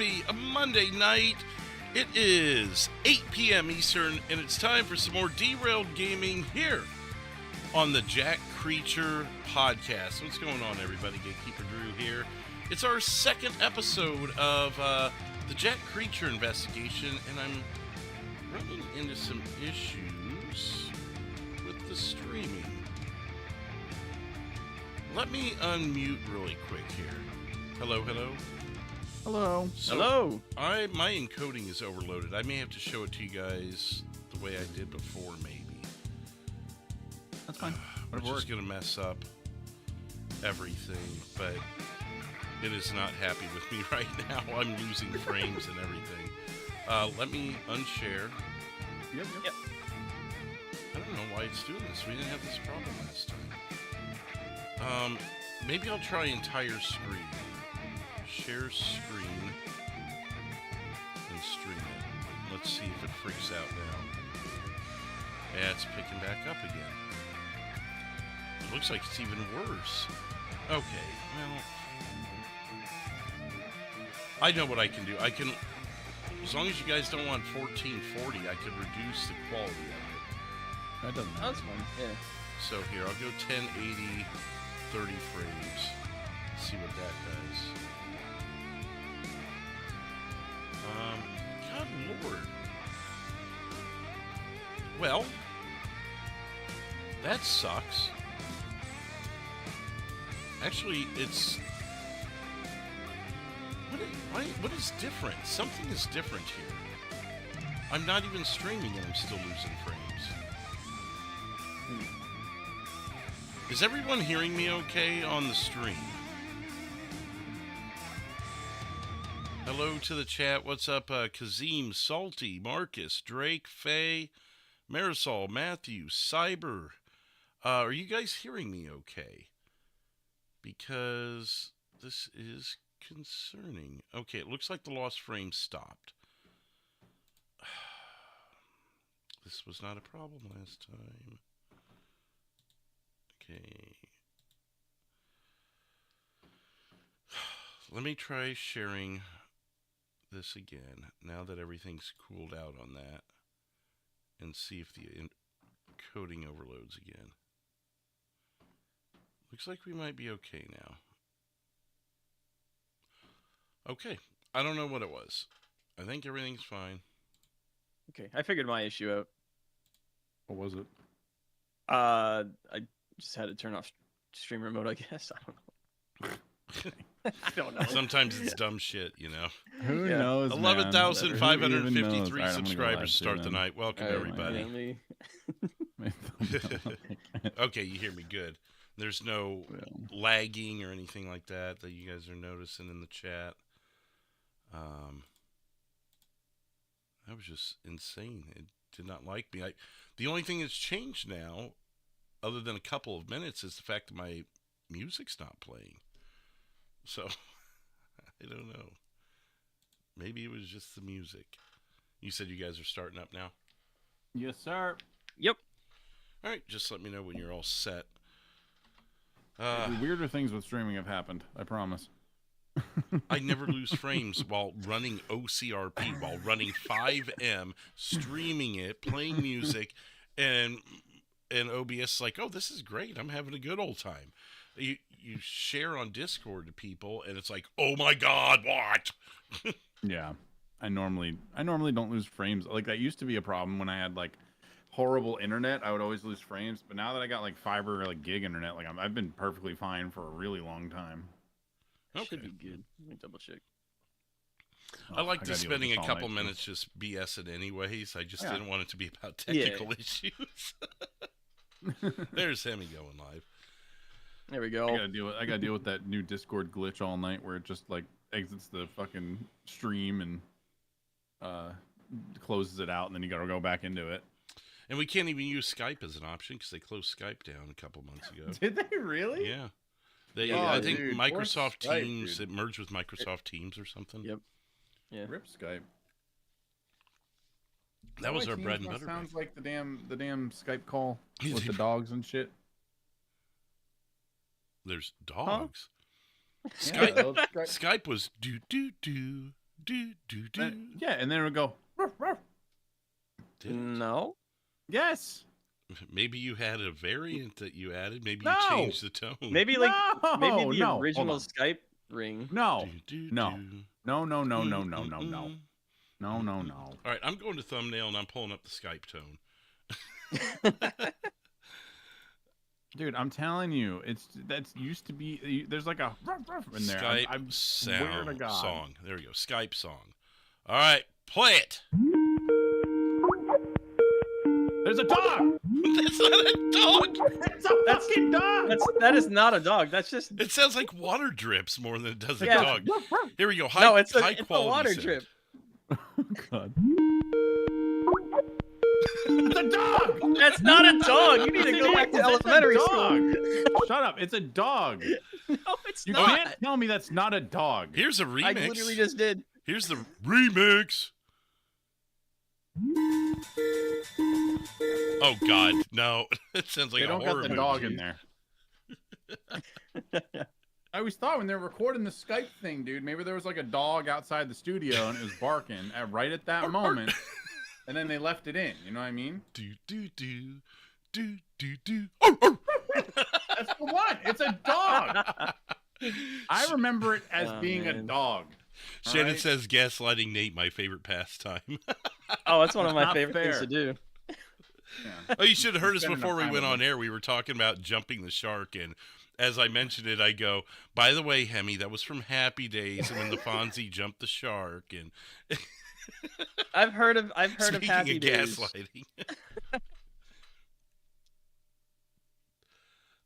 happy Monday night. It is 8 p.m. Eastern, and it's time for some more Derailed Gaming here on the Jack Creature Podcast. What's going on, everybody? Gatekeeper Drew here. It's our second episode of the Jack Creature investigation, and I'm running into some issues with the streaming. Let me unmute really quick here. Hello, hello. Hello. So hello. My encoding is overloaded. I may have to show it to you guys the way I did before, maybe. That's fine. Which is going to mess up everything, but it is not happy with me right now. I'm losing frames and everything. Let me unshare. Yep. I don't know why it's doing this. We didn't have this problem last time. Maybe I'll try entire screen. Share screen and stream it. Let's see if it freaks out now. Yeah, it's picking back up again. It looks like it's even worse. Okay, well, I know what I can do. I can, as long as you guys don't want 1440, I could reduce the quality of it. That doesn't matter. That's fine. Yeah. So here, I'll go 1080, 30 frames. See what that does. God Lord. Well, that sucks. Actually, it's... What is different? Something is different here. I'm not even streaming and I'm still losing frames. Is everyone hearing me okay on the stream? Hello to the chat. What's up, Kazim, Salty, Marcus, Drake, Faye, Marisol, Matthew, Cyber? Are you guys hearing me okay? Because this is concerning. Okay, it looks like the lost frame stopped. This was not a problem last time. Okay. Let me try sharing this again, now that everything's cooled out on that, and see if the encoding overloads again. Looks like we might be okay now. Okay, I don't know what it was. I think everything's fine. Okay, I figured my issue out. What was it? I just had to turn off streamer mode, I guess. I don't know. I don't know. Sometimes it's dumb shit, you know. Who knows? 11,553 subscribers start the night. Welcome, everybody. Okay, you hear me good. There's no lagging or anything like that you guys are noticing in the chat. That was just insane. It did not like me. The only thing that's changed now, other than a couple of minutes, is the fact that my music's not playing. So, I don't know. Maybe it was just the music. You said you guys are starting up now? Yes, sir. Yep. All right, just let me know when you're all set. Weirder things with streaming have happened, I promise. I never lose frames while running OCRP, while running FiveM, streaming it, playing music, and OBS is like, oh, this is great. I'm having a good old time. You share on Discord to people, and it's like, oh my God, what? Yeah, I normally don't lose frames. Like, that used to be a problem when I had like horrible internet. I would always lose frames, but now that I got like fiber or like gig internet, like I've been perfectly fine for a really long time. Okay. Should be good. Let me double check. I like just spending a couple minutes just BSing anyways. I just didn't want it to be about technical issues. There's Hemi going live. There we go. I gotta deal with that new Discord glitch all night where it just like exits the fucking stream and closes it out, and then you gotta go back into it. And we can't even use Skype as an option because they closed Skype down a couple months ago. Did they really? Yeah. I think Microsoft Teams, it merged with Microsoft Teams or something. Yep. Yeah. Rip Skype. That was our bread and butter. Sounds like the damn Skype call with the dogs and shit. There's dogs. Huh? Skype was do do do Do do do. Yeah, and then it would go. Ruff, ruff. Did it? No. Yes. Maybe you had a variant that you added. Maybe No. you changed the tone. Maybe like maybe the no, hold original on. Skype ring. No. Do, do, No. do. No. No. No. No. No. No. Mm-mm-mm. No. No. No. No. All right, I'm going to thumbnail and I'm pulling up the Skype tone. Dude, I'm telling you, that's used to be. There's like a ruff, ruff in there. Skype I swear to God. song. There we go. Skype song. All right, play it. There's a dog. That's not a dog. It's a fucking dog. That is not a dog. That's just It sounds like water drips more than it does a Yeah. dog. Here we go. no. It's high a quality water sound. drip. God. It's a dog. That's not a dog. You need to go back to elementary school. Shut up. It's a dog. No, it's You not. can't tell me that's not a dog. Here's a I remix. literally just did. Here's the remix. Oh God, no! It sounds like They a don't horror got the movie. dog in there. I always thought when they were recording the Skype thing, dude, maybe there was like a dog outside the studio and it was barking right at that moment, and then they left it in. You know what I mean? Do do do do do do. Oh, oh. That's the one. It's a dog. I remember it as being a man. dog. All Shannon right? says gaslighting Nate, my favorite pastime. Oh, that's one of my Not favorite things fair. to do. Yeah. Oh, you should have heard us Spending before we time went with on air. We were talking about jumping the shark, and as I mentioned it, I go, by the way, Hemi, that was from Happy Days, and when the Fonzie jumped the shark, and I've heard of speaking Happy of Days. gaslighting.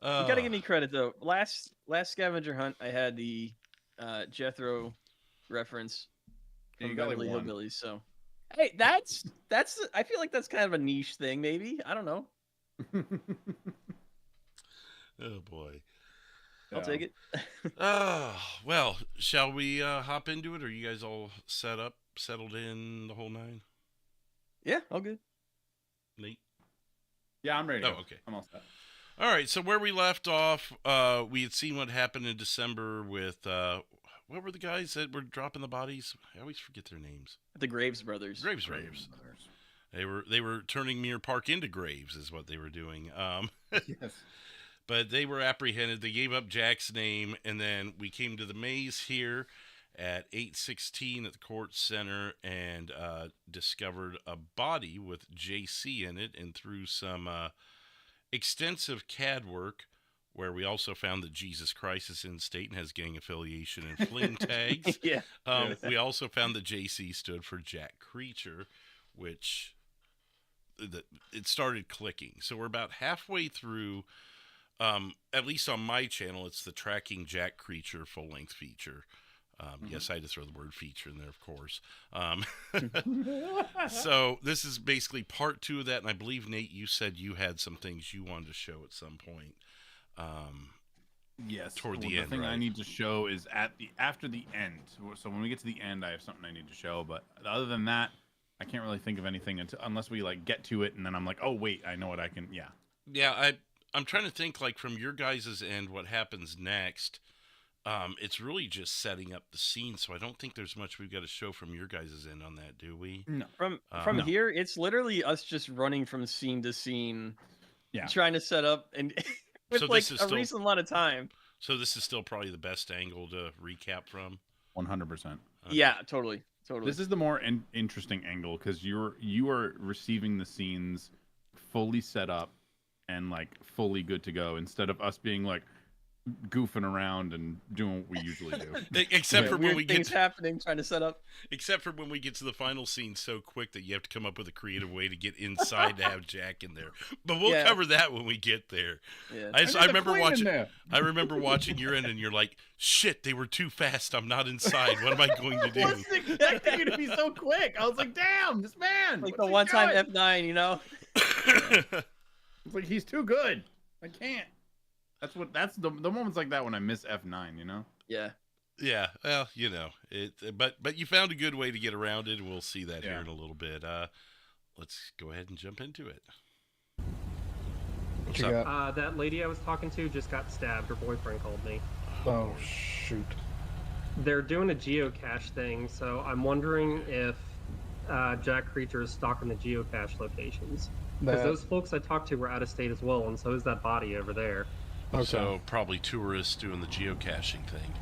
You gotta give me credit though. Last scavenger hunt, I had the Jethro reference Yeah, you from got like Beverly one. Hillbillies. So, hey, that's. I feel like that's kind of a niche thing. Maybe I don't know. Oh boy. I'll take it. Well, shall we hop into it? Are you guys all settled in, the whole nine? Yeah, all good. Nate? Yeah, I'm ready. To Oh, go. okay. I'm all set. All right, so where we left off, we had seen what happened in December with, what were the guys that were dropping the bodies? I always forget their names. The Graves brothers. Graves brothers. They were turning Mirror Park into graves is what they were doing. Yes. But they were apprehended. They gave up Jack's name, and then we came to the maze here at 8:16 at the court center and discovered a body with JC in it, and through some extensive CAD work, where we also found that Jesus Christ is in state and has gang affiliation and fling tags. Yeah. We also found that JC stood for Jack Creature, which it started clicking. So we're about halfway through. At least on my channel, it's the Tracking Jack Creature full-length feature. Yes, I had to throw the word feature in there, of course. So this is basically part 2 of that, and I believe, Nate, you said you had some things you wanted to show at some point. Yes. Toward the the end, thing I right? need to show is after the end. So when we get to the end, I have something I need to show. But other than that, I can't really think of anything unless we like get to it, and then I'm like, oh wait, I know what I can. Yeah. Yeah, I'm trying to think, like, from your guys' end, what happens next. It's really just setting up the scene, so I don't think there's much we've got to show from your guys' end on that, do we? No. From no. here, it's literally us just running from scene to scene, Yeah. trying to set up and with So like this is a still- recent amount of time. So this is still probably the best angle to recap from? 100%. Okay. Yeah, totally. This is the more interesting angle because you are receiving the scenes fully set up and like fully good to go instead of us being like goofing around and doing what we usually do. Except for when weird we get things happening, trying to set up. Except for when we get to the final scene so quick that you have to come up with a creative way to get inside to have Jack in there. But we'll Yeah. cover that when we get there. Yeah. I remember watching your end, and you're like, "Shit, they were too fast. I'm not inside. What am I going to I do?" wasn't expecting you to be so quick. I was like, damn, this man. Like what's the he one time doing? F9, you know? It's like he's too good. I can't. That's the moments like that when I miss F9, you know? Yeah. Yeah, well, you know it. But you found a good way to get around it, and we'll see that here in a little bit. Let's go ahead and jump into it. What's you up? got? That lady I was talking to just got stabbed. Her boyfriend called me. Oh, shoot. They're doing a geocache thing, so I'm wondering if Jack Creature is stalking the geocache locations. Because those folks I talked to were out of state as well, and so is that body over there. Okay. So probably tourists doing the geocaching thing.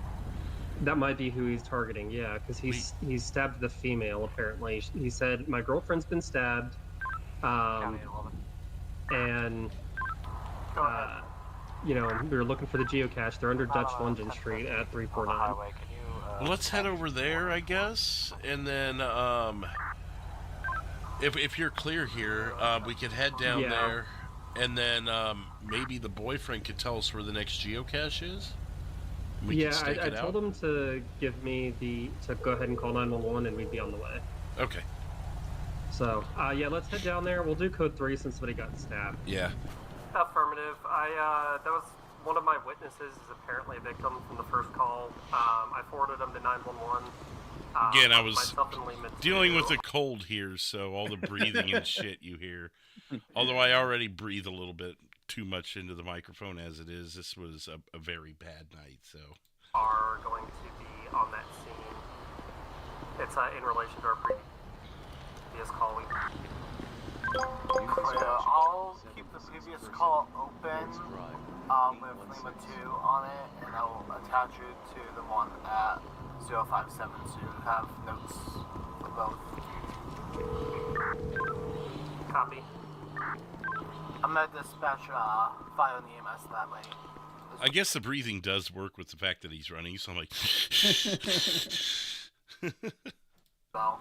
That might be who he's targeting, yeah, because he stabbed the female, apparently. He said, my girlfriend's been stabbed, and, you know, we were looking for the geocache. They're under Dutch London Street at 349. Well, let's head over there, I guess, and then, if you're clear here, we could head down there, and then, maybe the boyfriend could tell us where the next geocache is? I told him to give me to go ahead and call 911 and we'd be on the way. Okay. So, yeah, let's head down there. We'll do code 3 since somebody got stabbed. Yeah. Affirmative. That was one of my witnesses is apparently a victim from the first call. I forwarded him to 911. Again, I was dealing with a cold here, so all the breathing and shit you hear. Although I already breathe a little bit too much into the microphone as it is. This was a very bad night, so. Are going to be on that scene. It's in relation to our previous call. I'll keep the previous call open with Lima 2 on it, and I will attach it to the one at 057 so you have notes for both. Copy. I'm going to dispatch fire on the EMS that way. I guess the breathing does work with the fact that he's running, so I'm like... Well.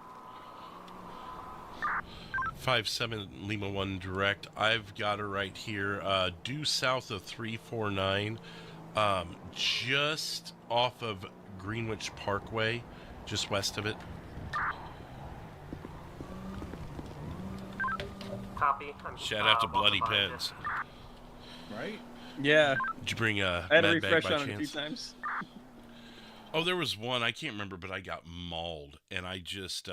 57 Lima 1 direct. I've got her right here. Due south of 349, just off of Greenwich Parkway, just west of it. Copy. Shout out to Bloody Peds. Right? Yeah. Did you bring a I had to med bag refresh by on it a few chance? times. Oh, there was one, I can't remember, but I got mauled, and I just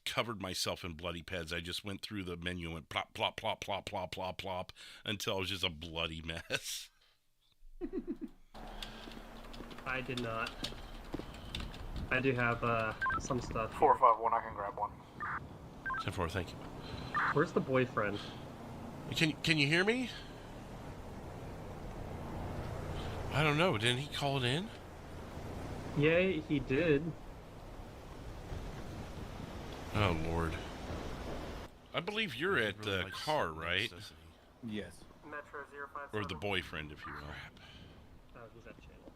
covered myself in bloody peds. I just went through the menu and went plop, plop, plop, plop, plop, plop, plop, until it was just a bloody mess. I did not. I do have some stuff. 451, I can grab one. 10-4, thank you. Where's the boyfriend? Can you hear me? I don't know. Didn't he call it in? Yeah, he did. Oh, Lord. I believe you're at the car, right? Yes. Metro 057. Or the boyfriend, if you will. Oh, he's at channel.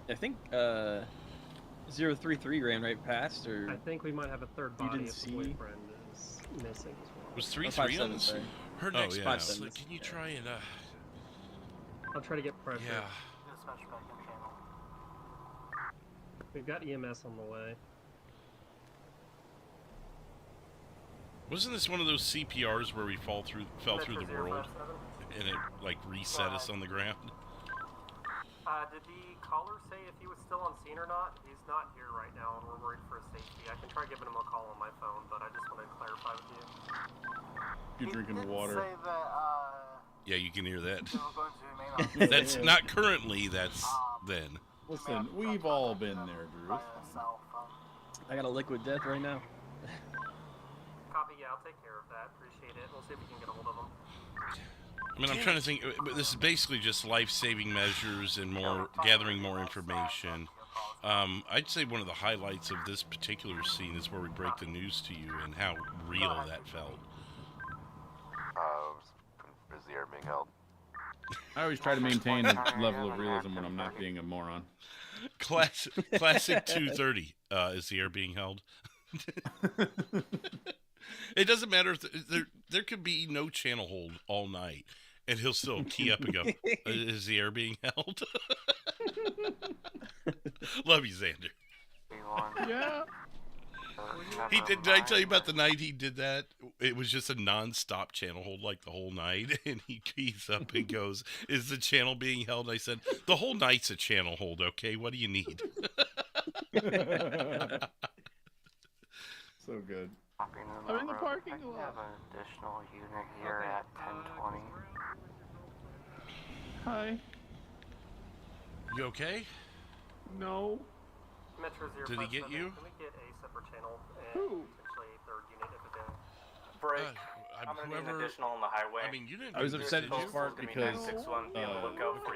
I think 033 ran right past, or I think we might have a third You body didn't if the see? boyfriend is missing as well. Was 3-3 on 57, this? sorry. Her Oh, next yeah. part. 57. Can you try and I'll try to get pressure. yeah. Dispatch back in channel. We've got EMS on the way. Wasn't this one of those CPRs where we fell through the world and it like reset us on the ground? Did the caller say if he was still on scene or not? He's not here right now, and we're worried for his safety. I can try giving him a call on my phone, but I just want to clarify with you. You're drinking He did water. say that, Yeah, you can hear that. they were going to remain on scene. That's not currently, that's then. Listen, we've all been there, Drew. By yourself, I got a liquid death right now. Copy, yeah, I'll take care of that. Appreciate it. We'll see if we can get a hold of him. I mean, I'm trying to think. This is basically just life-saving measures and gathering more information. I'd say one of the highlights of this particular scene is where we break the news to you and how real that felt. Is the air being held? I always try to maintain a level of realism when I'm not being a moron. Classic 230. Is the air being held? It doesn't matter if there could be no channel hold all night, and he'll still key up and go, "Is the air being held?" Love you, Xander. Yeah. He did. Did I tell you about the night he did that? It was just a non-stop channel hold like the whole night, and he keys up and goes, "Is the channel being held?" And I said, "The whole night's a channel hold. Okay, what do you need?" So good. I'm in the parking lot. I have an additional unit here at 1020. Hi. You okay? No. Metro 057, Did he get you? Can we get a separate channel and Who? potentially a third unit if it did? Break. I'm gonna need an additional on the highway. I mean, you didn't. I was do this, upset did at you? this part because 961, be on the lookout for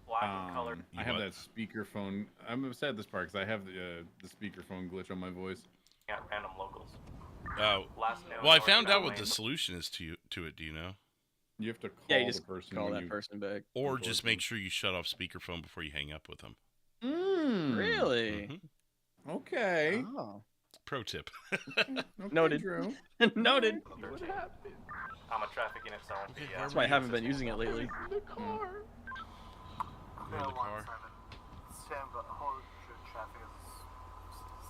black in color. I have that speakerphone. I'm upset at this part because I have the speakerphone glitch on my voice. Got random locals. Oh. Last note, Well, I found out Northern what the Lane. solution is to it. Do you know? You have to call Yeah, you just the person. call when that you... person back. Or just make sure you shut off speakerphone before you hang up with them. Really? Mm-hmm. Okay. Oh. Pro tip. Okay, Noted. Drew. Noted. What happened? I'm a traffic unit, so Okay, That's why I haven't been using it lately. The car. You're in the car. Stand by. Hold your traffic is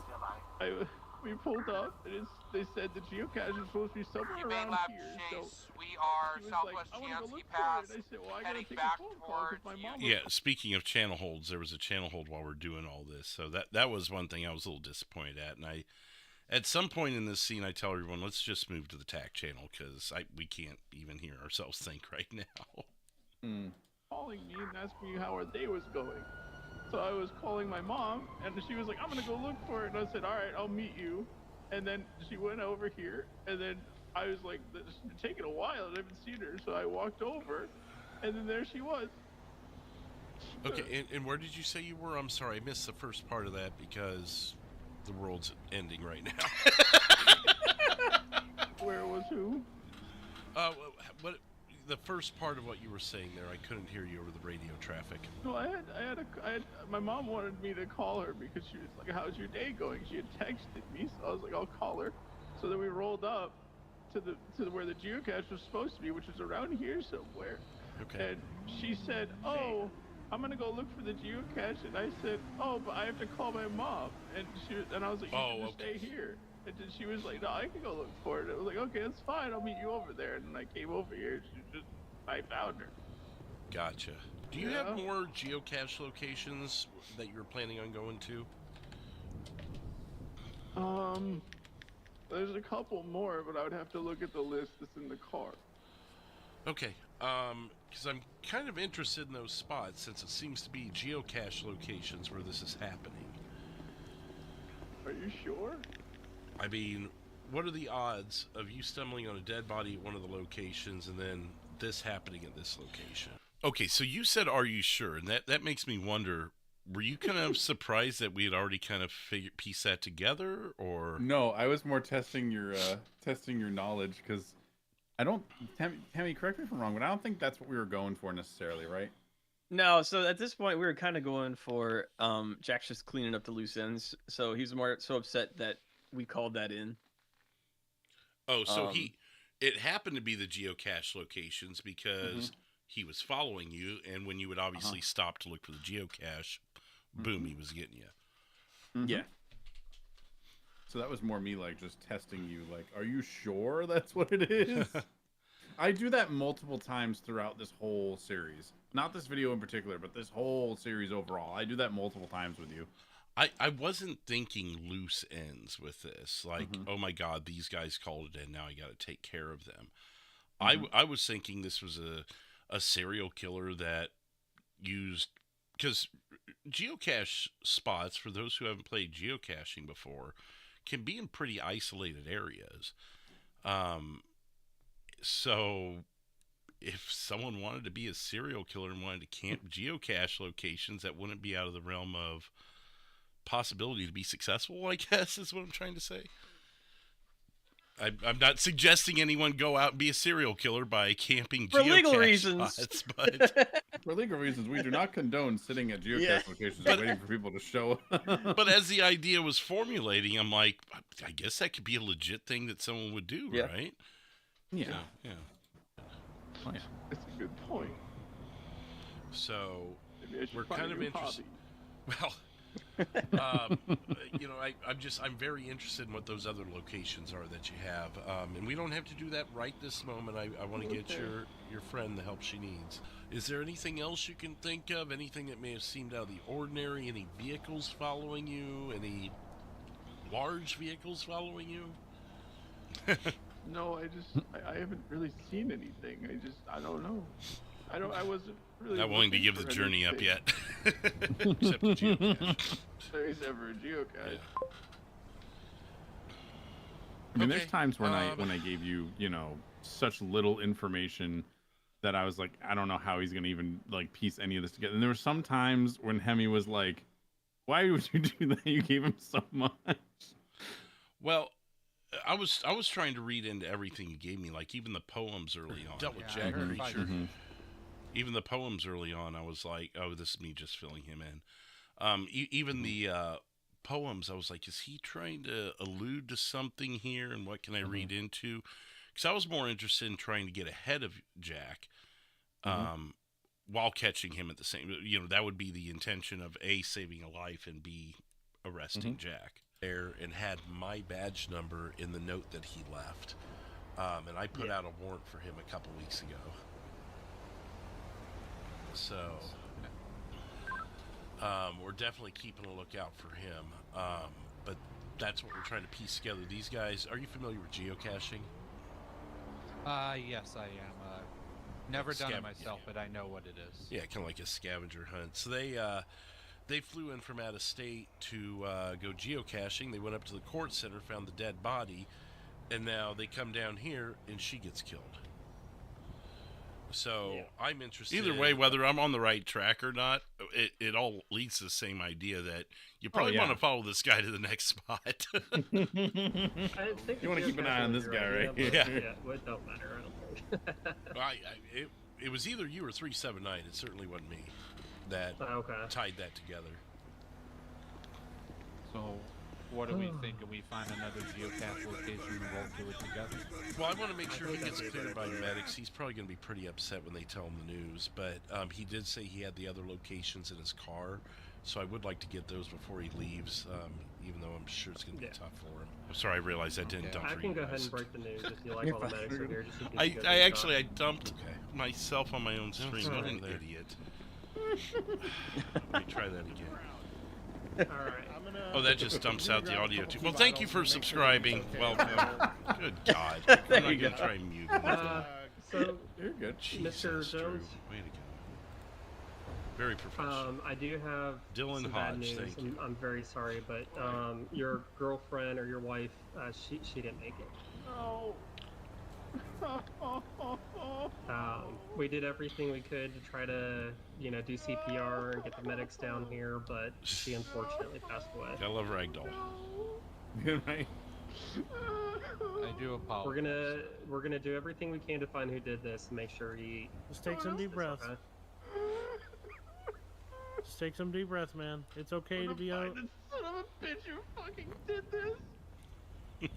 stand by. We pulled up, and they said the geocache is supposed to be somewhere around here. So we are he was Southwest like, I want to go Chansky look Pass. for it. And I said, well, I gotta heading take back a phone call because my towards mom. Yeah, speaking of channel holds, there was a channel hold while we're doing all this. So that was one thing I was a little disappointed at. And at some point in this scene, I tell everyone, let's just move to the TAC channel because we can't even hear ourselves think right now. Calling me and asking me how our day was going. So I was calling my mom, and she was like, I'm gonna go look for it. And I said, all right, I'll meet you. And then she went over here, and then I was like, it's been taking a while, and I haven't seen her. So I walked over, and then there she was. Okay, and where did you say you were? I'm sorry, I missed the first part of that because the world's ending right now. Where was who? What the first part of what you were saying there, I couldn't hear you over the radio traffic. No, I had my mom wanted me to call her because she was like, how's your day going? She had texted me, so I was like, I'll call her. So then we rolled up to where the geocache was supposed to be, which is around here somewhere. Okay. And she said, oh, I'm gonna go look for the geocache, and I said, oh, but I have to call my mom. And I was like, you can just stay here. And then she was like, no, I can go look for it. I was like, okay, that's fine. I'll meet you over there. And then I came over here. I found her. Gotcha. Do you have more geocache locations that you're planning on going to? There's a couple more, but I would have to look at the list that's in the car. Okay. Because I'm kind of interested in those spots since it seems to be geocache locations where this is happening. Are you sure? I mean, what are the odds of you stumbling on a dead body at one of the locations and then this happening at this location? Okay, so you said, are you sure? And that makes me wonder, were you kind of surprised that we had already kind of pieced that together, or? No, I was more testing your knowledge because I don't, Tammy, correct me if I'm wrong, but I don't think that's what we were going for necessarily, right? No, so at this point we were kind of going for Jack's just cleaning up the loose ends. So he was more so upset that we called that in. Oh, so it happened to be the geocache locations because he was following you, and when you would obviously stop to look for the geocache, boom, he was getting you. Yeah. So that was more me like just testing you, like, are you sure that's what it is? I do that multiple times throughout this whole series. Not this video in particular, but this whole series overall. I do that multiple times with you. I wasn't thinking loose ends with this. Like, oh my God, these guys called it in. Now I got to take care of them. I was thinking this was a serial killer that used, because geocache spots, for those who haven't played geocaching before, can be in pretty isolated areas. So if someone wanted to be a serial killer and wanted to camp geocache locations, that wouldn't be out of the realm of possibility to be successful, I guess, is what I'm trying to say. I'm not suggesting anyone go out and be a serial killer by camping for geocache legal reasons. spots, but for legal reasons, we do not condone sitting at geocache locations and waiting for people to show up. But as the idea was formulating, I'm like, I guess that could be a legit thing that someone would do, right? Yeah. So, yeah. Oh, yeah. That's a good point. So Maybe I should we're find kind a of new interested. hobby. Well, you know, I'm very interested in what those other locations are that you have, and we don't have to do that right this moment. I want to get your friend the help she needs. Is there anything else you can think of? Anything that may have seemed out of the ordinary? Any vehicles following you? Any large vehicles following you? No, I haven't really seen anything. I don't know. I wasn't really Not willing to looking give the for journey up anything. yet. Except the geocache. There's never a geocache. Yeah. I mean, Okay, there's times when I gave you, you know, such little information that I was like, I don't know how he's gonna even like piece any of this together. And there were some times when Hemi was like, "Why would you do that? You gave him so much." Well, I was trying to read into everything he gave me, like even the poems early on. Dealt with Jack Reacher. Even the poems early on, I was like, oh, this is me just filling him in. Even the poems, I was like, is he trying to allude to something here, and what can I read into? Because I was more interested in trying to get ahead of Jack, while catching him at the same. You know, that would be the intention of A, saving a life, and B, arresting Jack. There and had my badge number in the note that he left, and I put out a warrant for him a couple weeks ago. So we're definitely keeping a lookout for him. But that's what we're trying to piece together. These guys, are you familiar with geocaching? Yes, I am. Never done it myself, but I know what it is. Yeah, kind of like a scavenger hunt. So they flew in from out of state to go geocaching. They went up to the court center, found the dead body, and now they come down here and she gets killed. So I'm interested. Either way, whether I'm on the right track or not, it all leads to the same idea that you probably want to follow this guy to the next spot. I think You want to keep an eye on this guy, right? Yeah, it don't matter. I don't think. It was either you or 379. It certainly wasn't me that tied that together. So, what do we think? Can we find another geocache location and we'll do it together? Well, I want to make sure he gets cleared by medics. He's probably going to be pretty upset when they tell him the news, but he did say he had the other locations in his car, so I would like to get those before he leaves, even though I'm sure it's going to be tough for him. I'm sorry, I realized I didn't dump for you I can go guys. ahead and break the news if you like all the medics are here. Just I dumped myself on my own stream. What an idiot. Let me try that again. Alright. Oh, that just dumps out the audio too. Well, thank you for subscribing. Welcome. Good God. I'm not going to try and mute him. So, You're good. Jesus, Mr. Drew. Jones? Way to go. Very professional. I do have Dylan some bad Hodge, news. thank you. I'm very sorry, but your girlfriend or your wife, she didn't make it. No. We did everything we could to try to, do CPR and get the medics down here, but she unfortunately passed away. I love Ragdoll. Right? I do apologize. We're gonna do everything we can to find who did this and make sure he. Just take some deep breaths. Okay. Just take some deep breaths, man. It's okay to be out. Son of a bitch, you fucking did this.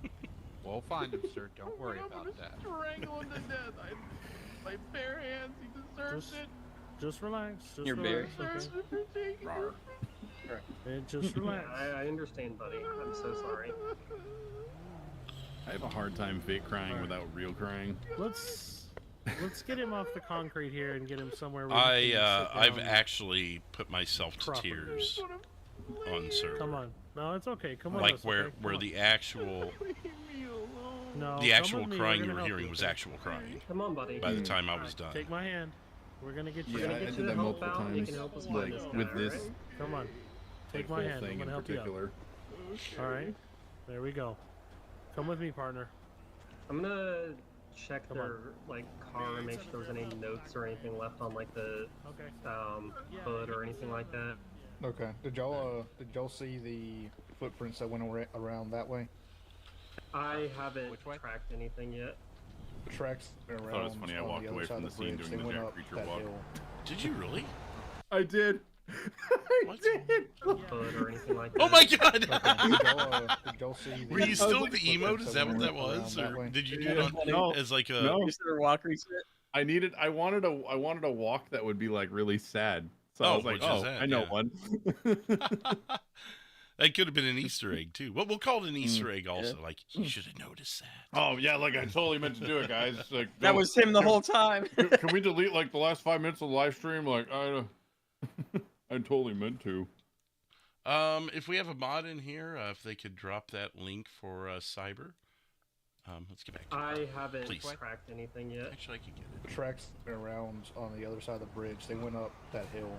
We'll find him, sir. Don't worry about that. Strangle him to death. My bare hands. He deserves it. Just relax. Just You're relax. Deserves it for taking Rawr. And just relax. Yeah, I understand, buddy. I'm so sorry. I have a hard time fake crying without real crying. Let's get him off the concrete here and get him somewhere where he can sit I've down. actually put myself to Proper. tears on server. Come on. No, it's okay. Come on. Like us, where okay? Come on. the actual No, the come actual with me. crying We're you gonna were help hearing you, was okay? actual crying Come on, buddy. by the time I was done. Take my hand. We're gonna get you. Yeah, gonna I get did you that the help multiple out, and you times. can help us Like find this with guy, this alright? Come on. Take whole my hand. I'm thing gonna in help you out. particular. All right. There we go. Come with me, partner. I'm gonna check Come their car and make sure there was any notes or anything left on the Okay. hood or anything like that. Okay. Did y'all see the footprints that went around that way? I haven't Which way? tracked anything yet. Tracks around. I thought it was funny. I on walked the away other side from of the scene bridge. doing They the went Jack up Creature that walk. hill. Did you really? I did. What? Hood or anything like that. Oh my God! Did y'all see the Were you still the footprints emote? Is that what that went around was, that or way? did you do it on No. as like a? No. You said a walk reset? I wanted a walk that would be like really sad. So I was like, which is oh, that, I know yeah. one. That could have been an Easter egg too. Well, we'll call it an Easter egg also. Like you should have noticed that. Oh yeah, like I totally meant to do it, guys. Like That was him the whole time. Can we delete like the last 5 minutes of the live stream? Like I totally meant to. If we have a mod in here, if they could drop that link for Cyber, Let's get back to I haven't Please. tracked anything yet. Actually, I could get it. The tracks around on the other side of the bridge. They went up that hill.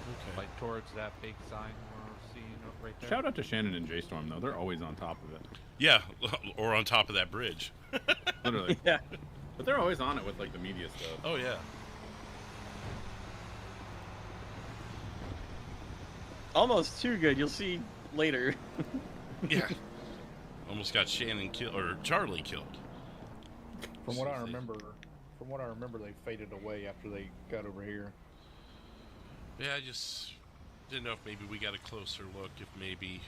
Okay. Like towards that big sign we're seeing right there. Shout out to Shannon and J-Storm, though. They're always on top of it. Yeah, or on top of that bridge. Literally. Yeah. But they're always on it with, like, the media stuff. Oh, yeah. Almost too good. You'll see later. Yeah. Almost got Shannon killed, or Charlie killed. From what I remember, they faded away after they got over here. Yeah, I just didn't know if maybe we got a closer look, if maybe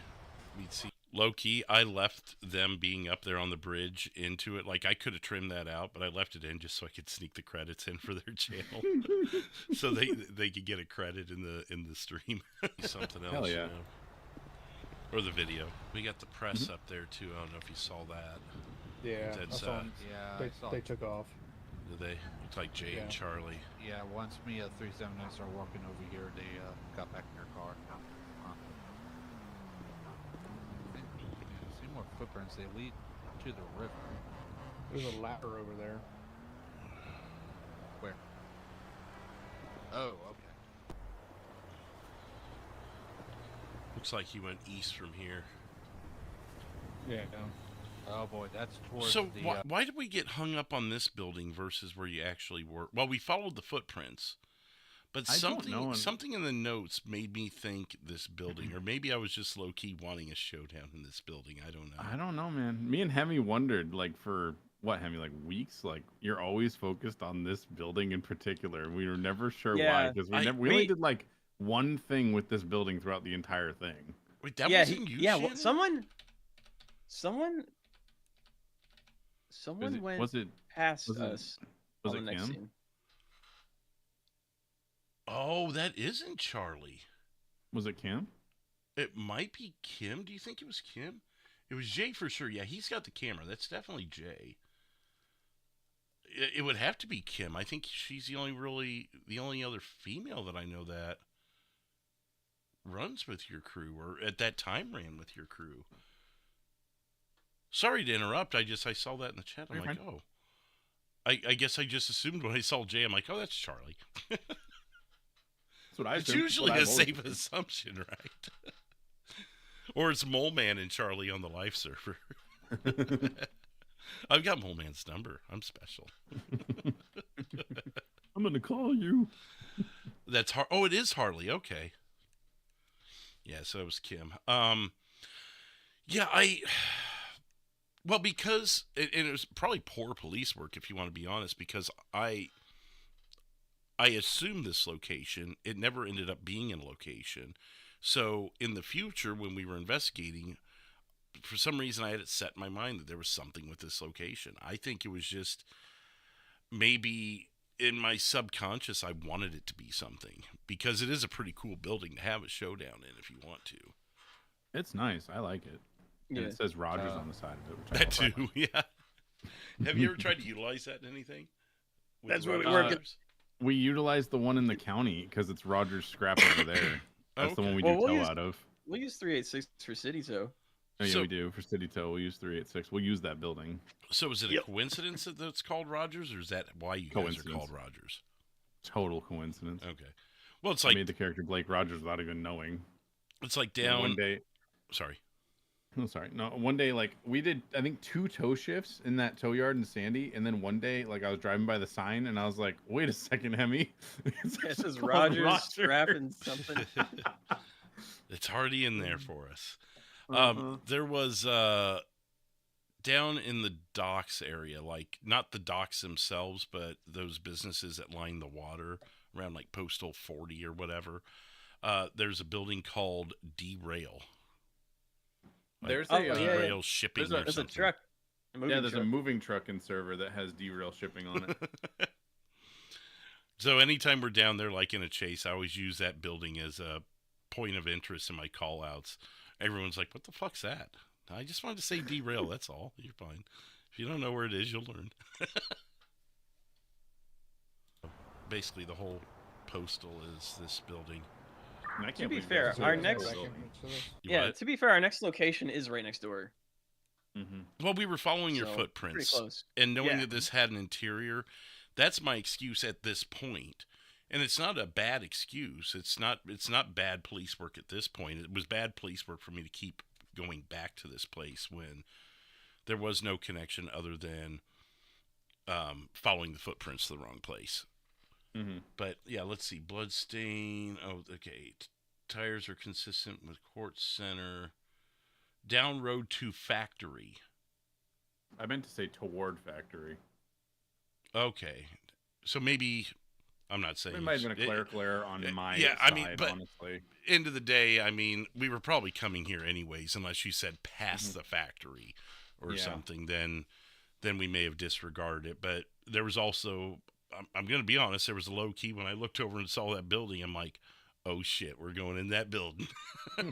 we'd see. Low-key, I left them being up there on the bridge into it. Like, I could have trimmed that out, but I left it in just so I could sneak the credits in for their channel. So they could get a credit in the stream. Something else. Hell yeah. You know? Or the video. We got the press up there, too. I don't know if you saw that. Yeah, Dead I saw set. them. Yeah, I saw They took off. Did they? Looked like Jay and Charlie. Yeah, once me at 379 started walking over here, they got back in their car. See more footprints. They lead to the river. There's a ladder over there. Where? Oh, okay. Looks like he went east from here. Yeah. Oh boy, that's towards So the. why did we get hung up on this building versus where you actually were? Well, we followed the footprints, but something in the notes made me think this building, or maybe I was just low key wanting a showdown in this building. I don't know. I don't know, man. Me and Hemi wondered, like, for what, Hemi, like weeks? Like, you're always focused on this building in particular. We were never sure why, because we only did like one thing with this building throughout the entire thing. Wait, that wasn't you, yeah. Shannon? Someone went past us. Was on it the next Kim? scene. Oh, that isn't Charlie. Was it Kim? It might be Kim. Do you think it was Kim? It was Jay for sure. Yeah, he's got the camera. That's definitely Jay. It would have to be Kim. I think she's the only other female that I know that runs with your crew, or at that time ran with your crew. Sorry to interrupt. I saw that in the chat. I'm like, oh. I guess I just assumed when I saw Jay, I'm like, oh, that's Charlie. That's what I It's assumed. usually a safe assumption, right? Or it's Mole Man and Charlie on the live server. I've got Mole Man's number. I'm special. I'm going to call you. That's Oh, it is Harley. Okay. Yeah, so it was Kim. Yeah, well, because, and it was probably poor police work, if you want to be honest, because I assumed this location. It never ended up being a location. So in the future, when we were investigating, for some reason I had it set in my mind that there was something with this location. I think it was just maybe in my subconscious I wanted it to be something, because it is a pretty cool building to have a showdown in if you want to. It's nice. I like it. And it says Rogers on the side of it. Which That too, yeah. Have you ever tried to utilize that in anything? That's where we work. We utilize the one in the county because it's Rogers scrap over there. That's the one we do tow out of. We'll use 386 for City Tow. Oh, yeah, we do. For City Tow, we'll use 386. We'll use that building. So is it a coincidence that it's called Rogers, or is that why you guys are called Rogers? Total coincidence. Okay. Well, it's like... I made the character Blake Rogers without even knowing. It's like down... One day... Sorry. Oh, sorry. No, one day, like, we did, I think, 2 tow shifts in that tow yard in Sandy, and then one day, like, I was driving by the sign, and I was like, wait a second, Hemi. It says Rogers scrapping something. It's already in there for us. There was, down in the docks area, like, not the docks themselves, but those businesses that line the water, around, like, Postal 40 or whatever, there's a building called D-Rail. Like there's D-Rail shipping. There's a truck. There's a moving truck in server that has D-Rail shipping on it. So anytime we're down there, like in a chase, I always use that building as a point of interest in my call outs. Everyone's like, what the fuck's that? I just wanted to say D-Rail. That's all. You're fine. If you don't know where it is, you'll learn. Basically, the whole postal is this building. To be fair, our next to be fair, our next location is right next door. Well, we were following your So, footprints, pretty close. and knowing that this had an interior, that's my excuse at this point. And it's not a bad excuse. It's not bad police work at this point. It was bad police work for me to keep going back to this place when there was no connection other than following the footprints to the wrong place. But yeah, let's see. Bloodstain. Oh, okay. Tires are consistent with Quartz Center. Down road to factory. I meant to say toward factory. Okay. So maybe, I'm not saying... It might have been a clerical error on my side, I mean, but honestly. End of the day, I mean, we were probably coming here anyways, unless you said past the factory or something, then we may have disregarded it. But there was also... I'm going to be honest, there was a low key when I looked over and saw that building. I'm like, oh shit, we're going in that building. We're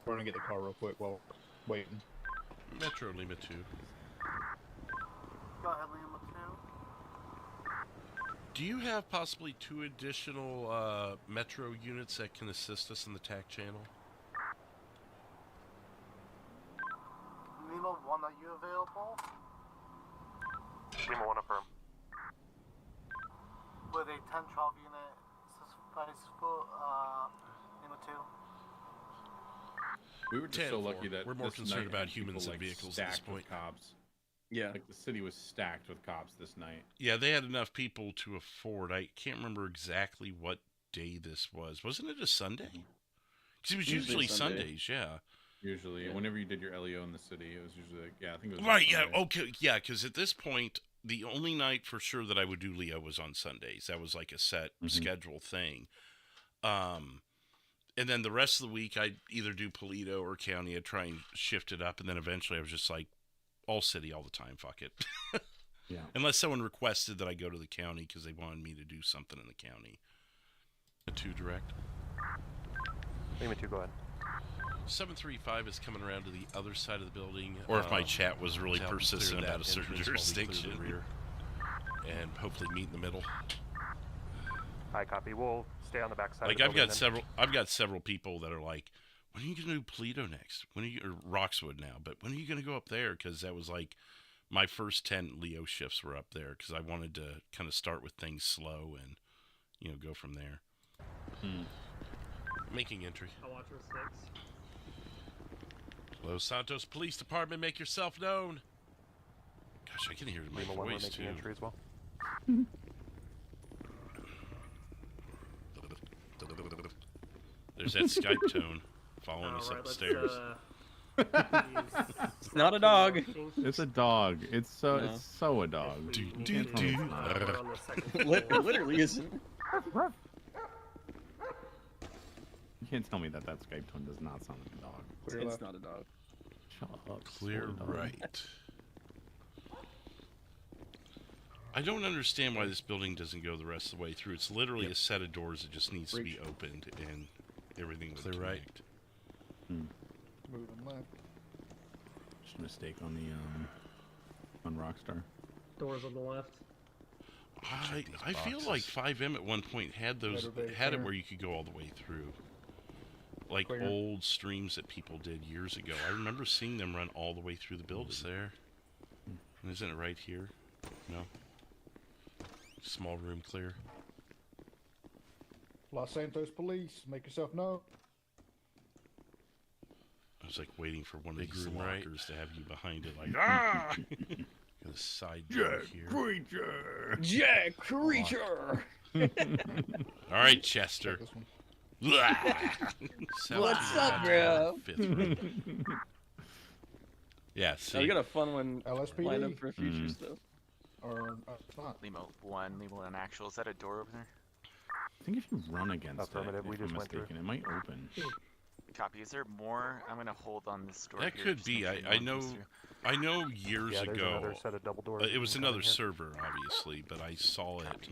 going to get the car real quick while waiting. Metro Lima 2. Go ahead, Lima 2. Do you have possibly 2 additional Metro units that can assist us in the TAC channel? Lima 1, are you available? Lima 1 affirm. With a 10-12 unit suffice for Lima 2. We were just so lucky that we're more concerned about humans and vehicles at this point. Cops. Yeah, like the city was stacked with cops this night. Yeah, they had enough people to afford. I can't remember exactly what day this was. Wasn't it a Sunday? Because it was usually Sundays. Yeah. Usually, whenever you did your LEO in the city, it was usually like, I think it was right. Yeah. Okay. Yeah. Because at this point, the only night for sure that I would do Leo was on Sundays. That was like a set schedule thing. And then the rest of the week, I'd either do Polito or County. I'd try and shift it up. And then eventually I was just like, all city all the time. Fuck it. Yeah. Unless someone requested that I go to the county because they wanted me to do something in the county. A 2 direct. Lima 2, go ahead. 735 is coming around to the other side of the building. Or if my chat was really persistent about a certain jurisdiction. And hopefully meet in the middle. I copy. We'll stay on the back side. Like I've got several people that are like, when are you going to do Polito next? When are you, or Roxwood now, but when are you going to go up there? Because that was like my first 10 Leo shifts were up there because I wanted to kind of start with things slow and, you know, go from there. Making entry. I'll watch her 6. Los Santos Police Department, make yourself known. Gosh, I can hear my voice too. Entry as well. There's that Skype tone following us up the stairs. It's not a dog. It's a dog. It's so a dog. Literally isn't. You can't tell me that Skype tone does not sound like a dog. It's not a dog. Shut up. Clear right. I don't understand why this building doesn't go the rest of the way through. It's literally a set of doors that just needs to be opened and everything would connect. Moving left. Just a mistake on the on Rockstar. Doors on the left. I feel like FiveM at one point had it where you could go all the way through. Like old streams that people did years ago. I remember seeing them run all the way through the buildings there. And isn't it right here? No. Small room clear. Los Santos Police, make yourself known. I was like waiting for one of these lockers to have you behind it, like ah. Got a side door here. Jack Creature. All right, Chester. What's up, bro? Yeah, see. We got a fun one LSPD. lined up for future stuff. Or not. Lima 1 actual. Is that a door over there? I think if you run against Affirmative, it, we if just I'm went through. mistaken, it might open. Copy. Is there more? I'm gonna hold on this door. That here, could just be. make sure I no know. one comes through. I know years ago. Another set of double doors it was another server, obviously, but I saw it.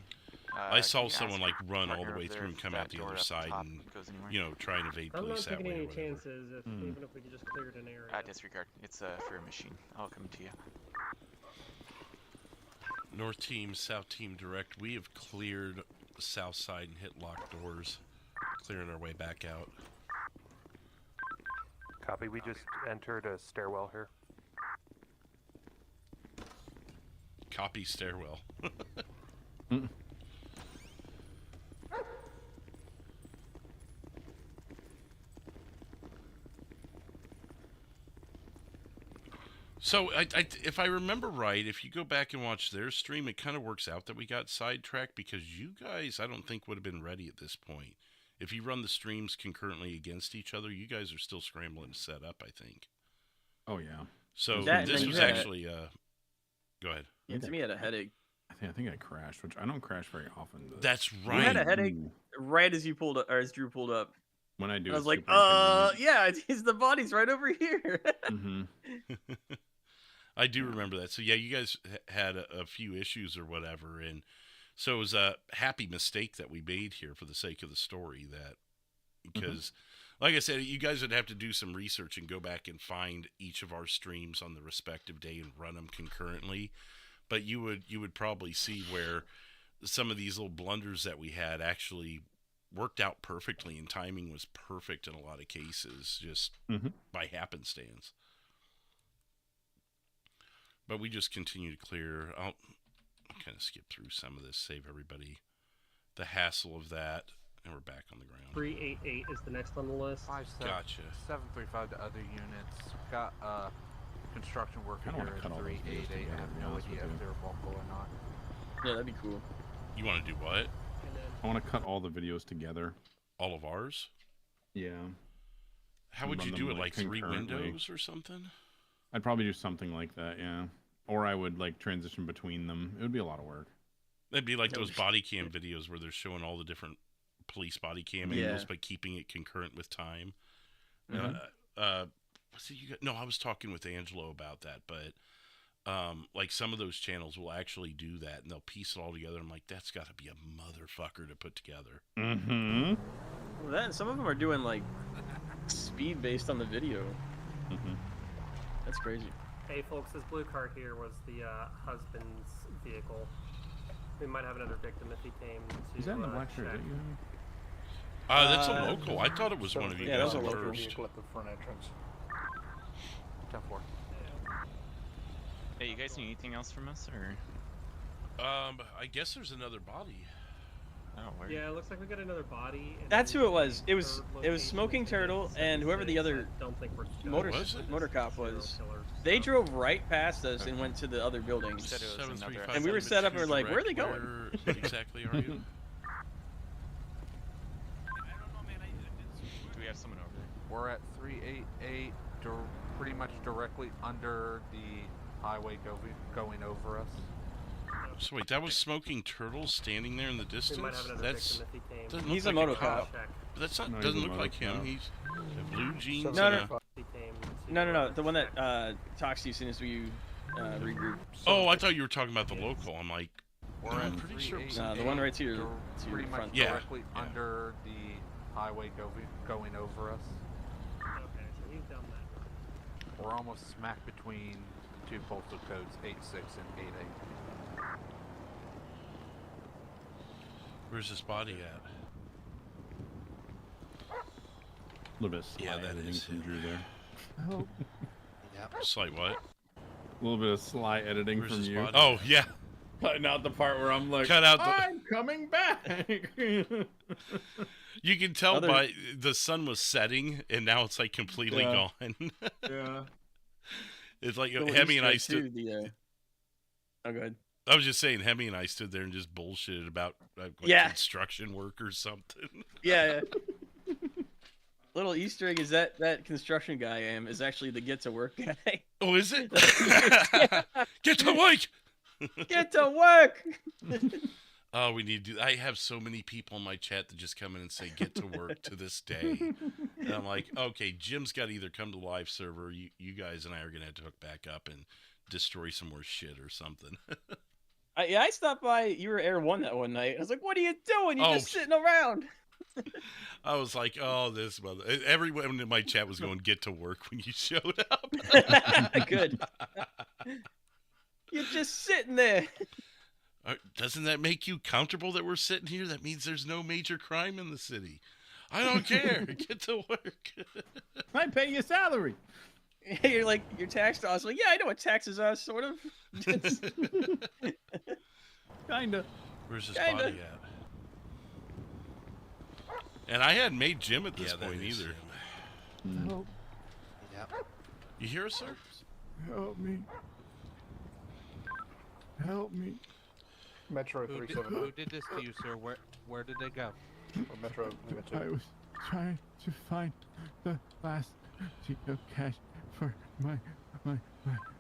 I saw someone like run all the way through and come out the other side and, you know, try and evade I'm not police that taking way. any chances, even if we could just clear an area. Disregard. It's a fair machine. I'll come to you. North team, South team direct. We have cleared the south side and hit locked doors, clearing our way back out. Copy, we just entered a stairwell here. Copy stairwell. So, if I remember right, if you go back and watch their stream, it kind of works out that we got sidetracked because you guys, I don't think, would have been ready at this point. If you run the streams concurrently against each other, you guys are still scrambling to set up, I think. Oh, yeah. So, That, this was actually... go ahead. Yeah, to me, I had a headache. I think I crashed, which I don't crash very often. But... That's right. You had a headache right as you pulled up, or as Drew pulled up. When I do, I was like, yeah, the body's right over here. Mm-hmm. I do remember that. So, yeah, you guys had a few issues or whatever, and so it was a happy mistake that we made here for the sake of the story, that because, like I said, you guys would have to do some research and go back and find each of our streams on the respective day and run them concurrently, but you would probably see where some of these little blunders that we had actually worked out perfectly, and timing was perfect in a lot of cases, just by happenstance. But we just continue to clear. I'll kind of skip through some of this, save everybody the hassle of that, and we're back on the ground. 388 is the next on the list. Gotcha. 735 to other units. Got construction worker I here don't at cut all those 388. videos I have together, no to be honest idea with if they're vocal or not. Yeah, that'd be cool. You want to do what? I want to cut all the videos together. All of ours? Yeah. How would you Run do them, it? Like 3 concurrently. windows or something? I'd probably do something like that, yeah. Or I would like transition between them. It would be a lot of work. It'd be like those body cam videos where they're showing all the different police body cam angles, but keeping it concurrent with time. No, I was talking with Angelo about that, but like some of those channels will actually do that, and they'll piece it all together. I'm like, that's got to be a motherfucker to put together. Well, that, some of them are doing like speed based on the video. That's crazy. Hey folks, this blue car here was the husband's vehicle. We might have another victim if he came to. Is that in the black shirt? Is check. that you? That's a local. I thought it was one of you guys that at was a local first. vehicle at the front entrance. 10-4. Hey, you guys need anything else from us, or? I guess there's another body. Oh, where? Yeah, it looks like we got another body. And That's then who it was. the It was third Smoking location is Turtle and whoever the 76. other I don't think we're motor cop was. Serial killer, They so- drove right past us and went to the other building. Said it was another. And we were set up and we're like, where are they going? Where exactly are you? Do we have someone over there? We're at 388, pretty much directly under the highway going over us. So wait, that was Smoking Turtle standing there in the We distance? might have another That's victim if he came. doesn't He's look a like moto cop. Check. But that's not No, doesn't he's a look like him. moto He's blue jeans. No, and no. a- He came to, No. The one that talks to you as soon as we regroup. Oh, I thought you were talking about the local. I'm like, We're I'm at pretty sure. 388, the one right to your pretty much front. Yeah. directly under the highway going over us. Okay, so he's down that. We're almost smack between the two postal codes, 86 and 88. Where's this body at? A little bit of sly Yeah, that editing is from it. Drew there. Slight what? A little bit of sly editing Where's from this you. body? Oh yeah. Cutting out the part where I'm like, Cut out the- I'm coming back. You can tell by the sun was setting, and now it's like completely Yeah. gone. Yeah. It's like Little Hemi and I Easter egg, stood. too, oh, go ahead. I was just saying, Hemi and I stood there and just bullshitted about Yeah. construction work or something. Yeah. Little Easter egg is that construction guy is actually the get to work guy. Oh, is it? Get to work! Get to work! Oh, we need to. I have so many people in my chat that just come in and say "get to work" to this day, and I'm like, okay, Jim's got to either come to the live server. Or you guys and I are gonna have to hook back up and destroy some more shit or something. I stopped by. You were Air 1 that one night. I was like, "What are you doing? You're Oh. just sitting around." I was like, oh, this mother. Everyone in my chat was going, "Get to work" when you showed up. Good. You're just sitting there. doesn't that make you comfortable that we're sitting here? That means there's no major crime in the city. I don't care. Get to work. I pay you salary. You're taxed to us. Like, yeah, I know what taxes are, sort of. Kinda. Where's his body at? And I hadn't made Jim at this point either. Help. Yep. You hear us, sir? Help me. Help me. Metro 37. Who did this to you, sir? Where did they go? Metro. I was trying to find the last geocache for my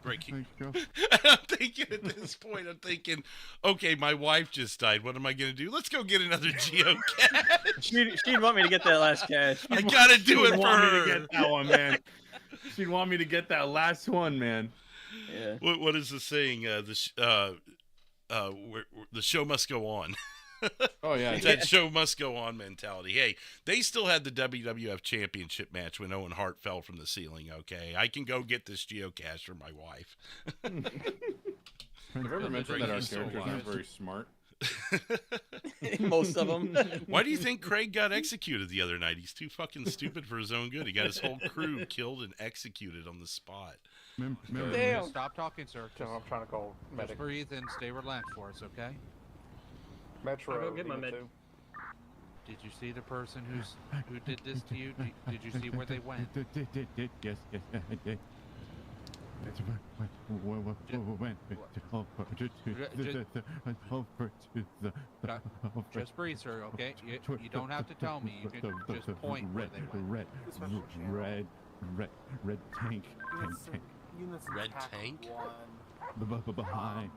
Breaking. girl. I'm thinking at this point, okay, my wife just died. What am I going to do? Let's go get another geocache. She'd want me to get that last cache. I got to do it for her. Me to get that one, man. She'd want me to get that last one, man. Yeah. What is the saying? The show must go on. Oh yeah, that show must go on mentality. Hey, they still had the WWF Championship match when Owen Hart fell from the ceiling. Okay, I can go get this geocache for my wife. Have you ever mentioned that our characters aren't very smart? Most of them. Why do you think Craig got executed the other night? He's too fucking stupid for his own good. He got his whole crew killed and executed on the spot. Damn. Stop talking, sir. I'm trying to call medic. Just breathe and stay relaxed for us, okay? Metro. I'll go get my med. Did you see the person who did this to you? Did you see where they went? Yes, I did. Just breathe, sir, okay? You don't have to tell me. You can just point where they went. Red tank. Red tank? Behind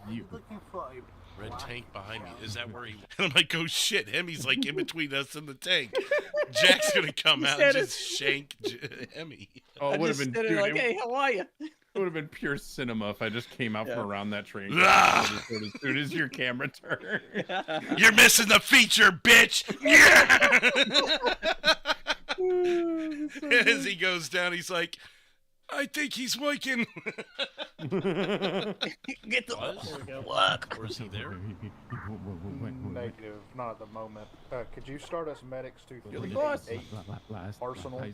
you. Red tank behind me. Is that where he... And I'm like, oh shit, Hemi's like in between us and the tank. Jack's gonna come out and just shank Hemi. Oh, it would have been, dude, like, hey, how are you? It would have been pure cinema if I just came out from around that train. Ah! As soon as your camera turned. You're missing the feature, bitch! As he goes down, he's like, I think he's waking. Get the fuck. Or is he there? Negative, not at the moment. Could you start us medics to You're the boss. Arsenal?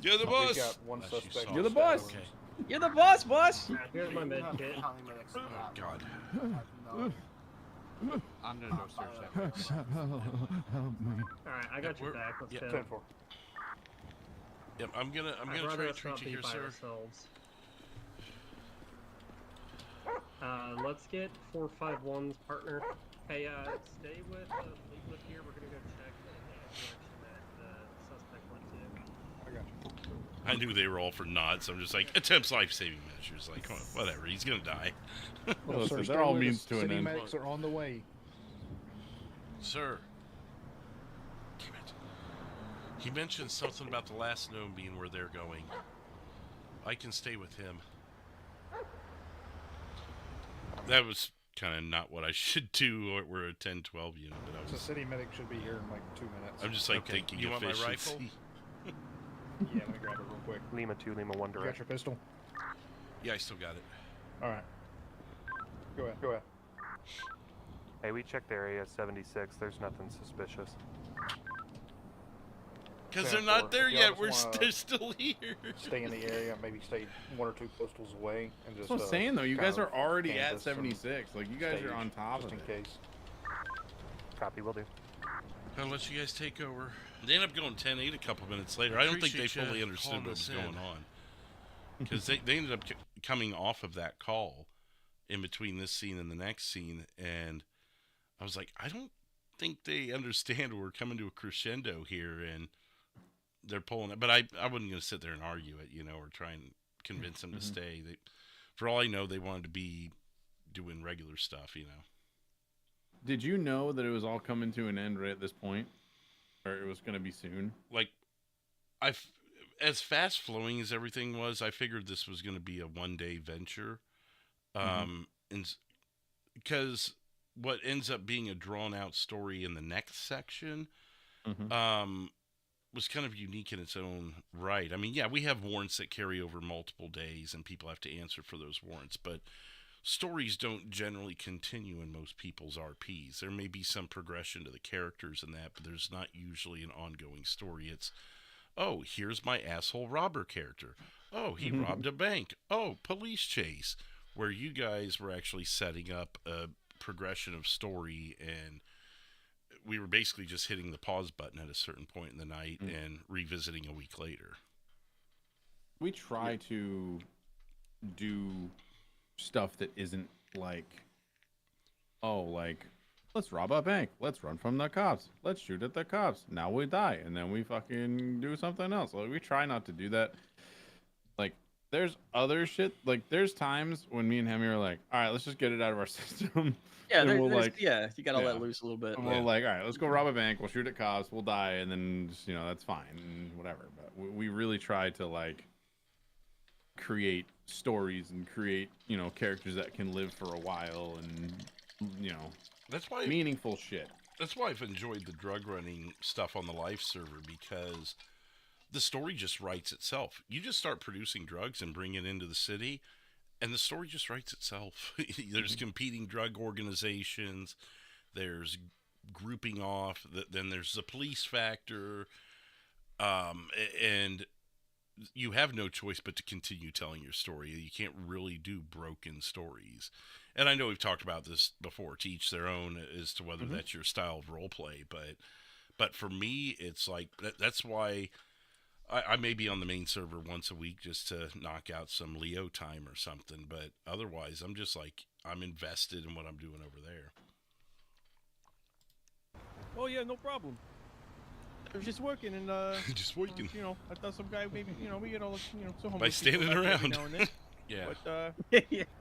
You're the boss. We got one suspect. You're the boss. Okay. You're the boss, boss. Here's my med kit. Oh, God. I'm gonna go search that. Help me. Alright, I got your back. Let's go. 10-4. Yep, I'm gonna try to treat you here, sir. Ourselves. Let's get 451's partner. Hey, stay with Fleetwood here. We're gonna go check the direction that the suspect went to. I got you. I knew they were all for nods. I'm just like, attempts life-saving measures. Like, whatever, he's gonna die. Well, Listen, they're all means to an city end. medics are on the way. Sir. Damn it. He mentioned something about the last gnome being where they're going. I can stay with him. That was kind of not what I should do. We're a 10-12 unit, but I was... The city medic should be here in like 2 minutes. I'm just like thinking You want my efficiency. rifle? Yeah, let me grab it real quick. Lima 2, Lima 1 You got direct. your pistol? Yeah, I still got it. Alright. Go ahead. Hey, we checked area 76. There's nothing suspicious. Because they're 10-4. not there Y'all yet. just wanna they're still here. Stay in the area, maybe stay 1 or 2 postals away, and just. That's what I'm saying though. You guys kind are of already at canvas and 76. Like you guys stage, are on top just of in it. case. Copy, will do. I'll let you guys take over. They ended up going 10-8 a couple minutes later. I don't think they fully understood what was going on. Because they ended up coming off of that call in between this scene and the next scene. And I was like, I don't think they understand we're coming to a crescendo here. And they're pulling it. But I wasn't going to sit there and argue it, or try and convince them to stay. For all I know, they wanted to be doing regular stuff, Did you know that it was all coming to an end right at this point? Or it was going to be soon? Like, as fast flowing as everything was, I figured this was going to be a one-day venture. And because what ends up being a drawn-out story in the next section was kind of unique in its own right. I mean, yeah, we have warrants that carry over multiple days, and people have to answer for those warrants. But stories don't generally continue in most people's RPs. There may be some progression to the characters in that, but there's not usually an ongoing story. It's, oh, here's my asshole robber character. Oh, he robbed a bank. Oh, police chase. Where you guys were actually setting up a progression of story, and we were basically just hitting the pause button at a certain point in the night and revisiting a week later. We try to do stuff that isn't like, oh, like, let's rob a bank, let's run from the cops, let's shoot at the cops, now we die, and then we fucking do something else. Like, we try not to do that. Like, there's other shit, like, there's times when me and Hemi are like, all right, let's just get it out of our system. Yeah, we'll like, you gotta let loose a little bit. And we're like, all right, let's go rob a bank, we'll shoot at cops, we'll die, and then just, that's fine, and whatever. But we really try to, like, create stories and create characters that can live for a while, and that's why meaningful shit. That's why I've enjoyed the drug running stuff on the life server, because the story just writes itself. You just start producing drugs and bring it into the city, and the story just writes itself. There's competing drug organizations, there's grouping off, then there's the police factor, and you have no choice but to continue telling your story. You can't really do broken stories. And I know we've talked about this before, to each their own as to whether that's your style of role play. But for me, it's like, that's why I may be on the main server once a week just to knock out some Leo time or something. But otherwise, I'm just like, I'm invested in what I'm doing over there. Oh yeah, no problem. I was just working and just working. I thought some guy maybe we get all so by standing around. Now and then. Yeah. But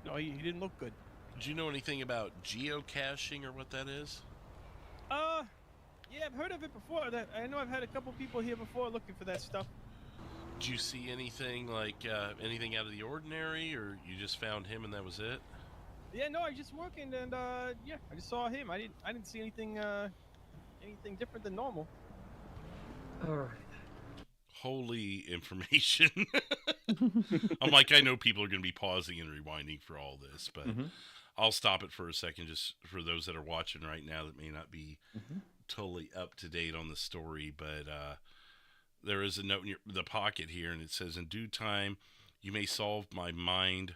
no, he didn't look good. Do you know anything about geocaching or what that is? Yeah, I've heard of it before. That I know I've had a couple people here before looking for that stuff. Did you see anything like anything out of the ordinary, or you just found him and that was it? Yeah, no, I was just working and yeah, I just saw him. I didn't see anything different than normal. Alright. Holy information. I'm like, I know people are going to be pausing and rewinding for all this, but I'll stop it for a second just for those that are watching right now that may not be totally up to date on the story. But there is a note in the pocket here, and it says, in due time, you may solve my mind,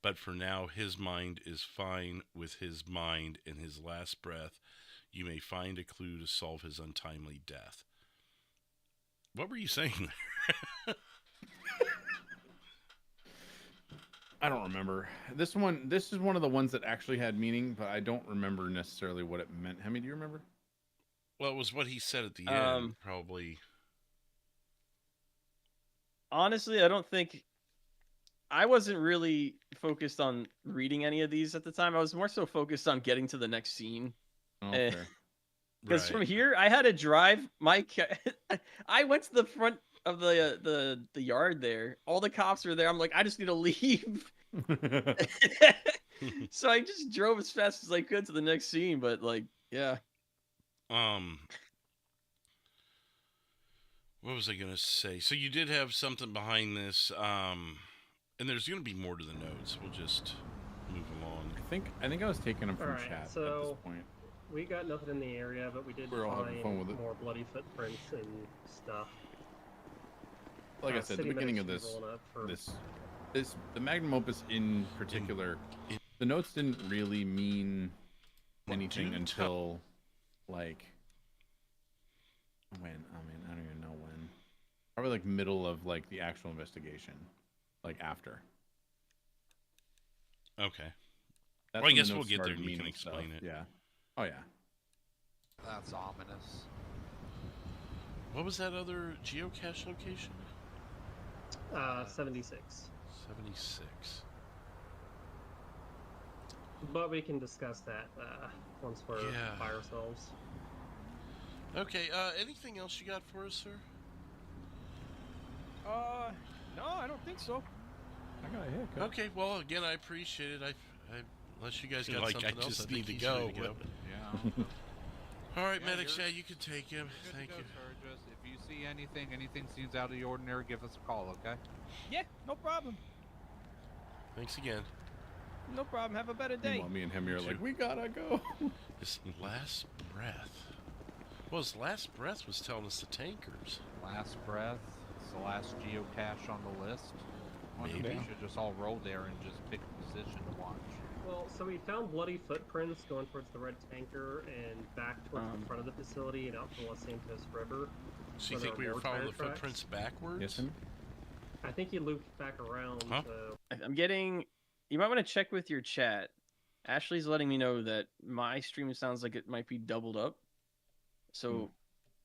but for now, his mind is fine with his mind. In his last breath, you may find a clue to solve his untimely death. What were you saying there? I don't remember. This is one of the ones that actually had meaning, but I don't remember necessarily what it meant. Hemi, do you remember? Well, it was what he said at the end, probably. Honestly, I don't think... I wasn't really focused on reading any of these at the time. I was more so focused on getting to the next scene. Oh, fair. Because from here, I had to drive I went to the front of the yard there. All the cops were there. I'm like, I just need to leave. So I just drove as fast as I could to the next scene. But like, yeah. What was I gonna say? So you did have something behind this, and there's gonna be more to the notes. We'll just move along. I think I was taking them from chat at this point. We got nothing in the area, but we did find more bloody footprints and stuff. Like I said, the beginning of this, the Magnum Opus in particular, the notes didn't really mean anything until, like, when? I mean, I don't even know when. Probably like middle of like the actual investigation, like after. Okay. That's well, I guess we'll get there and you can explain it. Yeah. Oh, yeah. That's ominous. What was that other geocache location? 76. 76. But we can discuss that once we're by ourselves. Okay, anything else you got for us, sir? No, I don't think so. I got a haircut. Okay, well, again, I appreciate it. Unless you guys got like, something I else, just I need think to he's go. ready Yeah. All right, medics, you can take him. Thank you. Just if you see anything seems out of the ordinary, give us a call, okay? Yeah, no problem. Thanks again. No problem. Have a better day. Meanwhile, me and Hemi are like, we gotta go. His last breath. Well, his last breath was telling us the tankers. Last breath. It's the last geocache on the list. Wonder if we Maybe. should just all roll there and just pick a position to watch. Well, so we found bloody footprints going towards the red tanker and back towards the front of the facility and out to Los Santos River. So you where think there we were more following tire the tracks. footprints backwards? Yes, Hemi? I think he looped back around. Huh? So I'm getting. You might want to check with your chat. Ashley's letting me know that my stream sounds like it might be doubled up, so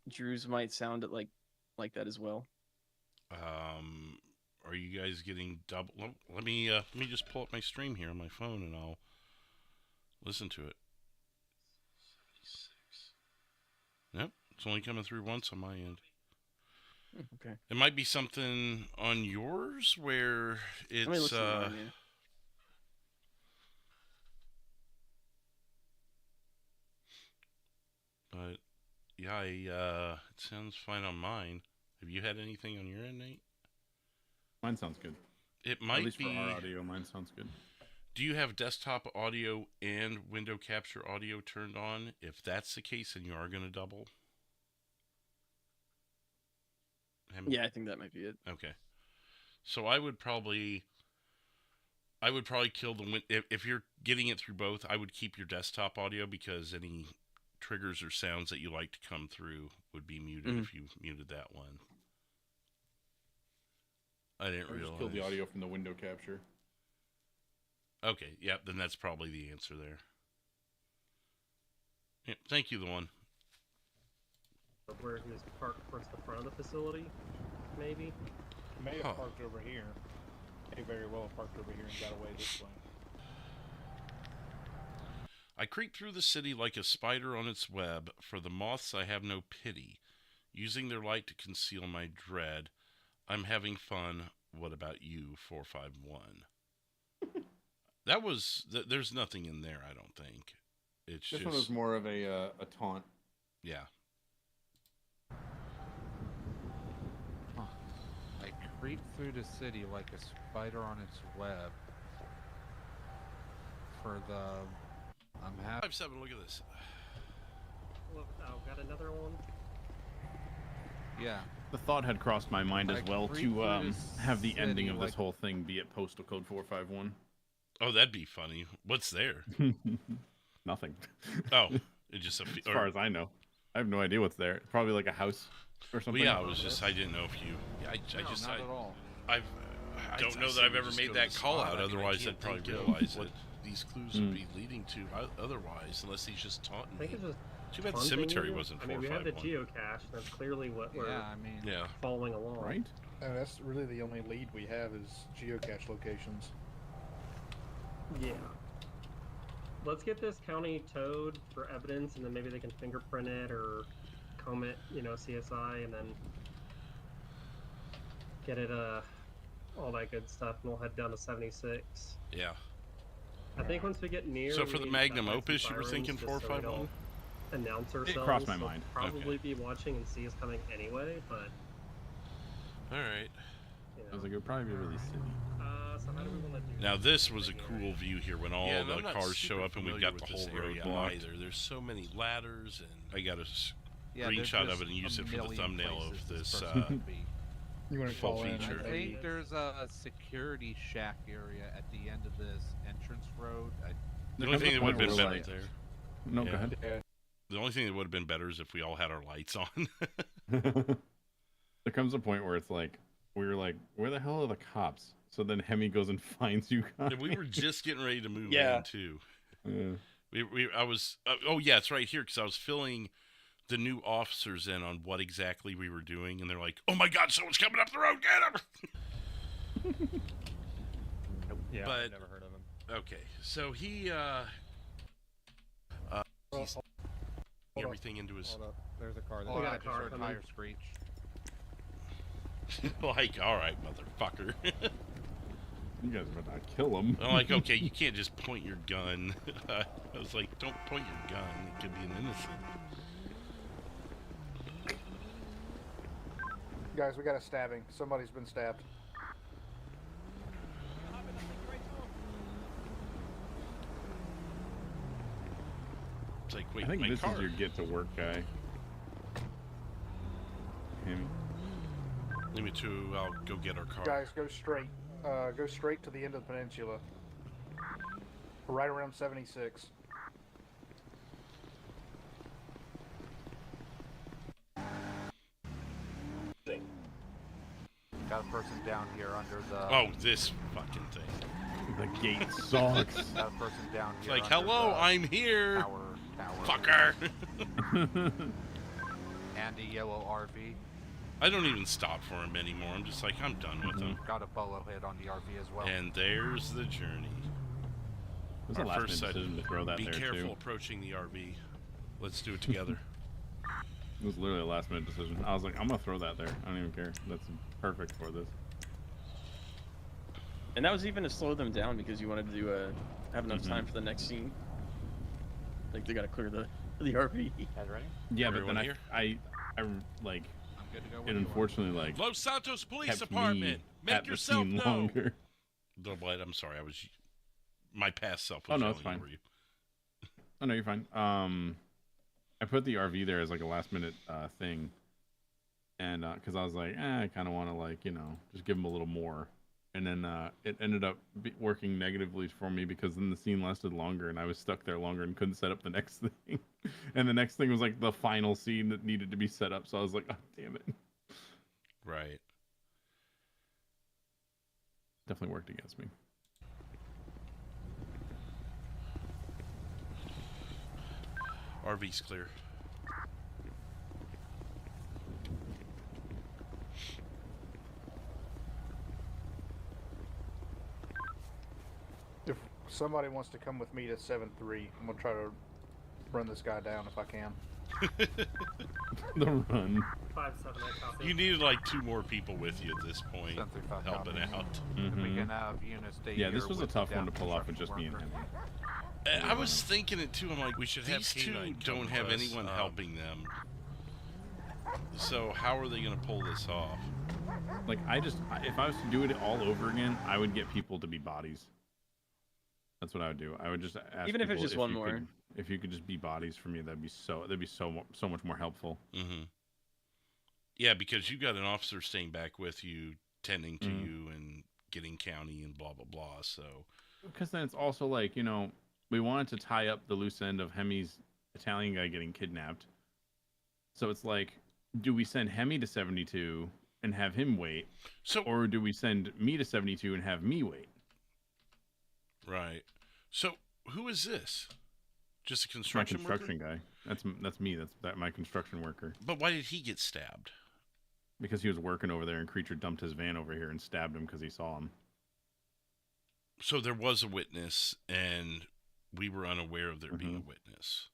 Drew's might sound like that as well. Are you guys getting double? Let me just pull up my stream here on my phone and I'll listen to it. 76. Nope, it's only coming through once on my end. Okay. It might be something on yours where Let me it's listen to mine, yeah. But yeah, it sounds fine on mine. Have you had anything on your end, Nate? Mine sounds good. It might At least be. for our audio, mine sounds good. Do you have desktop audio and window capture audio turned on? If that's the case, then you are going to double. Yeah, I think that might be it. Okay. So I would probably kill the if you're getting it through both, I would keep your desktop audio because any triggers or sounds that you like to come through would be muted if you muted that one. I didn't realize. Just kill the audio from the window capture. Okay, yeah, then that's probably the answer there. Yeah, thank you, the one. where he was parked towards the front of the facility, maybe. He may have parked over here. May very well have parked over here and got away this way. I creep through the city like a spider on its web. For the moths I have no pity. Using their light to conceal my dread. I'm having fun. What about you, 451? That was... there's nothing in there, I don't think. It's this just... one was more of a taunt. Yeah. I creep through the city like a spider on its web. For the... I'm happy. 5-7, look at this. Look, oh, got another one? Yeah. The thought had crossed my mind as well to have the ending of this whole thing be at postal code 451. Oh, that'd be funny. What's there? Nothing. Oh, it just... as far as I know. I have no idea what's there. It's probably like a house or something. Well, yeah, it was just... I didn't know if you... I just... Not at all. I don't know that I've ever made that call out. Otherwise, I'd probably realize what these clues would be leading to. Otherwise, unless he's just taunting I think me. it's just Too bad the taunting cemetery you. wasn't I mean, we have the 451. geocache, and that's clearly what we're Yeah. following along. Right? And that's really the only lead we have is geocache locations. Yeah. Let's get this county towed for evidence, and then maybe they can fingerprint it or comb it, CSI, and then get it, all that good stuff, and we'll head down to 76. Yeah. I think once we get near... So for the we magnum light some opus, you were sirens thinking just so we 451? don't announce ourselves. crossed my They'll mind. Probably be watching and see us coming anyway, but... Alright. I was like, it would probably be really silly. So how do we want to do Now this was a cool view here when all and the I'm not cars super show up and we've familiar got the with whole this road area blocked. either. There's so many ladders and I got a Yeah, there's screenshot of just it and a use it for the million thumbnail places of this this person could be. You want to full call in? feature. I think there's a security shack area at the end of this entrance road. The only thing that would have been better like, there. No, Yeah. go ahead. Yeah. The only thing that would have been better is if we all had our lights on. There comes a point where it's like, we were like, where the hell are the cops? So then Hemi goes and finds you guys. And we were just getting ready to move Yeah. in too. Yeah. I was oh yeah, it's right here because I was filling the new officers in on what exactly we were doing, and they're like, "Oh my God, someone's coming up the road! Get him!" Yeah, But- I've never heard of him. Okay, so he he's everything into his Hold up. There's a car We there. got I a just car heard coming. tire screech. like, all right, motherfucker. You guys better not kill him. I'm like, okay, you can't just point your gun. I was like, don't point your gun. It could be an innocent. Guys, we got a stabbing. Somebody's been stabbed. It's like, wait, I think my this car. is your get to work guy. Him. Leave me to. I'll go get our car. Guys, go straight. Go straight to the end of the peninsula. Right around 76. Got a person down here under the. Oh, this fucking thing. The gate sucks. Got a person down It's here. like, under hello, the I'm here. Tower. Fucker. And a yellow RV. I don't even stop for him anymore. I'm just like, I'm done with him. Got a bolo hit on the RV as well. And there's the journey. It was a last minute decision to throw that Be there, careful too. approaching the RV. Let's do it together. It was literally a last minute decision. I was like, I'm gonna throw that there. I don't even care. That's perfect for this. And that was even to slow them down because you wanted to have enough time for the next scene. Like they gotta clear the RV. Ready? Yeah, but Everyone then here? I like. I'm good to go. It unfortunately like. Los Santos Police kept Department. me Make at the yourself scene known. longer. The what? I'm sorry. I was. My past self was Oh no, it's yelling fine. over you. Oh no, you're fine. I put the RV there as like a last minute thing, and because I was like, I kind of want to like just give him a little more, and then it ended up working negatively for me because then the scene lasted longer and I was stuck there longer and couldn't set up the next thing, and the next thing was like the final scene that needed to be set up, so I was like, oh damn it. Right. Definitely worked against me. RV's clear. If somebody wants to come with me to 7-3, I'm gonna try to run this guy down if I can. The run. 5-7, copy. You needed like 2 more people with you at this point, 735 helping copy. out. We can have units stay Yeah, this here was a with tough the one to pull off with construction just me and worker. him. I was thinking it too. I'm like, We should have these two K9 don't come have with us, anyone helping them. So how are they going to pull this off? Like if I was to do it all over again, I would get people to be bodies. That's what I would do. I would just ask Even if it's people just one you more. could- if you could just be bodies for me, that'd be so much more helpful. Mm-hmm. Yeah, because you got an officer staying back with you, tending to you, and getting county and blah blah blah. So Because then it's also like we wanted to tie up the loose end of Hemi's Italian guy getting kidnapped. So it's like, do we send Hemi to 72 and have him wait? Or do we send me to 72 and have me wait? right. So who is this? Just a My construction construction worker? guy. That's me. That's my construction worker. But why did he get stabbed? Because he was working over there and Creature dumped his van over here and stabbed him because he saw him. So there was a witness, and we were unaware of there being a witness.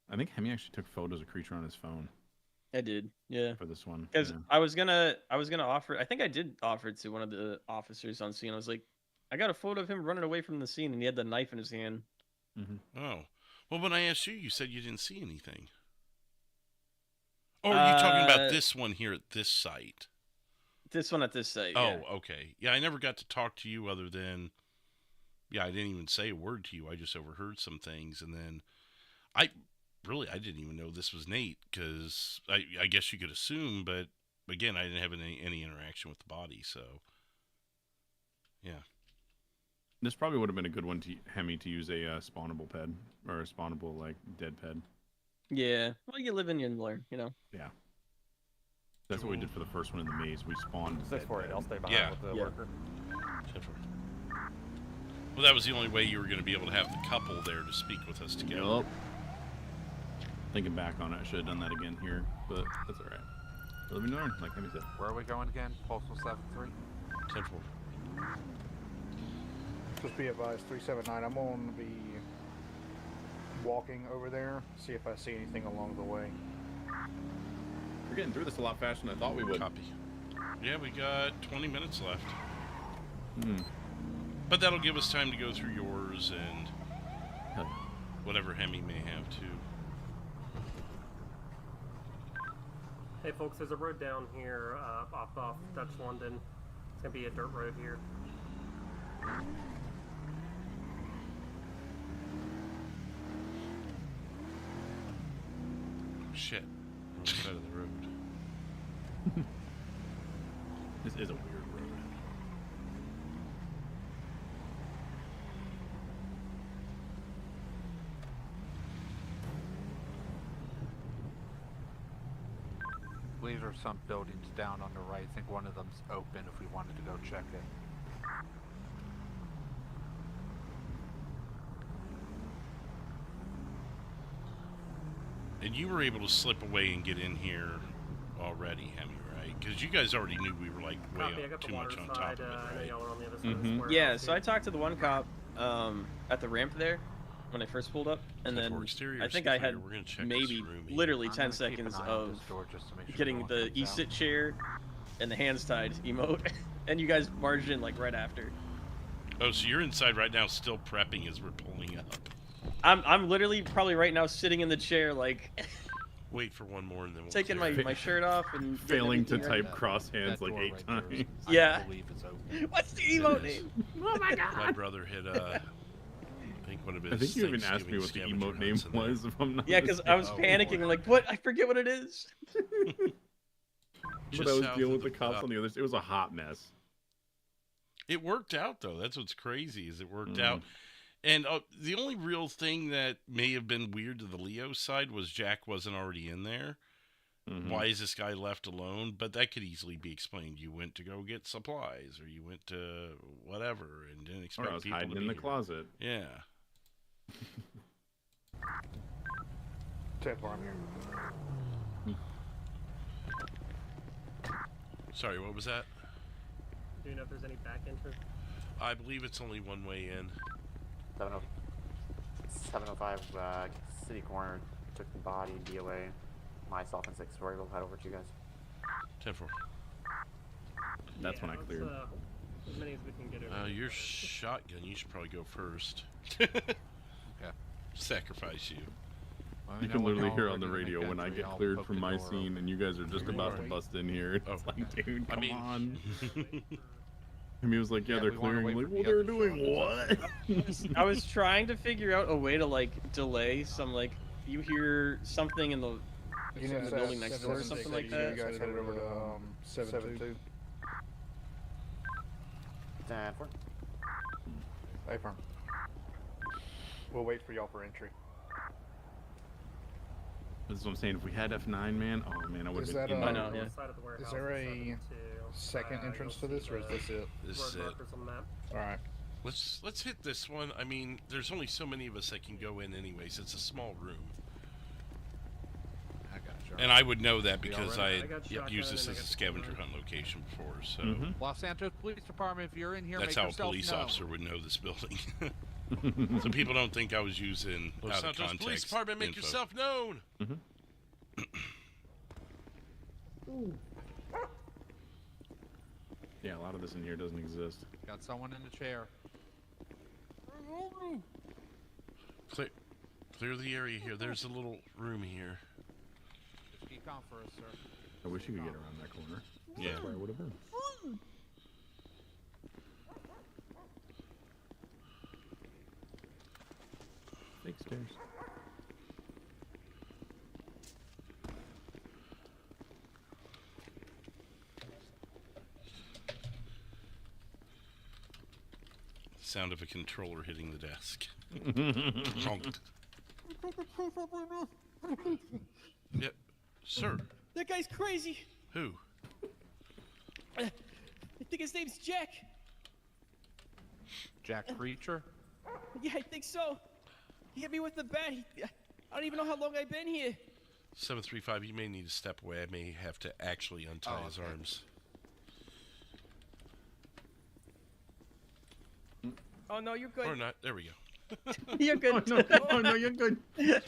I think Hemi actually took photos of Creature on his phone. I did, yeah. For this one, Because yeah. I was gonna offer. I think I did offer it to one of the officers on scene. I was like, I got a photo of him running away from the scene, and he had the knife in his hand. Oh. Well, when I asked you, you said you didn't see anything. Or are you talking about this one here at this site? This one at this site. Oh, yeah. okay. Yeah, I never got to talk to you other than, I didn't even say a word to you. I just overheard some things, and then I didn't even know this was Nate, because I guess you could assume, but again, I didn't have any interaction with the body, so yeah. This probably would have been a good one to Hemi to use a spawnable ped or a spawnable dead ped. Yeah. Well, you live and you learn, Yeah. That's what we did for the first one in the maze. We spawned. 648. I'll stay behind with the worker. Well, that was the only way you were going to be able to have the couple there to speak with us together. Yup. Thinking back on it, I should have done that again here, but that's all right. Live and learn, like Hemi said. Where are we going again? Postal 73? Central. Just be advised, 379. I'm going to be walking over there, see if I see anything along the way. We're getting through this a lot faster than I thought we would. Copy. Yeah, we got 20 minutes left. But that'll give us time to go through yours and whatever Hemi may have too. Hey folks, there's a road down here off Dutch London. It's gonna be a dirt road here. shit. Wrong side of the road. This is a weird road. I believe there's some buildings down on the right. I think one of them's open if we wanted to go check it. And you were able to slip away and get in here already, Hemi, right? Because you guys already knew we were like way Copy, I got up the too much water on side, top of it, I know right? y'all are on the other side of the square. Yeah, so I talked to the one cop at the ramp there when I first pulled up, and then I think I had maybe literally 10 seconds of getting the e-sit chair and the hands tied emote, and you guys barged in like right after. Oh, so you're inside right now still prepping as we're pulling up. I'm literally probably right now sitting in the chair like wait for one more and then we'll taking clear. my shirt off and failing to everything type right cross hands like 8 times. Yeah. I believe it's open. What's the emote name? Oh my god. My brother hit I think one of his I think you even asked me what the Thanksgiving emote name scavenger hunts was, if I'm not Yeah, because I was mistaken. panicking like, what? I forget what it is. But I was dealing with the cops on the other side. It was a hot mess. It worked out though. That's what's crazy is it worked out. And the only real thing that may have been weird to the Leo side was Jack wasn't already in there. Why is this guy left alone? But that could easily be explained. You went to go get supplies, or you went to whatever, and didn't expect Or I was people hiding to in be the here. closet. Yeah. 10-4, I'm here. Sorry, what was that? Do you know if there's any back entrance? I believe it's only one way in. 705 City Corner took the body, DOA. Myself and 6 were able to head over to you guys. 10-4. That's when I cleared. As many as we can get over. Your shotgun, you should probably go first. Okay. Sacrifice you. Well, You can literally hear on the radio when I get cleared from my scene and you guys are just about to bust in here. It's like, dude, come on. And he was like, yeah, they're clearing. I'm like, well, they're doing what? I was trying to figure out a way to like delay some like you hear something in the building next door or something like that. You guys headed over to 7-2. 10-4. Hey, firm. We'll wait for y'all for entry. This is what I'm saying. If we had F9, man, oh man, I would Is have that been. I know, yeah. Is there a second entrance to this, or is this it? This is it. All right. Let's hit this one. I mean, there's only so many of us that can go in anyways. It's a small room. I got you. And I would know that because I I got had used this as a scavenger hunt location before, so Los Santos Police Department, if you're in here, that's make how a yourself police known. officer would know this building. So people don't think I was using Los out of Santos context Police Department, make info. yourself known. Yeah, a lot of this in here doesn't exist. Got someone in the chair. Clear the area here. There's a little room here. Just keep on for us, sir. I wish you could get around that corner. Yeah. That's where I would have been. Fake stairs. Sound of a controller hitting the desk. Honked. Yep. Sir. That guy's crazy. Who? I think his name's Jack. Jack Creature? Yeah, I think so. He hit me with the bat. I don't even know how long I've been here. 735, you may need to step away. I may have to actually untie his arms. Oh no, you're good. Or not. There we go. You're good. Oh no, you're good. Okay,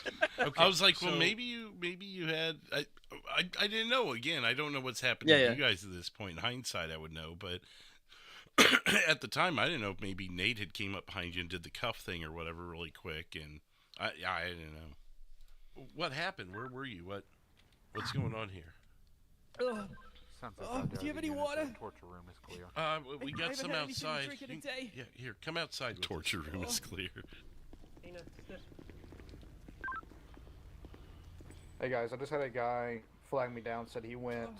I was like, well, maybe you had. I didn't know. Again, I don't know what's happening to you guys at this point. In hindsight, I would know, but at the time, I didn't know if maybe Nate had came up behind you and did the cuff thing or whatever really quick, and I didn't know. What happened? Where were you? What's going on here? Do you have any water? The torture room is clear. We I got some haven't had anything to outside. drink in a day. Yeah, here, come outside. With torture room is clear. Hey guys, I just had a guy flag me down. Said he went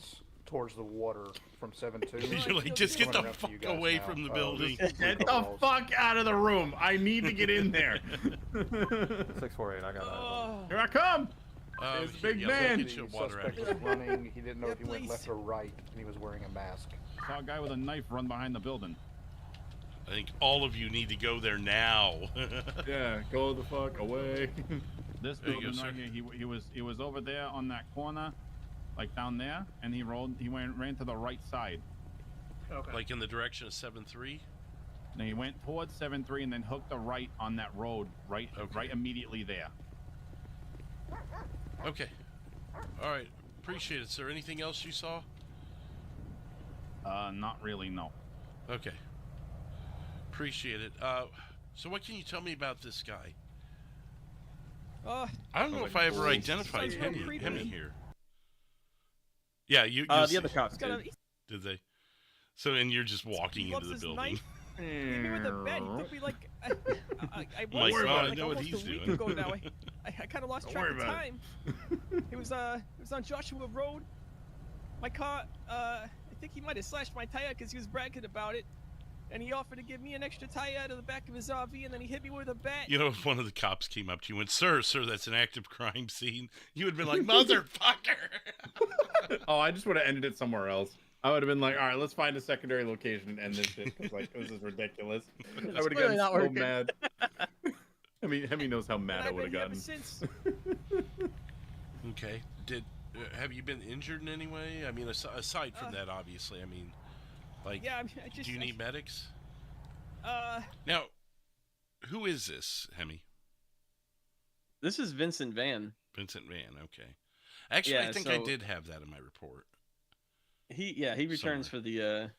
towards the water from 7-2. You're like, just get the fuck away from the building. Get the fuck out of the room. I need to get in there. 648, I got that. Here I come. It's a big man. The suspect was running. He didn't know if he went left or right, and he was wearing a mask. Saw a guy with a knife run behind the building. I think all of you need to go there now. Yeah, go the fuck away. This There you building go, right sir. here, he was over there on that corner, like down there, and he ran to the right side. Okay. Like in the direction of 7-3? Then he went towards 7-3 and then hooked a right on that road, right immediately there. Okay. All right. Appreciate it, sir. Anything else you saw? Not really, no. Okay. Appreciate it. So what can you tell me about this guy? I don't know if I ever identified Hemi here. Yeah, you. The other cops did. Did they? So, and you're just walking into the building. Hit me with a bat. He took me like I know what he's doing. Ago now. I kind of lost track of time. It was on Joshua Road. My car, I think he might have slashed my tire because he was bragging about it. And he offered to give me an extra tire out of the back of his RV, and then he hit me with a bat. You know, if one of the cops came up to you and went, sir, that's an active crime scene, you would have been like, motherfucker! Oh, I just would have ended it somewhere else. I would have been like, all right, let's find a secondary location and end this shit. Cause, like, this is ridiculous. I would have gotten so mad. Hemi knows how mad I would have gotten. Okay. Have you been injured in any way? I mean, aside from that, obviously. I mean, like, yeah, do you need medics? Now, who is this, Hemi? This is Vincent Van. Vincent Van, okay. Actually, I think I did have that in my report. He returns for the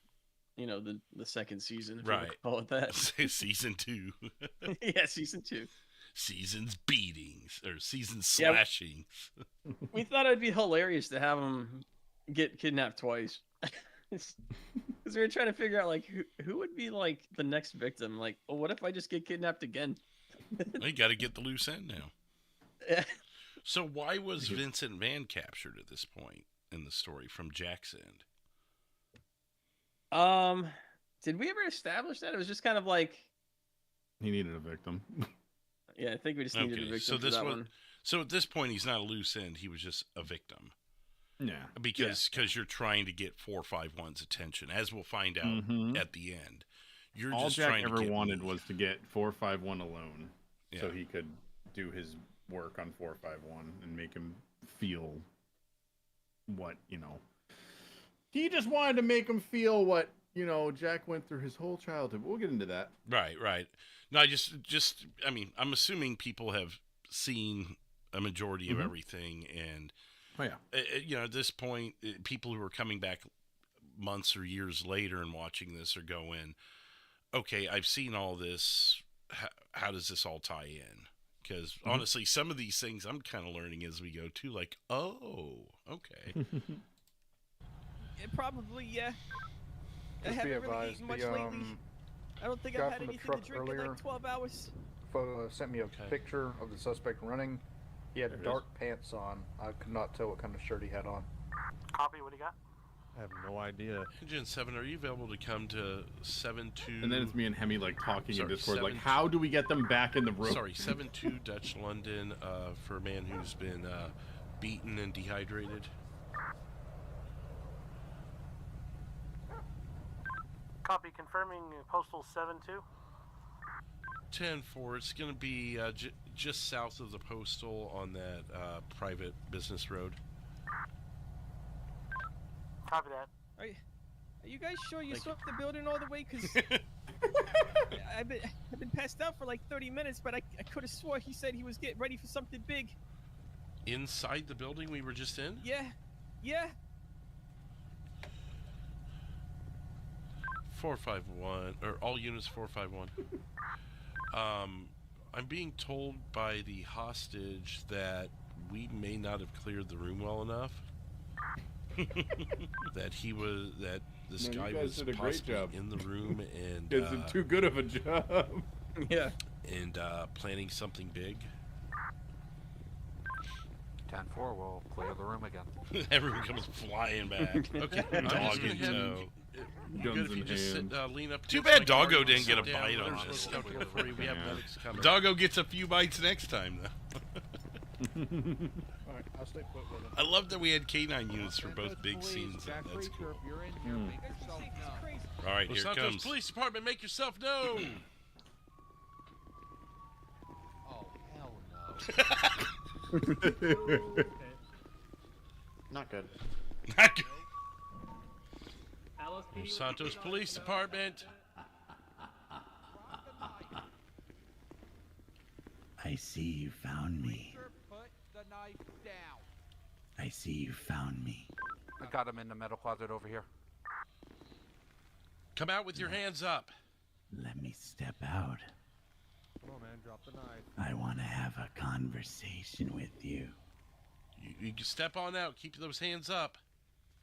the second season, if you right? call it that. Season 2. Yeah, season 2. Season's beatings or season slashings. We thought it'd be hilarious to have him get kidnapped twice. Because we were trying to figure out like who would be like the next victim. Like, well, what if I just get kidnapped again? Well, you got to get the loose end now. Yeah. So why was Vincent Van captured at this point in the story from Jack's end? Did we ever establish that? It was just kind of like he needed a victim. Yeah, I think we just needed a victim for that one. So at this point, he's not a loose end. He was just a victim. Yeah. Because you're trying to get 451's attention, as we'll find out at the end. You're all just Jack trying ever to get wanted was to get 451 alone, so he could do his work on 451 and make him feel what He just wanted to make him feel what Jack went through his whole childhood. We'll get into that. Right. No, I mean, I'm assuming people have seen a majority of everything, and at this point, people who are coming back months or years later and watching this are going, okay, I've seen all this. How does this all tie in? Because honestly, some of these things I'm kind of learning as we go too. Like, oh, okay. Probably, yeah. I Just be haven't really advised, eaten much lately. I don't think I've had anything to drink in like 12 hours. Sent me a picture of the suspect running. He had dark pants on. I could not tell what kind of shirt he had on. Copy, what do you got? I have no idea. Engine 7, are you available to come to 7-2? And then it's me and Hemi like talking in Discord, like, how do we get them back in the room? Sorry, 7-2 Dutch London for a man who's been beaten and dehydrated. Copy, confirming postal 7-2. 10-4. It's going to be just south of the postal on that private business road. Copy that. Are you guys sure you swept the building all the way? Because I've been passed out for like 30 minutes, but I could have swore he said he was getting ready for something big. Inside the building we were just in? Yeah. 451, or all units 451. I'm being told by the hostage that we may not have cleared the room well enough. that this guy was possibly in the room and did too good of a job. Yeah. And planning something big. 10-4, we'll clear the room again. Everyone comes flying back. Okay, dog in tow. Guns Good if you in just hand. lean up. Too against bad my Doggo car, didn't get a sit down, bite on whatever's this. supposed to come for you. We have Yeah. medics coming. Doggo gets a few bites next time, though. Alright, I'll stay put with it. I love that we had K9 units for both big scenes. That's cool. All right, Los here it Santos comes. Police Department, make yourself known. Oh, hell no. Okay. Not good. Not good. LSPD Los Santos Police Department. I see you found me. Put the knife down. I see you found me. I got him in the metal closet over here. Come out with your hands up. Let me step out. Come on, man, drop the knife. I want to have a conversation with you. You can step on out. Keep those hands up.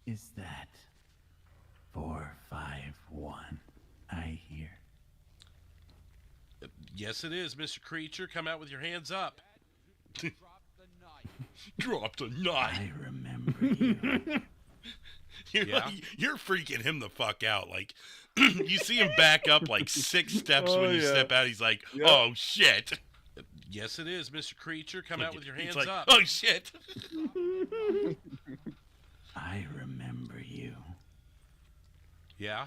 Is that 451 I hear? Yes, it is, Mr. Creature. Come out with your hands up. Drop the knife. Drop the knife. I remember you. You're freaking him the fuck out. Like, you see him back up like 6 steps when you step out. He's like, oh, shit. Yes, it is, Mr. Creature. Come out with your hands He's like, up. oh, shit. I remember you. Yeah?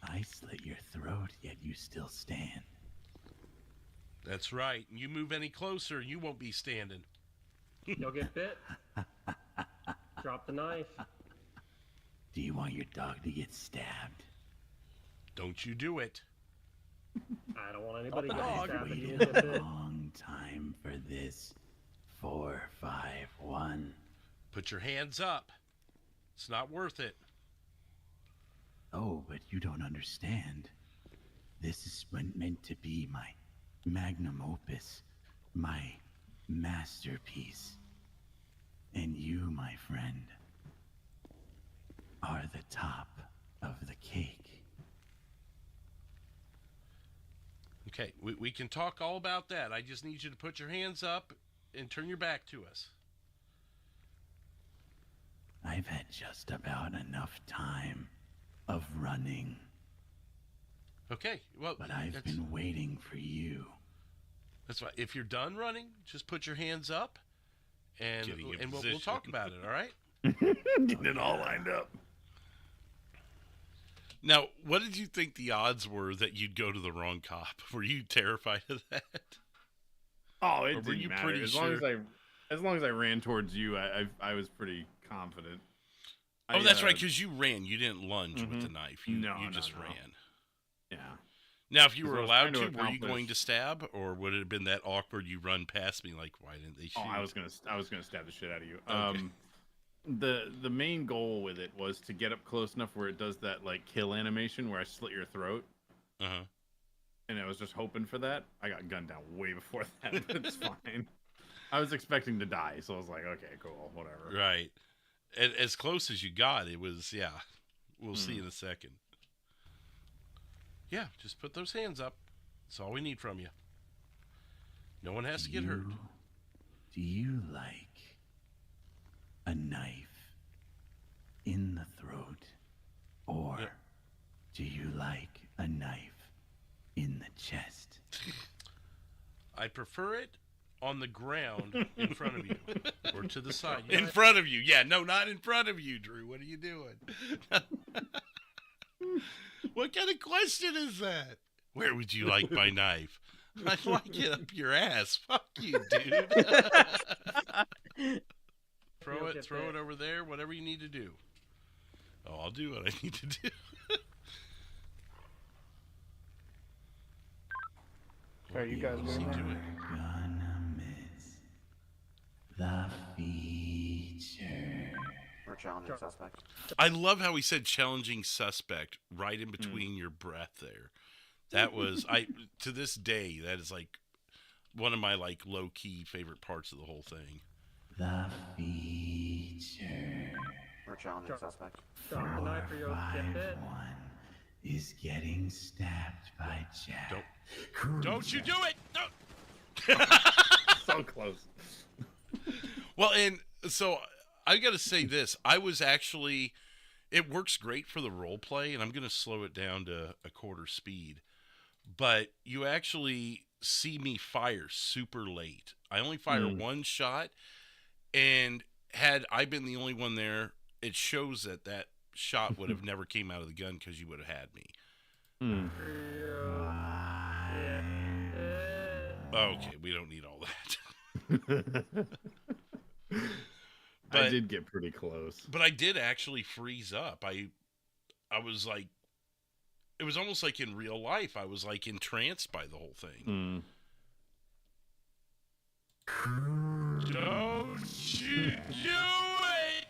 I slit your throat, yet you still stand. That's right. You move any closer, you won't be standing. You'll get bit. Drop the knife. Do you want your dog to get stabbed? Don't you do it. I don't want anybody I've getting stabbed. If you waited get a bit. long time for this. 451. Put your hands up. It's not worth it. Oh, but you don't understand. This is meant to be my magnum opus, my masterpiece. And you, my friend, are the top of the cake. Okay, we can talk all about that. I just need you to put your hands up and turn your back to us. I've had just about enough time of running. Okay, well, But I've been waiting for you. That's right. If you're done running, just put your hands up, and Getting in we'll position. talk about it. All right? Getting it all lined up. Now, what did you think the odds were that you'd go to the wrong cop? Were you terrified of that? Oh, it Or were didn't you matter. pretty As long sure? as I ran towards you, I was pretty confident. Oh, that's right, because you ran. You didn't lunge with the Mhm. knife. You No, just no. ran. Yeah. Now, if you 'Cause were I was allowed trying to, to were you going accomplish- to stab, or would it have been that awkward you run past me like, why didn't they shoot? Oh, I was gonna stab the shit out of you. Okay. The main goal with it was to get up close enough where it does that like kill animation where I slit your throat. Uh-huh. And I was just hoping for that. I got gunned down way before that, but it's fine. I was expecting to die, so I was like, okay, cool, whatever. Right. As close as you got, it was, yeah. We'll see in a second. Yeah, just put those hands up. That's all we need from you. No one has to get hurt. Do you like a knife in the throat? Or do you like a knife in the chest? I prefer it on the ground in front of you or to the side. In front of you. Yeah, no, not in front of you, Drew. What are you doing? What kind of question is that? Where would you like my knife? I'd like it up your ass. Fuck you, dude. Throw it over there, whatever you need to do. Oh, I'll do what I need to do. Are you guys See doing to that? it. Gonna miss the feature. We're challenging suspect. I love how he said challenging suspect right in between your breath there. That was, to this day, that is like one of my like low key favorite parts of the whole thing. The feature. We're challenging suspect. Drop the knife or you'll get bit. 451 is getting stabbed by Jack. Don't you do it! Don't. So close. Well, and so I got to say this. I was actually, it works great for the role play, and I'm going to slow it down to a quarter speed. But you actually see me fire super late. I only fire one shot, and had I been the only one there, it shows that that shot would have never came out of the gun because you would have had me. Okay, we don't need all that. I did get pretty close. But I did actually freeze up. I was like, it was almost like in real life. I was like entranced by the whole thing. Don't you do it!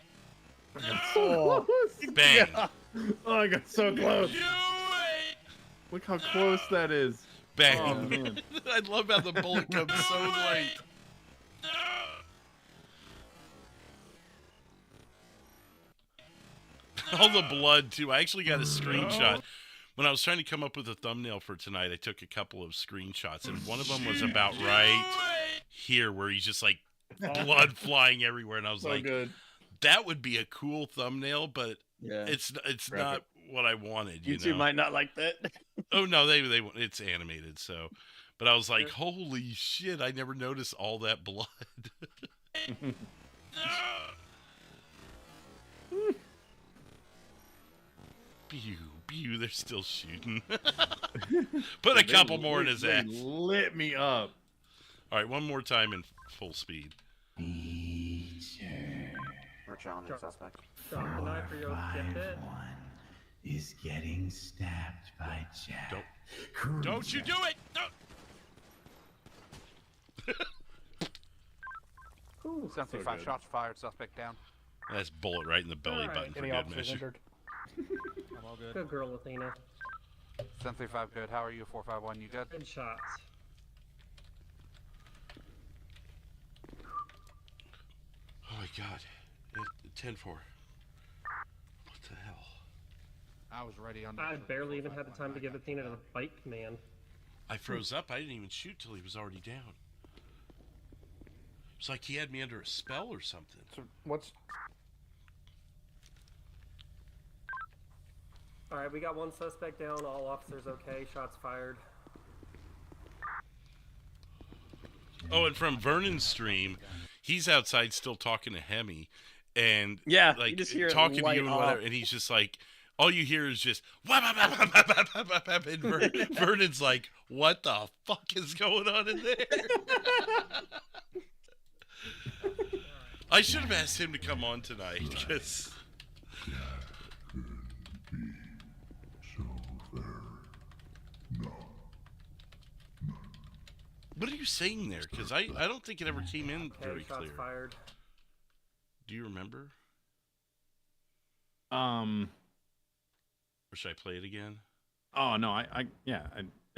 No! Bang! Yeah. Oh, I got so close. Look how close that is. Bang! Oh, man. I love how the bullet comes so late. All the blood too. I actually got a screenshot. When I was trying to come up with a thumbnail for tonight, I took a couple of screenshots, and one of them was about right here, where he's just like blood flying everywhere, and I was So like, good. that would be a cool thumbnail, but Yeah. it's not what I wanted. You YouTube know? might not like that. Oh no, they it's animated, so. But I was like, holy shit! I never noticed all that blood. Pew, they're still shooting. Put a couple more in his ass. Lit me up. All right, one more time in full speed. We're challenging suspect. Drop the knife or you'll get it. Is getting stabbed by Jack. Don't you do it! Ooh, 75 shots fired, suspect down. That's bullet right in the belly button for Any good officers measure. injured? I'm all good. Good girl, Athena. 75 good. How are you? 451, you good? Good shots. Oh my god. 10-4. What the hell? I was ready on. I barely even had the time to give Athena the bite command. I froze up. I didn't even shoot till he was already down. It's like he had me under a spell or something. So what's... Alright, we got one suspect down, all officers okay, shots fired. Oh, and from Vernon's stream, he's outside still talking to Hemi, and Yeah, like you just hear it talking to light you and whatever, off. and he's just like, all you hear is just and Vernon's like, what the fuck is going on in there? I should have asked him to come on tonight because. What are you saying there? Because I don't think it ever came in very shots clear. fired. Do you remember? Um. Or should I play it again? Oh no,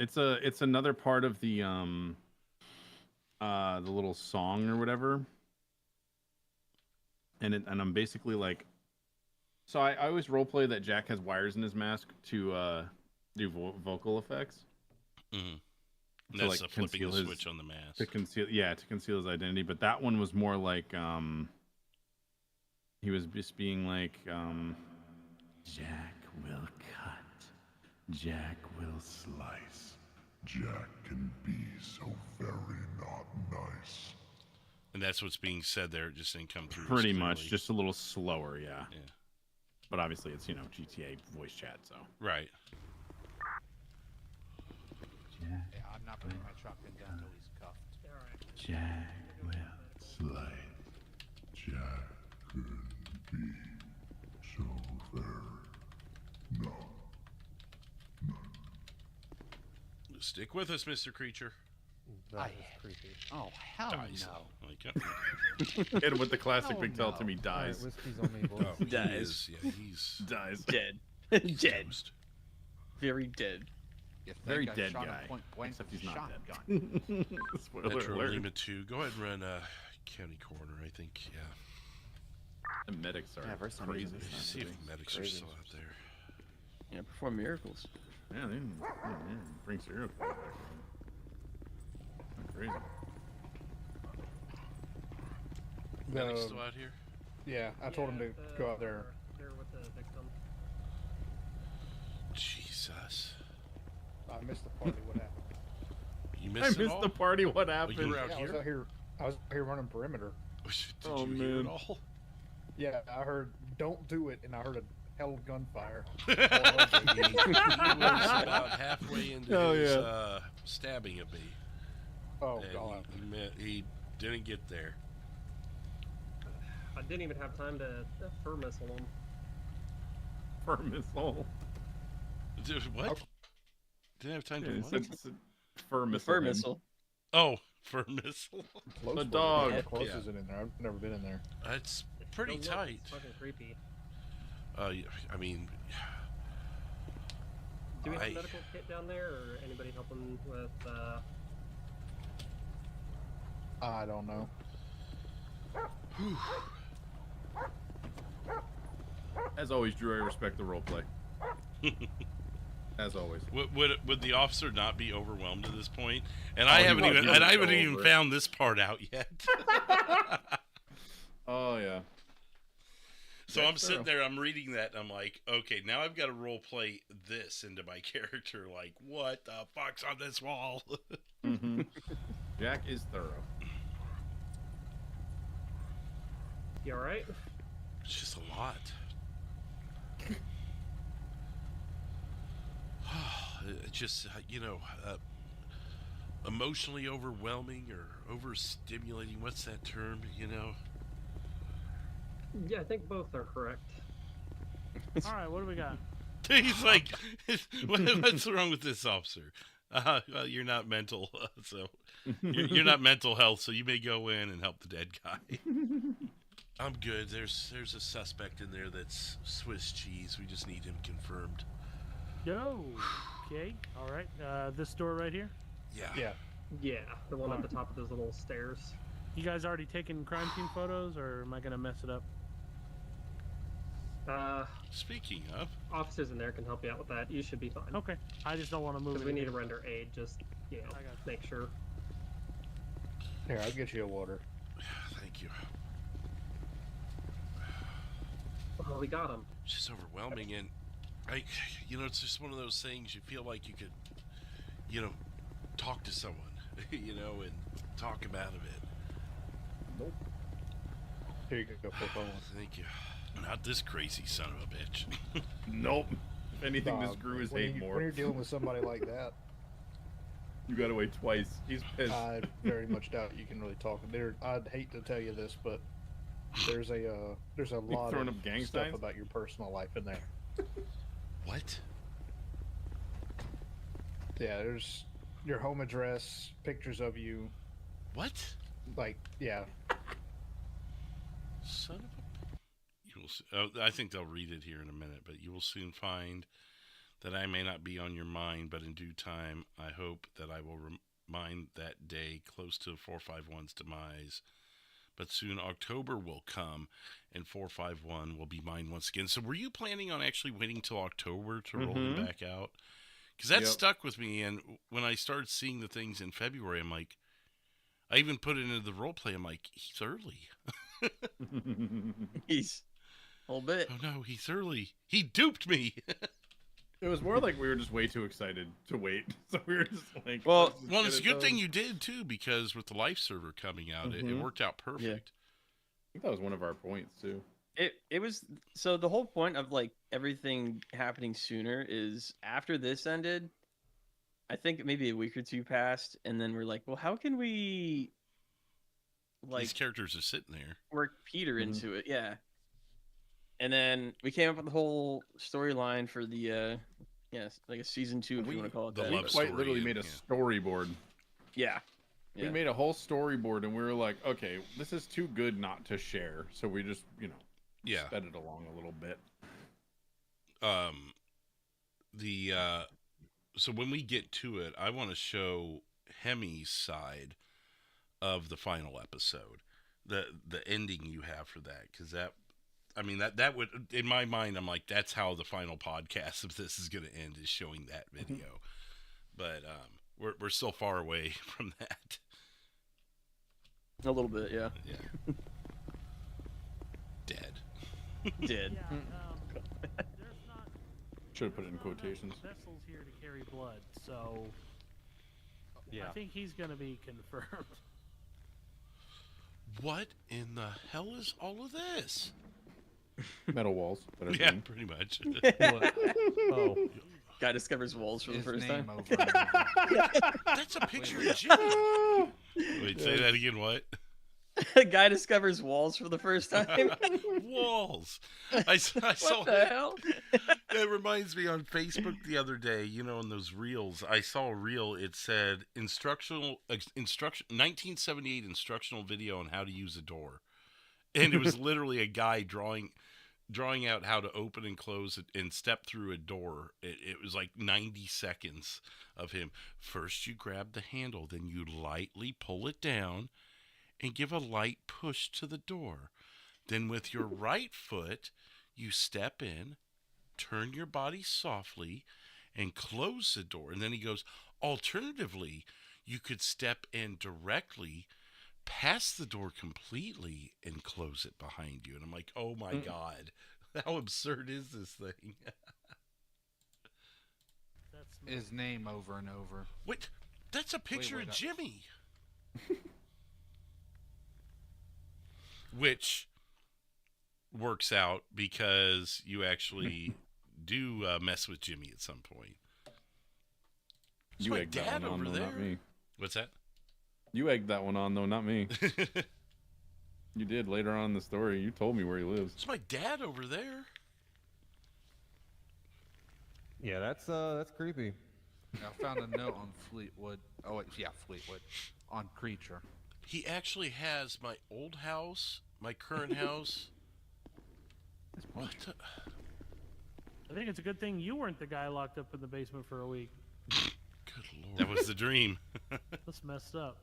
it's another part of the little song or whatever. And I'm basically like, so I always roleplay that Jack has wires in his mask to do vocal effects. Mm-hmm. To, That's like, flipping the conceal switch on the mask. To conceal his identity. But that one was more like he was just being like Jack will cut. Jack will slice. Jack can be so very not nice. And that's what's being said there. It just didn't come through. pretty as much, clearly. just a little slower, yeah. Yeah. But obviously, it's GTA voice chat, so. Right. Yeah, I'm not putting my shotgun down until he's cuffed. Jack will Slay. Jack could be so very not. Stick with us, Mr. Creature. That is creepy. Oh, hell Dies. no. Like, Hit him with the classic Oh, big tell to no. me dies. Alright, whiskey's on me, boys. Oh, he Dies. is- yeah, he's Dies. Dead. Dead. toast. Very dead. You think Very I dead shot him guy. point blank Except with he's a not shotgun? dead. Spoiler Metro alert. Lima 2. Go ahead and run county coroner, I think. Yeah. The medics are Yeah, first time crazy. using this Let's see if medics are Crazy. still out there. Yeah, perform miracles. Yeah, they bring serial killers back. Crazy. Medics still out here? Yeah, I told him to go out there. They're with the victim. Jesus. I missed the party. What happened? You missed it all? the party. What happened? You were out Yeah, here? I was out here running perimeter. Did you hear it all? Yeah, I heard "Don't do it," and I heard a hell of gunfire. He was about halfway into his stabbing of me. Oh and God! He didn't get there. I didn't even have time to fur missile him. For missile. Dude, what? Didn't have time to what? Fur missile. Fur missile. Oh, fur missile. The dog. How close is it in there? I've never been in there. It's pretty Don't look, tight. It's fucking creepy. I mean, Do we have a medical kit down there, or anybody helping with? I don't know. As always, Drew, I respect the role play. As always. Would the officer not be overwhelmed at this point? And I haven't even found this part out yet. Oh yeah. So I'm sitting there, I'm reading that, and I'm like, okay, now I've got to role play this into my character. Like, what the fuck's on this wall? Mm-hmm. Jack is thorough. You all right? It's just a lot. It's just, emotionally overwhelming or overstimulating. What's that term, Yeah, I think both are correct. All right, what do we got? He's like, what's wrong with this officer? Well, you're not mental, so you're not mental health, so you may go in and help the dead guy. I'm good. There's a suspect in there that's Swiss cheese. We just need him confirmed. Yo. Okay. All right. This door right here. Yeah. Yeah, the one at the top of those little stairs. You guys already taken crime scene photos, or am I gonna mess it up? Speaking of, officers in there can help you out with that. You should be fine. Okay. I just don't want to move. Because we need to render aid. Just make sure. Here, I'll get you a water. Thank you. Oh, we got him. It's just overwhelming, and it's just one of those things. You feel like you could, talk to someone, and talk him out of it. Nope. Here you go, Papa. Thank you. Not this crazy son of a bitch. Nope. If anything, this grew his hate more. When you're dealing with somebody like that, you gotta wait twice. He's pissed. I very much doubt you can really talk. I'd hate to tell you this, but there's a lot of gang stuff signs? about your personal life in there. What? Yeah, there's your home address, pictures of you. What? Yeah. Son of a... I think they'll read it here in a minute, but you will soon find that I may not be on your mind, but in due time, I hope that I will remind that day close to 451's demise. But soon October will come, and 451 will be mine once again. So were you planning on actually waiting till October to roll him back out? Because that stuck with me, and when I started seeing the things in February, I'm like, I even put it into the role play. I'm like, he's early. He's a little bit. Oh no, he's early. He duped me. It was more like we were just way too excited to wait. So we were just like, well, it's a good thing you did too, because with the life server coming out, it worked out perfect. Yeah. I think that was one of our points too. It was, so the whole point of everything happening sooner is after this ended, I think maybe a week or two passed, and then we're like, well, how can we these characters are sitting there, work Peter into it? Yeah. And then we came up with the whole storyline for the like a season 2, if you want to call it that. We quite literally made a storyboard. Yeah. We made a whole storyboard, and we were like, okay, this is too good not to share. So we just, sped it along a little bit. So when we get to it, I want to show Hemi's side of the final episode, the ending you have for that, because that would, in my mind, I'm like, that's how the final podcast of this is going to end, is showing that video. But we're still far away from that. A little bit, yeah. Did. Yeah, there's not Should have put it in quotations. vessels here to carry blood, so Yeah. I think he's going to be confirmed. What in the hell is all of this? Metal walls. that are Yeah, green. pretty much. Oh. Guy discovers walls for the His first name time. over and over. That's a picture of Jimmy. Wait, say that again. What? Guy discovers walls for the first time. Walls. I saw What the hell? It reminds me on Facebook the other day, you know, in those reels, I saw a reel. It said instruction 1978 instructional video on how to use a door, and it was literally a guy drawing out how to open and close it and step through a door. It was like 90 seconds of him. First, you grab the handle, then you lightly pull it down and give a light push to the door. Then with your right foot, you step in, turn your body softly, and close the door. And then he goes, alternatively, you could step in directly, pass the door completely, and close it behind you. And I'm like, oh my God, how absurd is this thing? His name over and over. Wait, that's a picture wait, of Jimmy. Which works out because you actually do mess with Jimmy at some point. It's You my egged that dad one on, over though, there. not me. What's that? You egged that one on, though, not me. You did later on in the story. You told me where he lives. It's my dad over there. Yeah, that's creepy. I found a note on Fleetwood. Oh, wait, yeah, Fleetwood. On Creature. He actually has my old house, my current house. What the? I think it's a good thing you weren't the guy locked up in the basement for a week. Good Lord. That was the dream. That's messed up.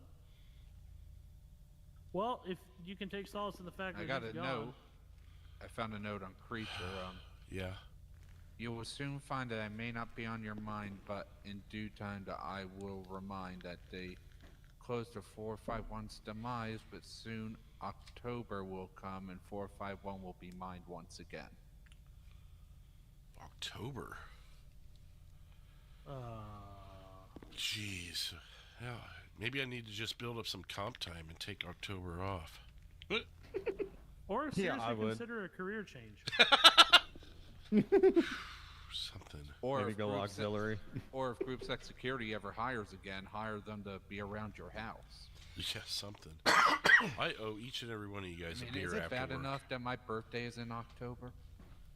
Well, if you can take solace in the fact that I got he's a gone. note. I found a note on Creature. Yeah. You will soon find that I may not be on your mind, but in due time that I will remind that they close to 451's demise, but soon October will come and 451 will be mined once again. October. Jeez. Yeah, maybe I need to just build up some comp time and take October off. Or seriously Yeah, I would. consider a career change. Something. Or Maybe if go Group auxiliary. Or if Group Sex Security ever hires again, hire them to be around your house. Yeah, something. I owe each and every one of you guys I mean, a beer is it after bad work. enough that my birthday is in October?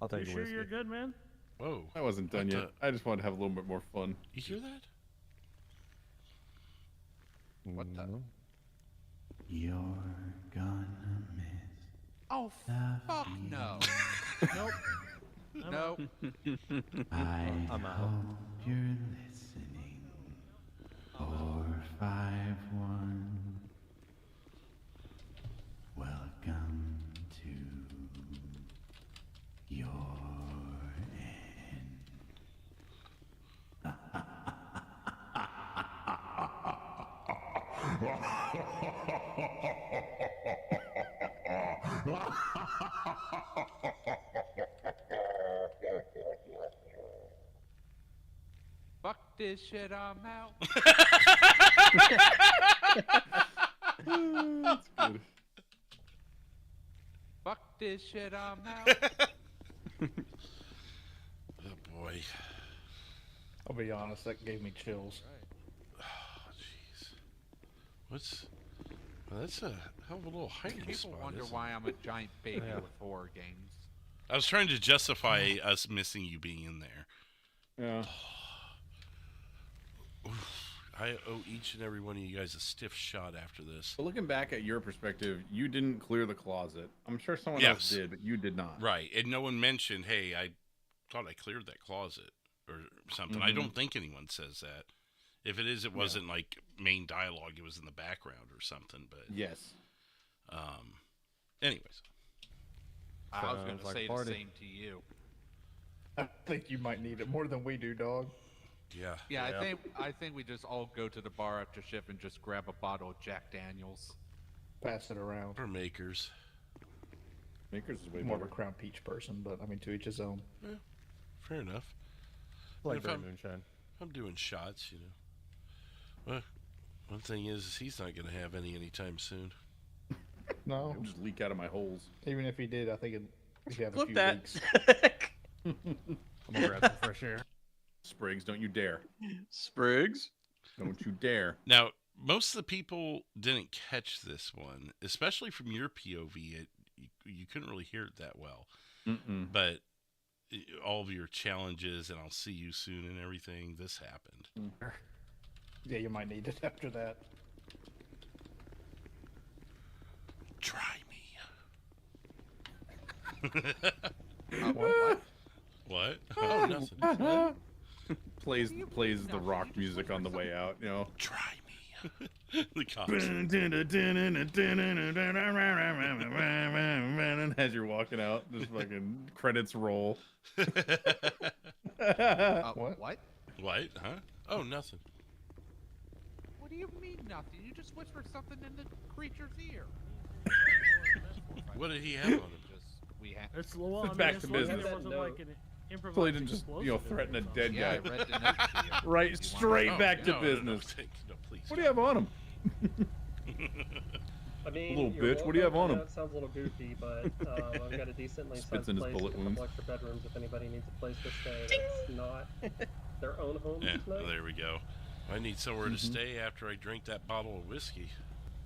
I'll take You a sure whiskey. you're good, man? Whoa. I wasn't done What yet. I just wanted to have a little bit more fun. You hear that? What the? You're gonna miss. Oh, fuck no. Nope. Nope. I I'm out. hope you're listening. 451. Welcome to your end. Fuck this shit, I'm out. That's good. Fuck this shit, I'm out. Oh boy. I'll be honest, that gave me chills. Oh jeez. What's? Well, that's a hell of a little hiding People spot. wonder isn't why it? I'm a giant baby Yeah. with horror games. I was trying to justify us missing you being in there. Yeah. I owe each and every one of you guys a stiff shot after this. But looking back at your perspective, you didn't clear the closet. I'm sure someone Yes. else did, but you did not. Right, and no one mentioned, hey, I thought I cleared that closet or something. I Mhm. don't think anyone says that. If it is, it wasn't like main dialogue. It was in the background or something. But Yes. Anyways, I was going Sounds to like say party. the same to you. I think you might need it more than we do, dog. yeah. Yeah, I think we just all go to the bar after shift and just grab a bottle of Jack Daniels. Pass it around. We're makers. Makers is way more of better. a Crown Peach person, but I mean, to each his own. Yeah, fair enough. Blackberry if moonshine. I'm doing shots, Well, one thing is he's not going to have any anytime soon. No. It'll just leak out of my holes. Even if he did, I think he'd have a Flip few that. leaks. I'm gonna grab some fresh air. Spriggs, don't you dare. Spriggs. Don't you dare. Now, most of the people didn't catch this one, especially from your POV. You couldn't really hear it that well. But all of your challenges and I'll see you soon and everything, this happened. Yeah, you might need it after that. Try me. What? What? Oh, nothing. plays the rock music on the way out, Try me. The cops. As you're walking out, just fucking credits roll. What? What? Huh? Oh, nothing. What do you mean nothing? You just whispered something in the creature's ear. What did he have on him? It's well, I mean, Back as to long as business. there wasn't like an improvised So he didn't just, explosive in threaten a it, dead Yeah, I guy. read the note to you. Right, You want straight to- back to No, business. No, please. What do you have on him? I mean, Little you're bitch, what do you have welcome. on I him? know it sounds a little goofy, but I've got a decently Spits sized in his place bullet with a couple wounds. extra bedrooms if anybody needs a place to stay that's not their own home Yeah, tonight. there we go. I need somewhere to stay after I drink that bottle of whiskey.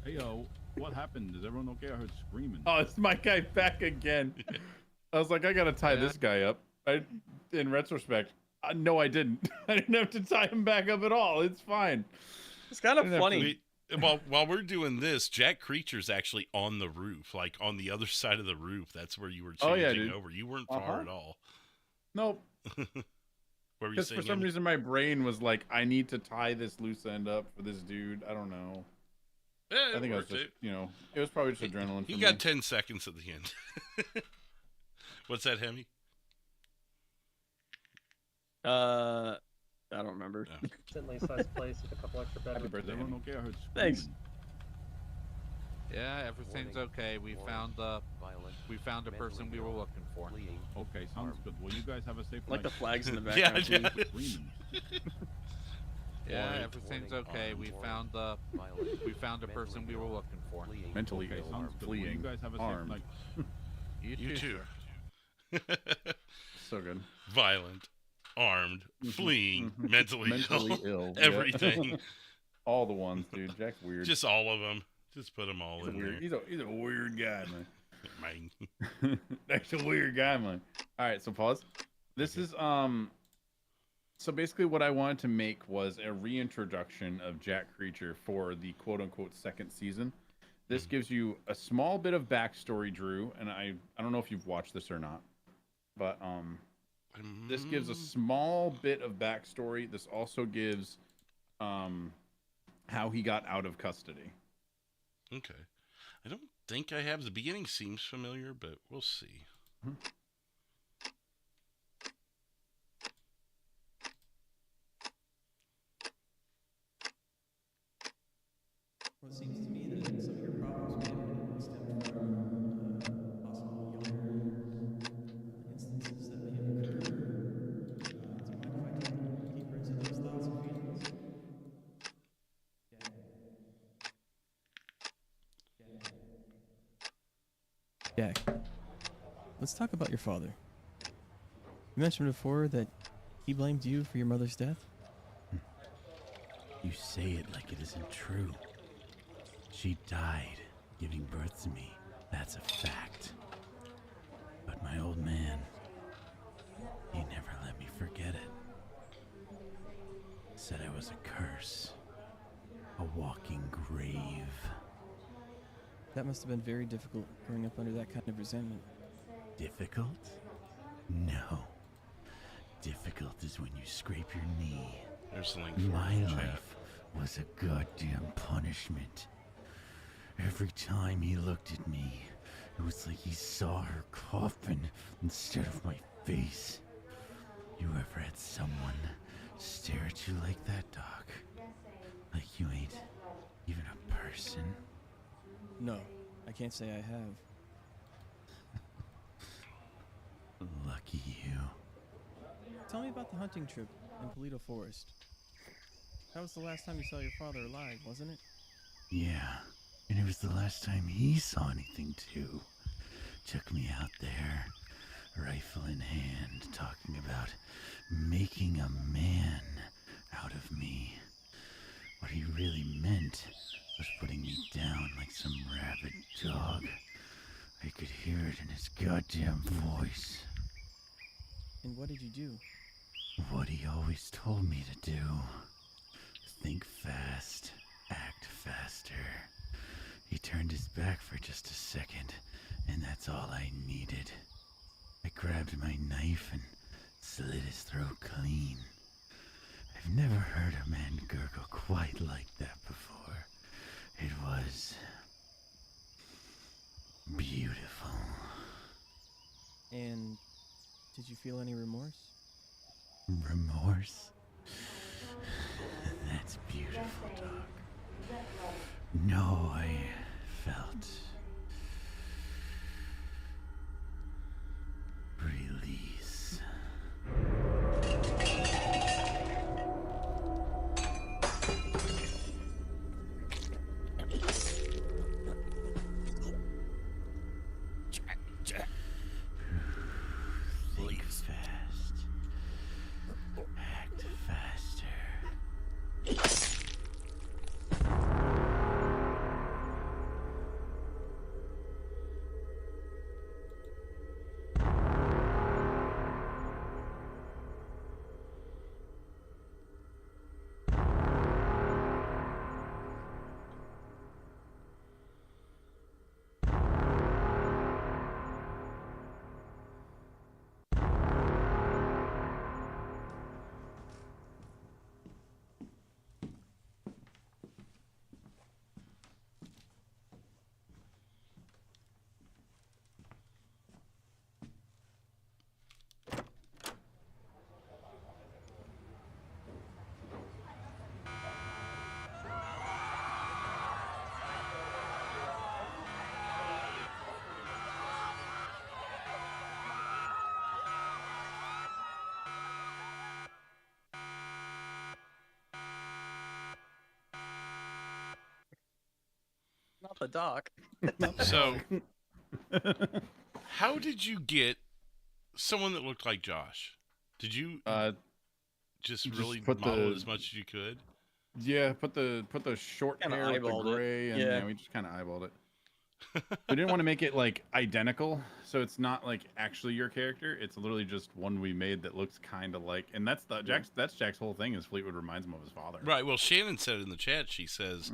Hey, what happened? Is everyone okay? I heard screaming. Oh, it's my guy back again. I was like, I gotta tie this guy up. In retrospect, no, I didn't. I didn't have to tie him back up at all. It's fine. It's kind of funny. While we're doing this, Jack Creature's actually on the roof, like on the other side of the roof. That's where you were changing over. You weren't far at all. Nope. What were you Because saying? for some reason, my brain was like, I need to tie this loose end up for this dude. I don't know. Yeah, I think I was just, it was probably just adrenaline. He for got me. 10 seconds at the end. What's that, Hemi? I don't remember. Decently sized place with a couple extra Happy bedrooms. birthday. Everyone okay? I heard screaming. Thanks. Yeah, everything's okay. We found a person we were looking for. Okay, sounds good. Well, you guys have a safe Like night. the flags in the Yeah, background. yeah. Screaming. Yeah, everything's okay. We found a person we were looking for. Mentally Okay, ill, sounds good. Well, you fleeing, guys have a safe armed. night. You too. So good. Violent, armed, fleeing, mentally ill. everything. Yeah. All the ones, dude. Jack's weird. Just all of them. Just put them all He's a in weird. there. He's a weird guy, man. Man. That's a weird guy, man. All right, so pause. This is So basically, what I wanted to make was a reintroduction of Jack Creature for the quote-unquote second season. This gives you a small bit of backstory, Drew, and I don't know if you've watched this or not, but this gives a small bit of backstory. This also gives how he got out of custody. Okay. I don't think I have. The beginning seems familiar, but we'll see. Well, it seems to me that some of your problems may have stemmed from possible younger instances that may have occurred. Do you mind if I delve deeper into those thoughts and feelings? Jack, let's talk about your father. You mentioned before that he blamed you for your mother's death. You say it like it isn't true. She died giving birth to me. That's a fact. But my old man, he never let me forget it. Said I was a curse. A walking grave. That must have been very difficult growing up under that kind of resentment. Difficult? No. Difficult is when you scrape your knee. There's a link for My it in the chat. life was a goddamn punishment. Every time he looked at me, it was like he saw her coffin instead of my face. You ever had someone stare at you like that, Doc? Like you ain't even a person? No, I can't say I have. you. Tell me about the hunting trip in Polito Forest. That was the last time you saw your father alive, wasn't it? Yeah, and it was the last time he saw anything too. Took me out there, rifle in hand, talking about making a man out of me. What he really meant was putting me down like some rabid dog. I could hear it in his goddamn voice. And what did you do? What he always told me to do. Think fast, act faster. He turned his back for just a second, and that's all I needed. I grabbed my knife and slit his throat clean. I've never heard a man gurgle quite like that before. It was beautiful. And did you feel any remorse? Remorse? That's beautiful, Doc. No, I felt release. Think fast. Act faster. Not the doc. So, how did you get someone that looked like Josh? Did you just really put model the- as much as you could? Yeah, put the short Kinda hair with the eyeballed it. gray, and Yeah. we just kind of eyeballed it. We didn't want to make it like identical, so it's not like actually your character. It's literally just one we made that looks kind of like, and that's Jack's whole thing is Fleetwood reminds him of his father. Right. Well, Shannon said in the chat, she says,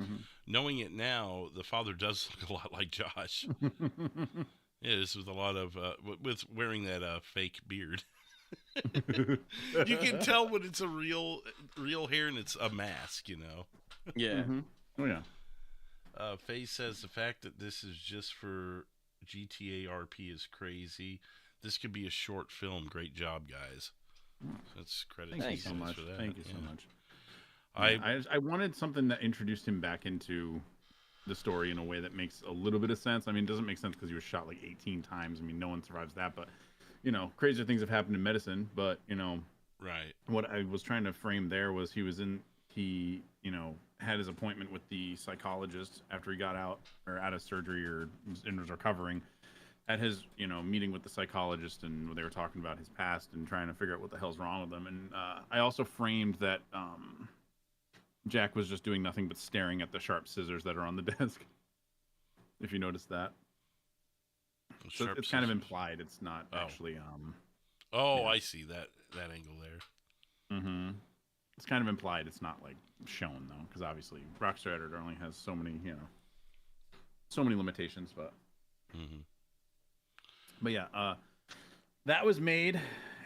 knowing it now, the father does look a lot like Josh. Yeah, this was a lot of with wearing that fake beard. You can tell when it's a real hair and it's a mask, you know. Yeah. Oh yeah. Faye says the fact that this is just for GTA RP is crazy. This could be a short film. Great job, guys. That's credit to Thank you you so guys much. for that. Thank you so Yeah. much. I wanted something that introduced him back into the story in a way that makes a little bit of sense. I mean, it doesn't make sense because he was shot like 18 times. I mean, no one survives that, but you know, crazier things have happened in medicine. But you know, right. What I was trying to frame there was he had his appointment with the psychologist after he got out of surgery or was recovering. At his meeting with the psychologist, and they were talking about his past and trying to figure out what the hell's wrong with him. And I also framed that Jack was just doing nothing but staring at the sharp scissors that are on the desk. If you notice that. So it's kind of implied. It's not actually. I see that angle there. Mm-hmm. It's kind of implied. It's not like shown though, because obviously Rockstar Editor only has so many limitations. But. Mm-hmm. But yeah, that was made,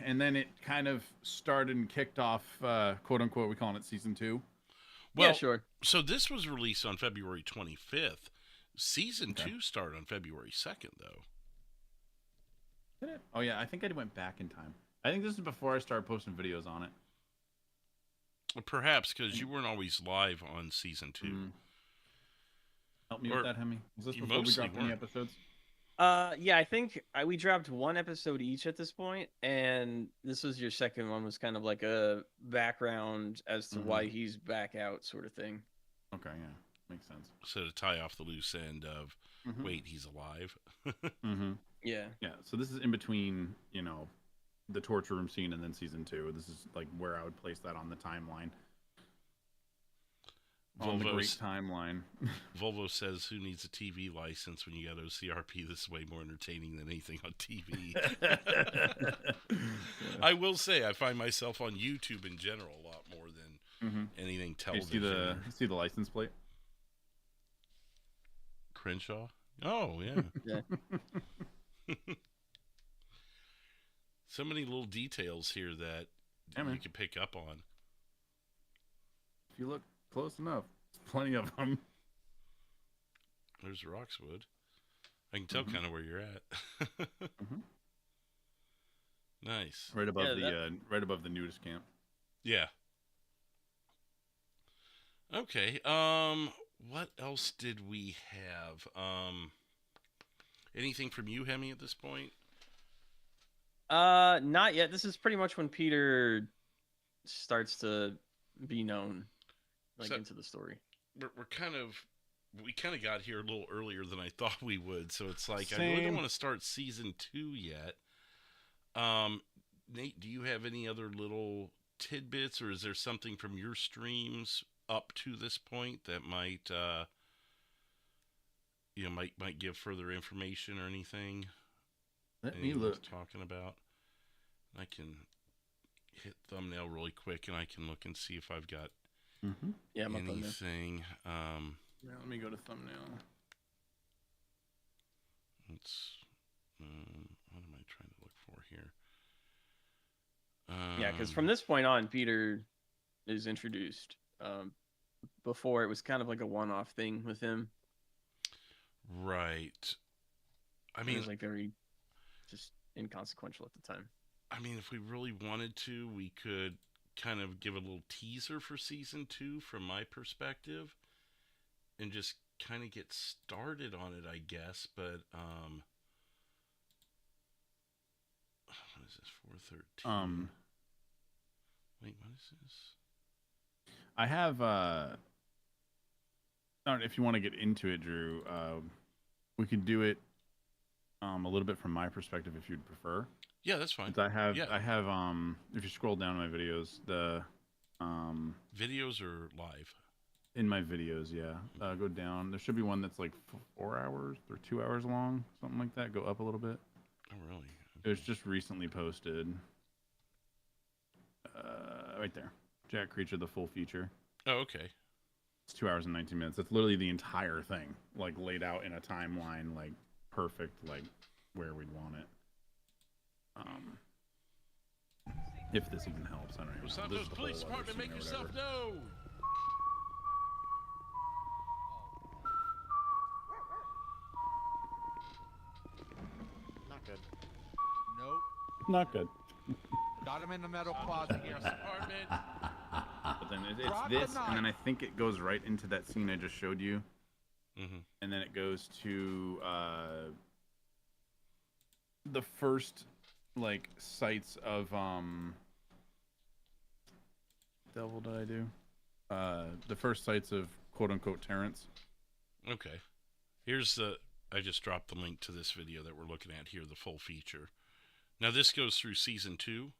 and then it kind of started and kicked off, quote unquote, we calling it season 2. Well, yeah, sure. So this was released on February 25th. Season 2 started on February 2nd, though. Did it? Oh yeah, I think I went back in time. I think this is before I started posting videos on it. Well, perhaps because you weren't always live on season 2. Help me with that, Hemi. Was this before we dropped any episodes? Yeah, I think we dropped one episode each at this point, and this was your second one. Was kind of like a background as to why he's back out, sort of thing. Okay, yeah, makes sense. So to tie off the loose end of, wait, he's alive. Yeah. Yeah. So this is in between, the torture room scene and then season 2. This is like where I would place that on the timeline. On the great timeline. Volvo says, "Who needs a TV license when you got OCRP? This is way more entertaining than anything on TV." I will say, I find myself on YouTube in general a lot more than anything television. You see the license plate? Crenshaw? Oh, yeah. Yeah. So many little details here that you can pick up on. If you look close enough, there's plenty of them. There's Roxwood. I can tell kind of where you're at. Nice. Right above right above the nudist camp. Yeah. Okay. What else did we have? Anything from you, Hemi, at this point? Not yet. This is pretty much when Peter starts to be known, into the story. We kind of got here a little earlier than I thought we would, so it's like I really don't want to start season 2 yet. Nate, do you have any other little tidbits, or is there something from your streams up to this point that might might give further information or anything? Let me look. Talking about. I can hit thumbnail really quick, and I can look and see if I've got anything. Let me go to thumbnail. What am I trying to look for here? Yeah, because from this point on, Peter is introduced. Before it was kind of like a one-off thing with him. Right. I mean, it was like very just inconsequential at the time. I mean, if we really wanted to, we could kind of give a little teaser for season 2 from my perspective and just kind of get started on it, I guess. But what is this? 413. Wait, what is this? I have I don't know if you want to get into it, Drew. We could do it a little bit from my perspective if you'd prefer. Yeah, that's fine. I have if you scroll down my videos, the videos are live. In my videos, yeah. Go down. There should be one that's like 4 hours or 2 hours long, something like that. Go up a little bit. Oh, really? Okay. It was just recently posted. Right there. Jack Creature, the full feature. Oh, okay. It's 2 hours and 19 minutes. That's literally the entire thing, like laid out in a timeline, like perfect, like where we'd want it. If this even helps, I don't even know. Santos Police Department, make yourself known. Not good. Nope. Not good. Got him in the metal closet here. Department. But then it's this, and then I think it goes right into that scene I just showed you. And then it goes to the first like sites of devil did I do? The first sites of quote unquote Terrence. Okay. Here's I just dropped the link to this video that we're looking at here, the full feature. Now this goes through season 2.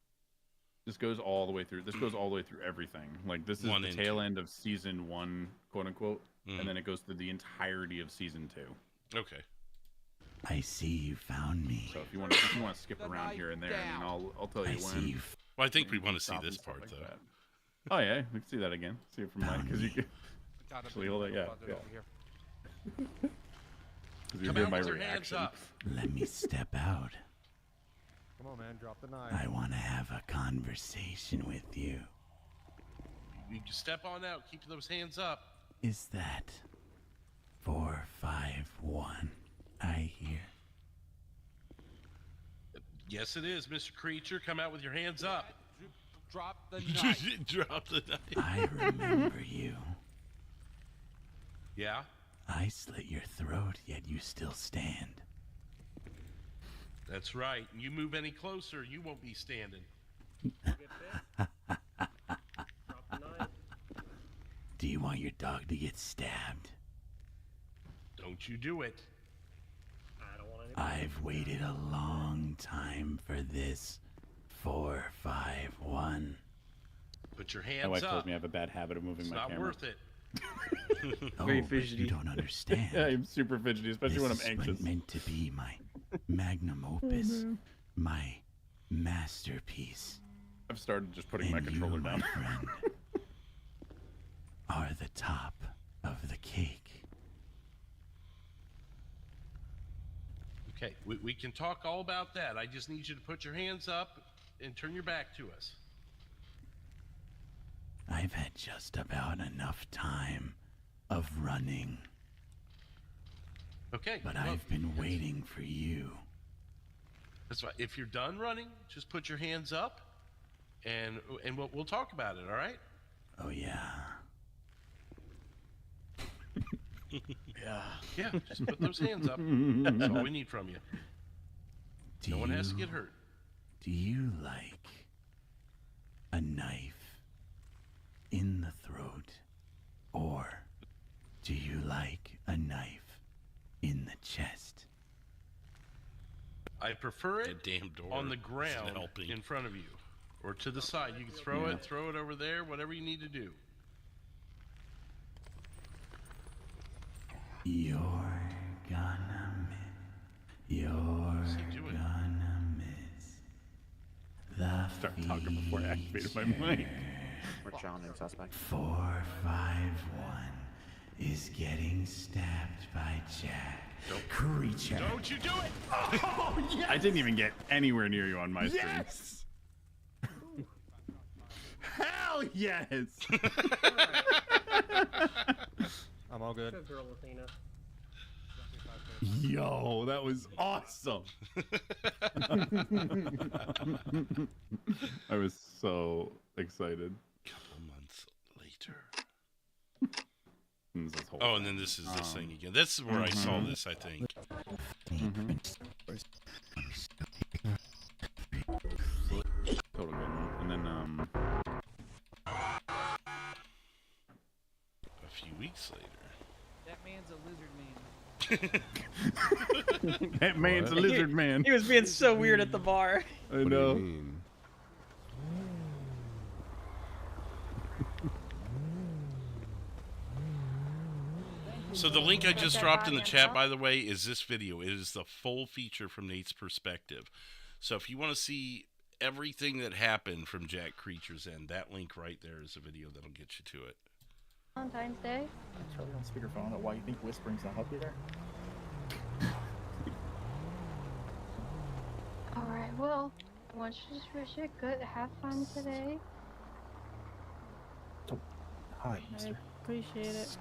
This goes all the way through. This goes all the way through everything. Like this is the tail end of season 1, quote unquote, and then it goes through the entirety of season 2. Okay. I see you found me. So if you want to skip around here and there, and I'll tell you when. Well, I think we want to see this part though. That. Oh yeah, we can see that again. See it from mine because you can actually hold it. Yeah. Come out with your hands up. Let me step out. Come on, man, drop the knife. I want to have a conversation with you. You can step on out. Keep those hands up. Is that 451? I hear. Yes, it is, Mr. Creature. Come out with your hands up. Drop the knife. Drop the knife. I remember you. Yeah? I slit your throat, yet you still stand. That's right. You move any closer, you won't be standing. Do you want your dog to get stabbed? Don't you do it. I don't want I've waited a long time for this. 451. Put your My hands wife up. tells me I have a bad habit of moving It's my not camera. worth it. Very but fidgety. You don't understand. Yeah, I'm super fidgety, especially when I'm This anxious. was meant to be my magnum opus, my masterpiece. I've started just putting my And controller you, my down. friend, are the top of the cake. Okay, we can talk all about that. I just need you to put your hands up and turn your back to us. I've had just about enough time of running, Okay. but well, I've been waiting for you. That's right. If you're done running, just put your hands up, and we'll talk about it. All right? Oh yeah. Yeah. Just put those hands up. That's all we need from you. No one has to get hurt. Do you like a knife in the throat, or do you like a knife in the chest? I prefer it Damn door on the isn't ground helping. in front of you, or to the side. You can throw it over there, whatever you need to do. You're gonna miss. You're gonna miss. The Start talking before I activated my mic. We're challenging suspect. 451 is getting stabbed by Jack Creature. Don't you do it! Oh, yes! I didn't even get anywhere near you on my stream. Yes! Hell yes! I'm all good. Good girl, Athena. Yo, that was awesome. I was so excited. Couple months later. Oh, and then this is this thing again. This is where I saw this, I think. Total good one. And then, A few weeks later. That man's a lizard man. that man's a lizard man. He was being so weird at the bar. I know. So the link I just dropped in the chat, by the way, is this video. It is the full feature from Nate's perspective. So if you want to see everything that happened from Jack Creature's end, that link right there is a video that'll get you to it. Valentine's Day. Charlie on speakerphone. Why you think whispering's not help you there? Alright, well, I want you to just wish you good. Have fun today. Hi, I mister. appreciate it.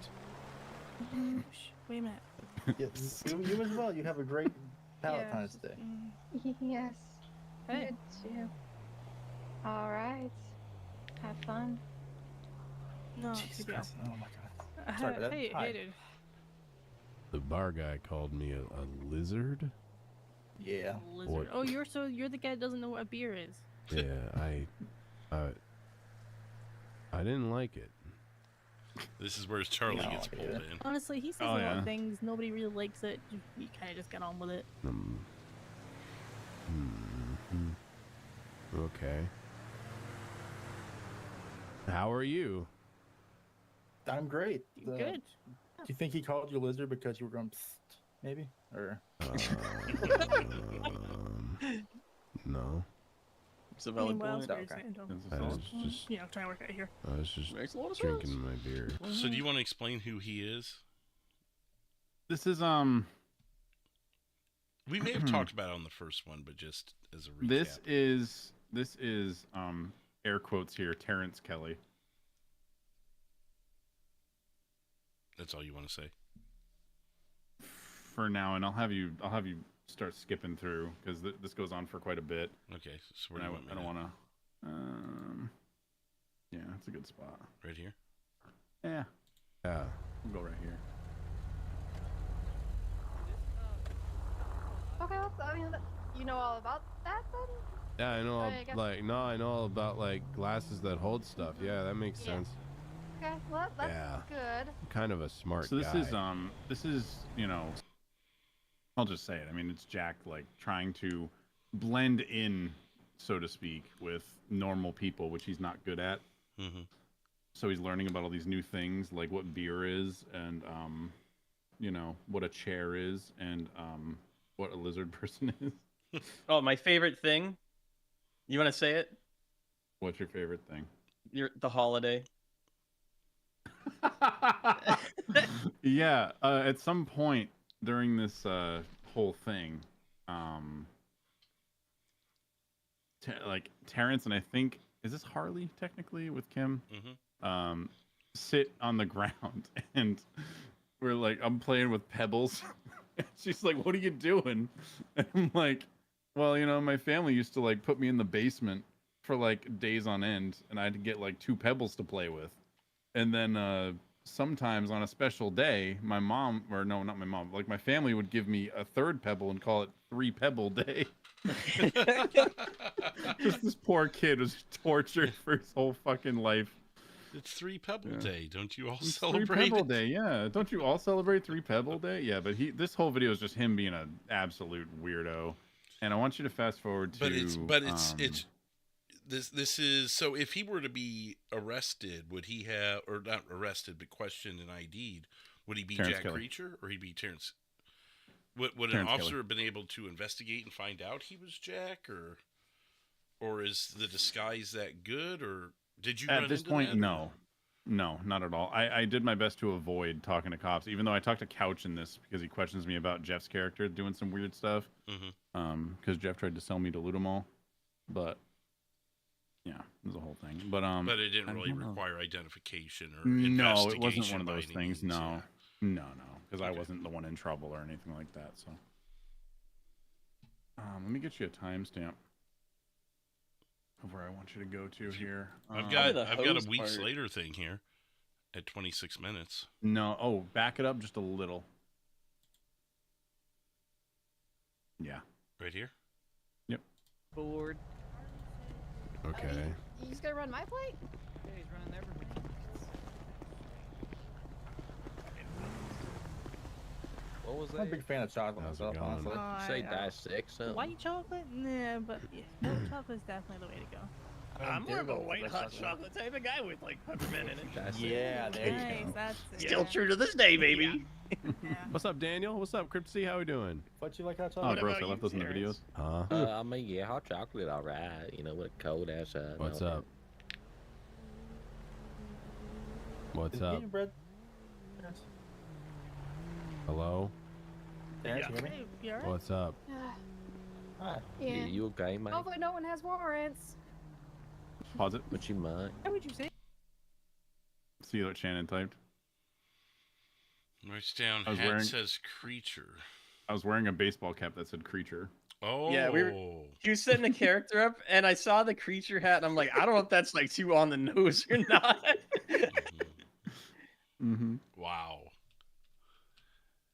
Wait a minute. Yes, you as well. You have a great Valentine's Day. Yes. Hey. You too. Alright. Have fun. No, Jesus you go. Christ. Oh my god. Sorry about that. Hey, Hi. hey, dude. The bar guy called me a lizard. Yeah. Lizard. What? Oh, you're the guy that doesn't know what a beer is. Yeah, I didn't like it. This is where Charlie gets pulled in. Honestly, he says a lot of things. Nobody really likes it. You kind of just get on with it. Okay. How are you? I'm great. Good. Do you think he called you a lizard because you were going psst, maybe? Or No. It's a valid what else point. were you saying, Tom? I was just, Yeah, I'm trying to work out here. I was just Makes a lot of drinking sense. my beer. So do you want to explain who he is? This is We may have talked about it on the first one, but just as a recap. This is air quotes here, Terrence Kelly. That's all you want to say? For now, and I'll have you start skipping through because this goes on for quite a bit. Okay, so where do you want me I don't to- want to. Yeah, it's a good spot. Right here? Yeah. Yeah. We'll go right here. Okay, I mean, you know all about that then? Yeah, I know. I guess- Like, no, I know all about like glasses that hold stuff. Yeah, that makes sense. Okay, well that's Yeah. good. I'm kind of a smart So this guy. is you know, I'll just say it. I mean, it's Jack like trying to blend in, so to speak, with normal people, which he's not good at. Mm-hmm. So he's learning about all these new things, like what beer is, and you know, what a chair is, and what a lizard person is. Oh, my favorite thing. You want to say it? What's your favorite thing? The holiday. Yeah, at some point during this whole thing, like Terrence and I think is this Harley technically with Kim, sit on the ground and we're like, I'm playing with pebbles. And she's like, "What are you doing?" And I'm like, "Well, you know, my family used to like put me in the basement for like days on end, and I had to get like 2 pebbles to play with, and then sometimes on a special day, my mom, or no, not my mom, like my family would give me a 3rd pebble and call it 3 pebble day." Just this poor kid was tortured for his whole fucking life. It's 3 Pebble Day. Don't you all It's celebrate 3 Pebble it? Day, yeah. Don't you all celebrate 3 Pebble Day? Yeah, but this whole video is just him being an absolute weirdo. And I want you to fast forward to it's this is so if he were to be arrested, would he have, or not arrested but questioned and ID'd, would he be Terrence Jack Kelly. Reacher or he'd be Terrence? Would an Terrence officer Kelly. have been able to investigate and find out he was Jack, or is the disguise that good, or did you run At this into point, that? no, not at all. I did my best to avoid talking to cops, even though I talked to Couch in this because he questions me about Jeff's character doing some weird stuff. Because Jeff tried to sell me to loot 'em all, but yeah, it was a whole thing. But it didn't I really don't know. require identification or No, it investigation. wasn't one of by those any things. means, No, yeah. no, because I wasn't the one in trouble or anything like that. So, let me get you a timestamp of where I want you to go to here. I've got a weeks later thing here at 26 minutes. No, oh, back it up just a little. Yeah. Right here? Yep. Bored. Okay. You just gonna run my plate? Yeah, he's running everybody. What was I'm a big fan of chocolate myself, honestly. Say -6 something. White chocolate? Nah, but yeah, milk chocolate's definitely the way to go. I'm more of a white hot chocolate type of guy with like peppermint in it. Yeah, there you Nice, go. that's it. Still true to this day, baby. What's up, Daniel? What's up, Cryptsy? How we doing? What you like hot Oh, chocolate? gross! I left those in the videos. Huh? I mean, yeah, hot chocolate, all right. You know, with a cold outside. and What's all up? What's Is up? eating bread? Hello? Terrence, you hear me? Hey, you alright? What's up? Hi. Yeah, Yeah. you okay, man? Hopefully no one has warrants. Pause it. What you mind? How would you say? See what Shannon typed. Writes down, I was hat wearing- says creature. I was wearing a baseball cap that said creature. Oh. Yeah, he was setting the character up, and I saw the creature hat, and I'm like, I don't know if that's like too on the nose or not. Mm-hmm. Wow.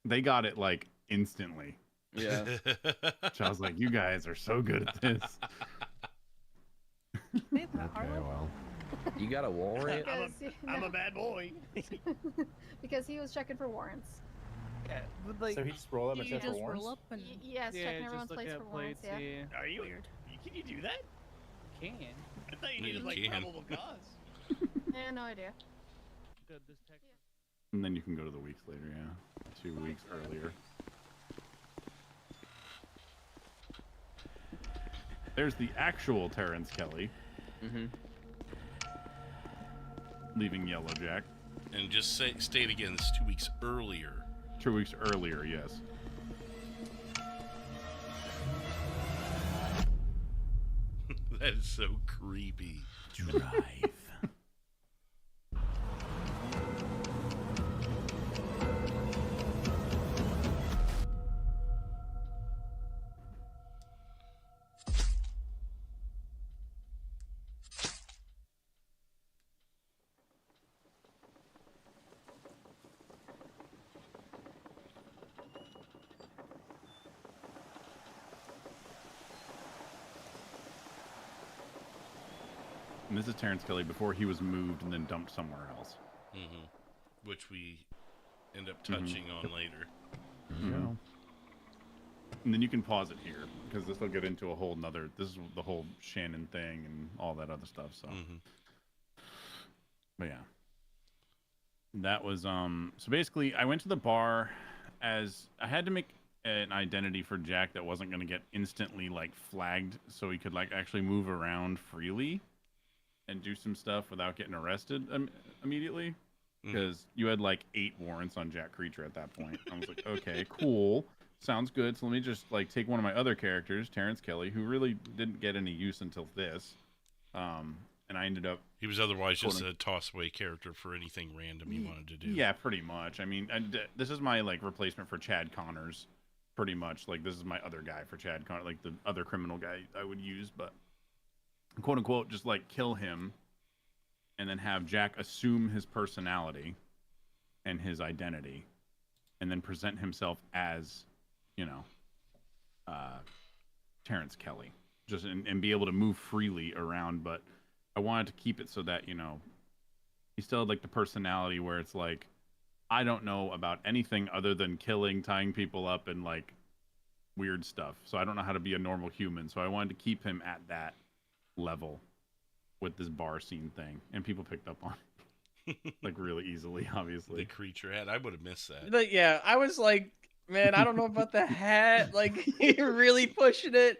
They got it like instantly. Yeah. Which I was like, you guys are so good at this. Say that, Harlow. well. You got a warrant? I'm a bad boy. Because he was checking for warrants. Yeah, but like, So he just roll up and You check for just warrants? roll up and Yes, yeah, checking just everyone's look plates at for warrants, plates, yeah. Are you? Can you do that? Can. I thought you No, needed you like can't. probable cause. Yeah, no idea. Good, this text. And then you can go to the weeks later, yeah. 2 weeks earlier. There's the actual Terrence Kelly. Leaving Yellow Jack. And just state again, this is 2 weeks earlier. 2 weeks earlier, yes. That is so creepy. Drive. And this is Terrence Kelly before he was moved and then dumped somewhere else. Which we end up touching on later. Yeah. And then you can pause it here because this will get into a whole nother. This is the whole Shannon thing and all that other stuff. So, but yeah, that was So basically, I went to the bar as I had to make an identity for Jack that wasn't going to get instantly like flagged, so he could like actually move around freely and do some stuff without getting arrested immediately. Because you had like 8 warrants on Jack Creature at that point. I was like, okay, cool. Sounds good. So let me just like take one of my other characters, Terrence Kelly, who really didn't get any use until this. And I ended up... He was otherwise just a toss-away character for anything random he wanted to do. Yeah, pretty much. I mean, this is my like replacement for Chad Connors, pretty much. Like, this is my other guy for Chad Connors, like the other criminal guy I would use, but quote-unquote just like kill him and then have Jack assume his personality and his identity and then present himself as, you know, Terrence Kelly. Just and be able to move freely around, but I wanted to keep it so that, you know, he still had like the personality where it's like, I don't know about anything other than killing, tying people up, and like weird stuff. So I don't know how to be a normal human. So I wanted to keep him at that level with this bar scene thing, and people picked up on it like really easily. Obviously, the creature hat. I would have missed that. But yeah, I was like, man, I don't know about the hat. Like, you're really pushing it.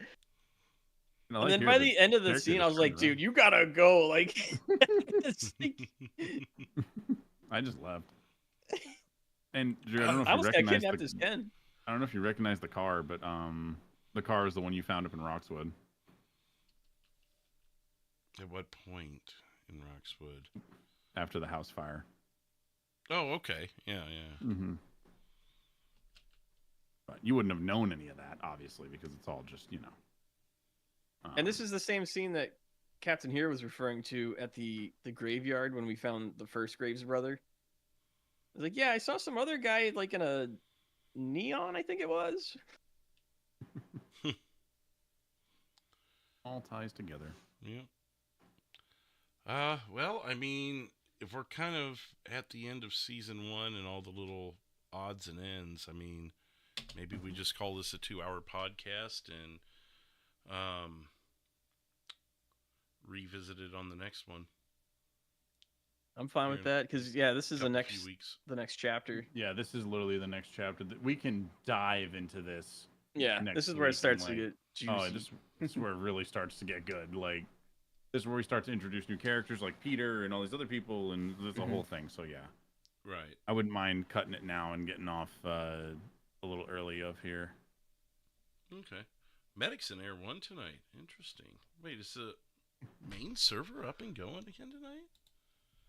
And then by the end of the scene, I was like, dude, you gotta go. Like, I just left. And Drew, I don't know if I you almost got recognize kidnapped as Ken. I don't know if you recognize the car, but the car is the one you found up in Roxwood. At what point in Roxwood? After the house fire. Oh, okay. Yeah. But you wouldn't have known any of that, obviously, because it's all just, you know. And this is the same scene that Captain Here was referring to at the graveyard when we found the first Graves brother. I was like, yeah, I saw some other guy like in a neon, I think it was. All ties together. Yeah. Well, I mean, if we're kind of at the end of season 1 and all the little odds and ends, I mean, maybe we just call this a 2-hour podcast and revisit it on the next one. I'm fine with that because this is the next chapter. Yeah, this is literally the next chapter. We can dive into this. Yeah, this is where it starts to get juicy. Oh, this is where it really starts to get good. Like, this is where we start to introduce new characters like Peter and all these other people, and there's the whole thing. So yeah, right. I wouldn't mind cutting it now and getting off a little early of here. Okay, Medic's in Air 1 tonight. Interesting. Wait, is the main server up and going again tonight?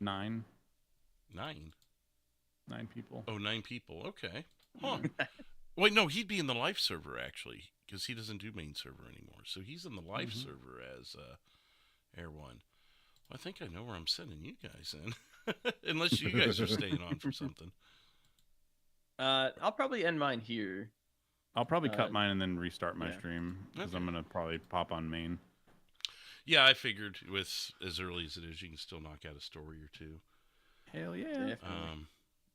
9 people. Oh, 9 people. Okay. Huh. Wait, no, he'd be in the live server actually, because he doesn't do main server anymore. So he's in the live server as Air 1. Well, I think I know where I'm sending you guys in, unless you guys are staying on for something. I'll probably end mine here. I'll probably cut mine and then restart my stream because I'm gonna probably pop on main. Yeah, I figured with as early as it is, you can still knock out a story or two. Hell yeah!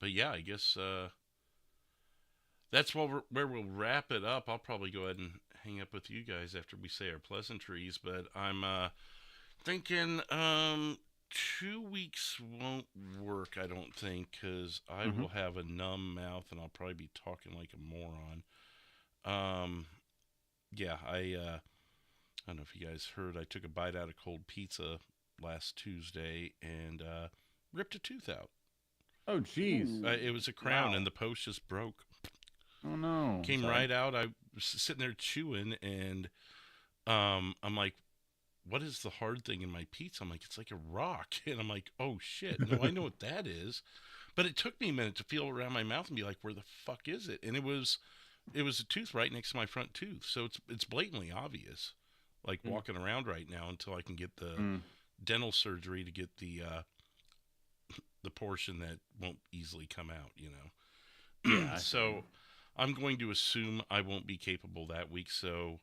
But yeah, I guess that's where we'll wrap it up. I'll probably go ahead and hang up with you guys after we say our pleasantries. But I'm thinking 2 weeks won't work, I don't think, because I will have a numb mouth and I'll probably be talking like a moron. Yeah, I don't know if you guys heard, I took a bite out of cold pizza last Tuesday and ripped a tooth out. Oh, jeez. It was a crown and the post just broke. Oh, no. Came right out. I was sitting there chewing and I'm like, what is the hard thing in my pizza? I'm like, it's like a rock. And I'm like, oh, shit. No, I know what that is. But it took me a minute to feel around my mouth and be like, where the fuck is it? And it was a tooth right next to my front tooth. So it's blatantly obvious. Like walking around right now until I can get the dental surgery to get the portion that won't easily come out, you know. Yeah. So I'm going to assume I won't be capable that week. So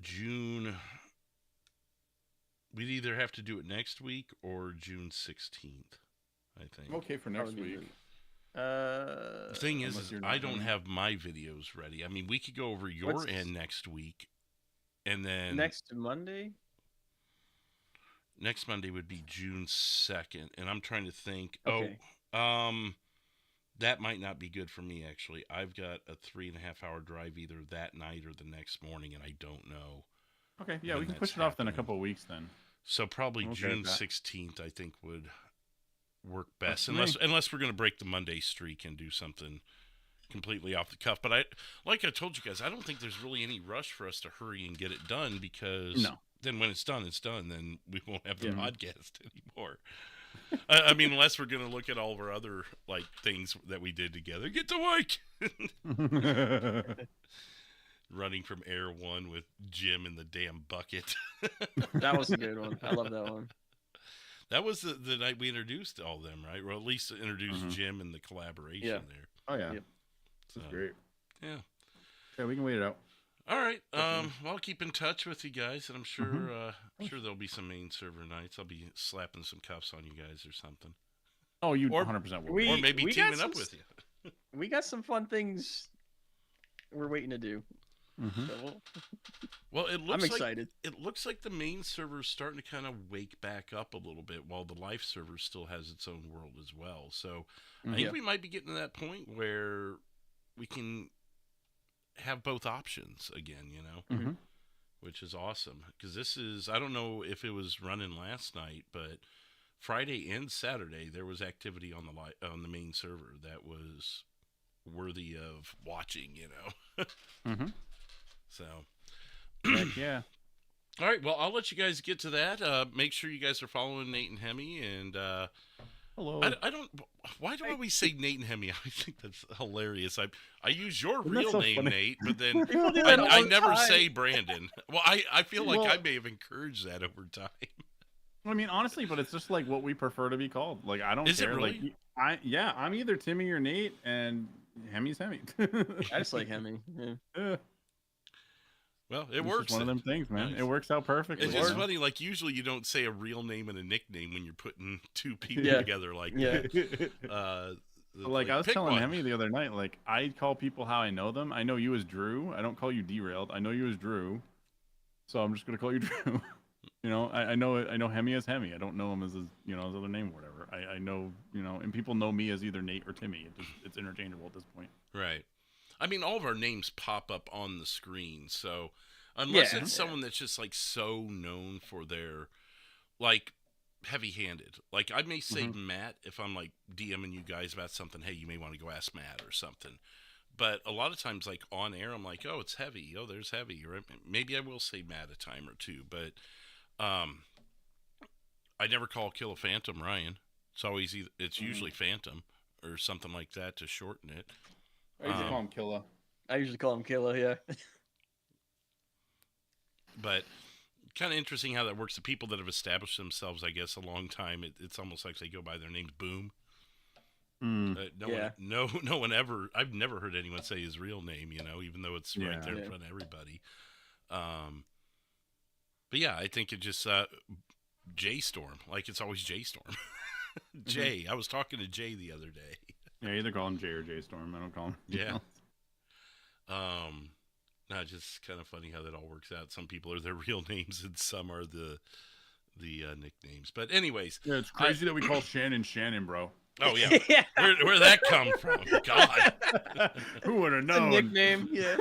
June we'd either have to do it next week or June 16th, I think. I'm okay for next week. The thing is Unless you're I not don't coming. have my videos ready. I mean, we could go over your What's- end next week, and then Next Monday? next Monday would be June 2nd, and I'm trying to think. Okay. That might not be good for me, actually. I've got a 3.5-hour drive either that night or the next morning, and I don't know. Okay, yeah, when we can that's push it off then a happening. couple of weeks then. So probably Okay June with that. 16th, I think, would work best, That's unless we're going to break the Monday streak and do something completely off the cuff. But like I told you guys, I don't think there's really any rush for us to hurry and get it done, because then when it's done, then we won't have the podcast anymore. I mean, unless we're going to look at all of our other like things that we did together. Get to work. Running from Air 1 with Jim in the damn bucket. That was a good one. I love that one. That was the night we introduced all of them, right? Or at least introduced Jim and the collaboration there. Oh yeah. Yep. That's great. Yeah. Yeah, we can wait it out. All right. I'll keep in touch with you guys, and I'm sure I'm sure there'll be some main server nights. I'll be slapping some cuffs on you guys or something. Oh, you Or- 100% will. or maybe we got teaming up some with you. We got some fun things we're waiting to do. So Well, it looks I'm like, excited. It looks like the main server is starting to kind of wake back up a little bit, while the live server still has its own world as well. So I think we might be getting to that point where we can have both options again, which is awesome. Because this is, I don't know if it was running last night, but Friday and Saturday there was activity on the main server that was worthy of watching, So, Heck yeah. All right, well, I'll let you guys get to that. Make sure you guys are following Nate and Hemi, and hello. I don't. Why do I always say Nate and Hemi? I think that's hilarious. I use your Isn't that real so name, funny? Nate, but then People do that all I the never time. say Brandon. Well, I feel like Well- I may have encouraged that over time. I mean, honestly, but it's just like what we prefer to be called. Like, I don't Is it care. really? Like, I'm either Timmy or Nate, and Hemi's Hemi. I just like Hemi. Yeah. Yeah. Well, it It's works. just one of them things, man. Nice. It works out perfectly. It's just you know? funny. Like usually, you don't say a real name and a nickname when you're putting two people Yeah. together like Yeah. that. Like I was pick telling one. Hemi the other night, like I call people how I know them. I know you as Drew. I don't call you Derailed. I know you as Drew. So I'm just gonna call you Drew. I know Hemi as Hemi. I don't know him as his other name or whatever. I know, and people know me as either Nate or Timmy. It's interchangeable at this point. Right. I mean, all of our names pop up on the screen, so unless it's someone that's just like so known for their like heavy-handed. Like I may say Matt if I'm like DMing you guys about something. Hey, you may want to go ask Matt or something. But a lot of times, like on air, I'm like, oh, it's Heavy. Oh, there's Heavy. Or maybe I will say Matt a time or two, but I never call Kill a Phantom Ryan. It's always it's usually Phantom or something like that to shorten it. I usually call him Killa. I usually call him Killa, yeah. But kind of interesting how that works. The people that have established themselves, I guess, a long time, it's almost like they go by their names. Boom. No one ever. I've never heard anyone say his real name. Even though it's right there in front of everybody. But yeah, I think it just J Storm. Like it's always J Storm. Jay. I was talking to Jay the other day. Yeah, either call him Jay or J Storm. I don't call him. Yeah. No, just kind of funny how that all works out. Some people are their real names, and some are the nicknames. But anyways, Yeah, it's crazy that we call Shannon, bro. Oh yeah, where'd that come from? God, Who would have A known? nickname, yeah.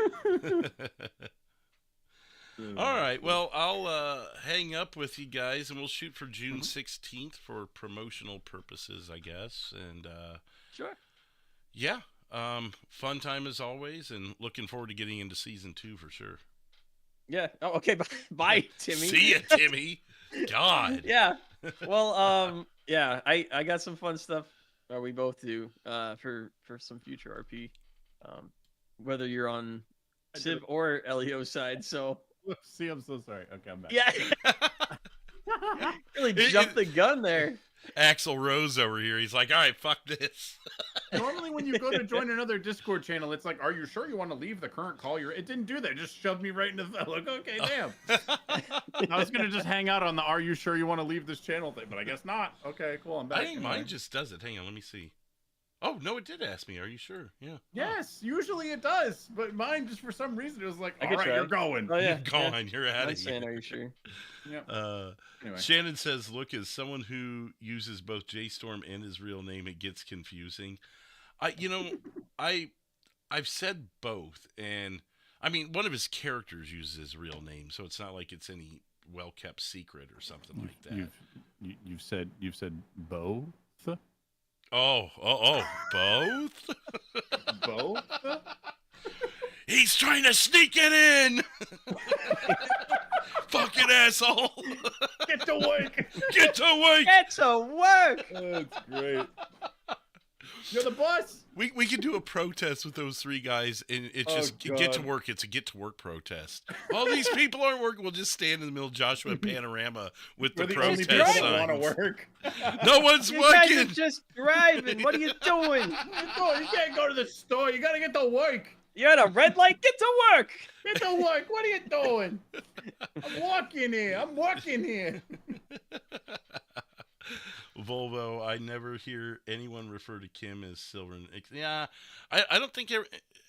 All right, well, I'll hang up with you guys, and we'll shoot for June 16th for promotional purposes, I guess. And Sure. yeah, fun time as always, and looking forward to getting into season 2 for sure. Yeah. Oh, okay. Bye, Timmy. See ya, Timmy. God. Yeah. Well, yeah, I got some fun stuff. We both do. For some future RP. Whether you're on Civ or Elio's side, so. See, I'm so sorry. Okay, I'm back. Yeah. Really jumped the gun there. Axl Rose over here. He's like, all right, fuck this. Normally, when you go to join another Discord channel, it's like, are you sure you want to leave the current call? It didn't do that. It just shoved me right into the like, okay, damn. I was gonna just hang out on the "Are you sure you want to leave this channel" thing, but I guess not. Okay, cool. I'm back. I think mine just does it. Hang on, let me see. Oh no, it did ask me. Are you sure? Yeah. Yes, usually it does, but mine just for some reason it was like, I all could right, try. you're going. Oh yeah, You're gone. You're out of Nice here. saying, are you sure? Yep. Anyway. Shannon says, "Look, as someone who uses both JStorm and his real name, it gets confusing." I've said both, and I mean, one of his characters uses his real name, so it's not like it's any well-kept secret or something like that. You've said both. Oh, both? Both? He's trying to sneak it in! Fucking asshole! Get to work! Get to work! Get to work! That's great. You're the boss! We could do a protest with those three guys, and it's just get to work. It's a get to work protest. All these people aren't working. We'll just stand in the middle of Joshua Panorama with the protest signs. Want to work. No one's You working. guys are just driving. What are you doing? You can't go to the store. You got to get to work. You're at a red light. Get to work. Get to work. What are you doing? I'm walking here. I'm working here. Volvo, I never hear anyone refer to Kim as Silver. Yeah, I don't think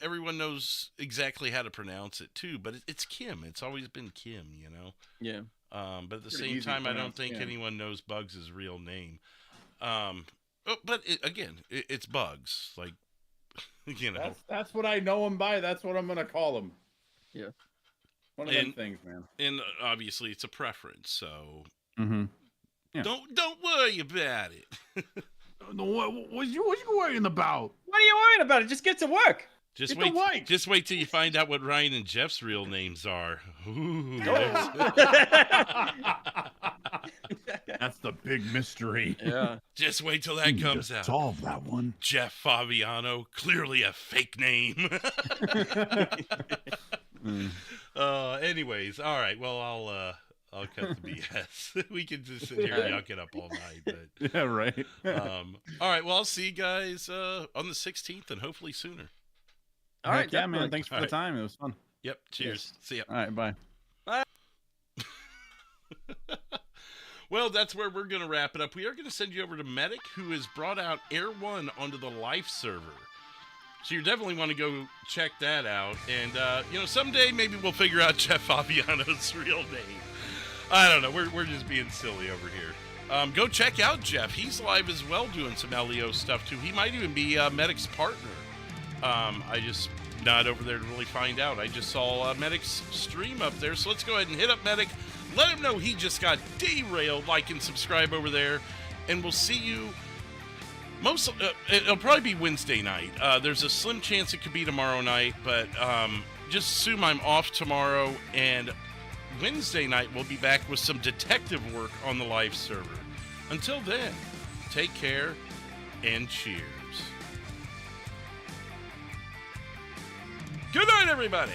everyone knows exactly how to pronounce it too, but it's Kim. It's always been Kim, you know. Yeah. But at the Pretty same time, I don't pronounce think Kim. anyone knows Bugs' real name. But it's Bugs. Like, you know. That's what I know him by. That's what I'm gonna call him. Yeah. One of them things, man. And obviously, it's a preference. So. Mm-hmm. Yeah. Don't worry about it. What you worrying about? What are you worrying about? Just get to work. Just Get to wait. work. Just wait till you find out what Ryan and Jeff's real names are. Ooh, That's the big mystery. Yeah. just wait till that comes out. Solve that one. Jeff Fabiano, clearly a fake name. Anyways, all right. Well, I'll cut the BS. We can just sit here and yuck it up all night. But Yeah, right. all right. Well, I'll see you guys on the 16th and hopefully sooner. All right. Yeah, man. definitely. Thanks for the time. It was fun. Yep. Cheers. See ya. All right. Bye. Well, that's where we're going to wrap it up. We are going to send you over to Medic, who has brought out Air 1 onto the life server. So you definitely want to go check that out. And, someday maybe we'll figure out Jeff Fabiano's real name. I don't know. We're just being silly over here. Go check out Jeff. He's live as well doing some LEO stuff, too. He might even be Medic's partner. I just not over there to really find out. I just saw Medic's stream up there. So let's go ahead and hit up Medic. Let him know he just got derailed. Like and subscribe over there. And we'll see you it'll probably be Wednesday night. There's a slim chance it could be tomorrow night, but just assume I'm off tomorrow. And Wednesday night we'll be back with some detective work on the live server. Until then, take care and cheers. Good night, everybody.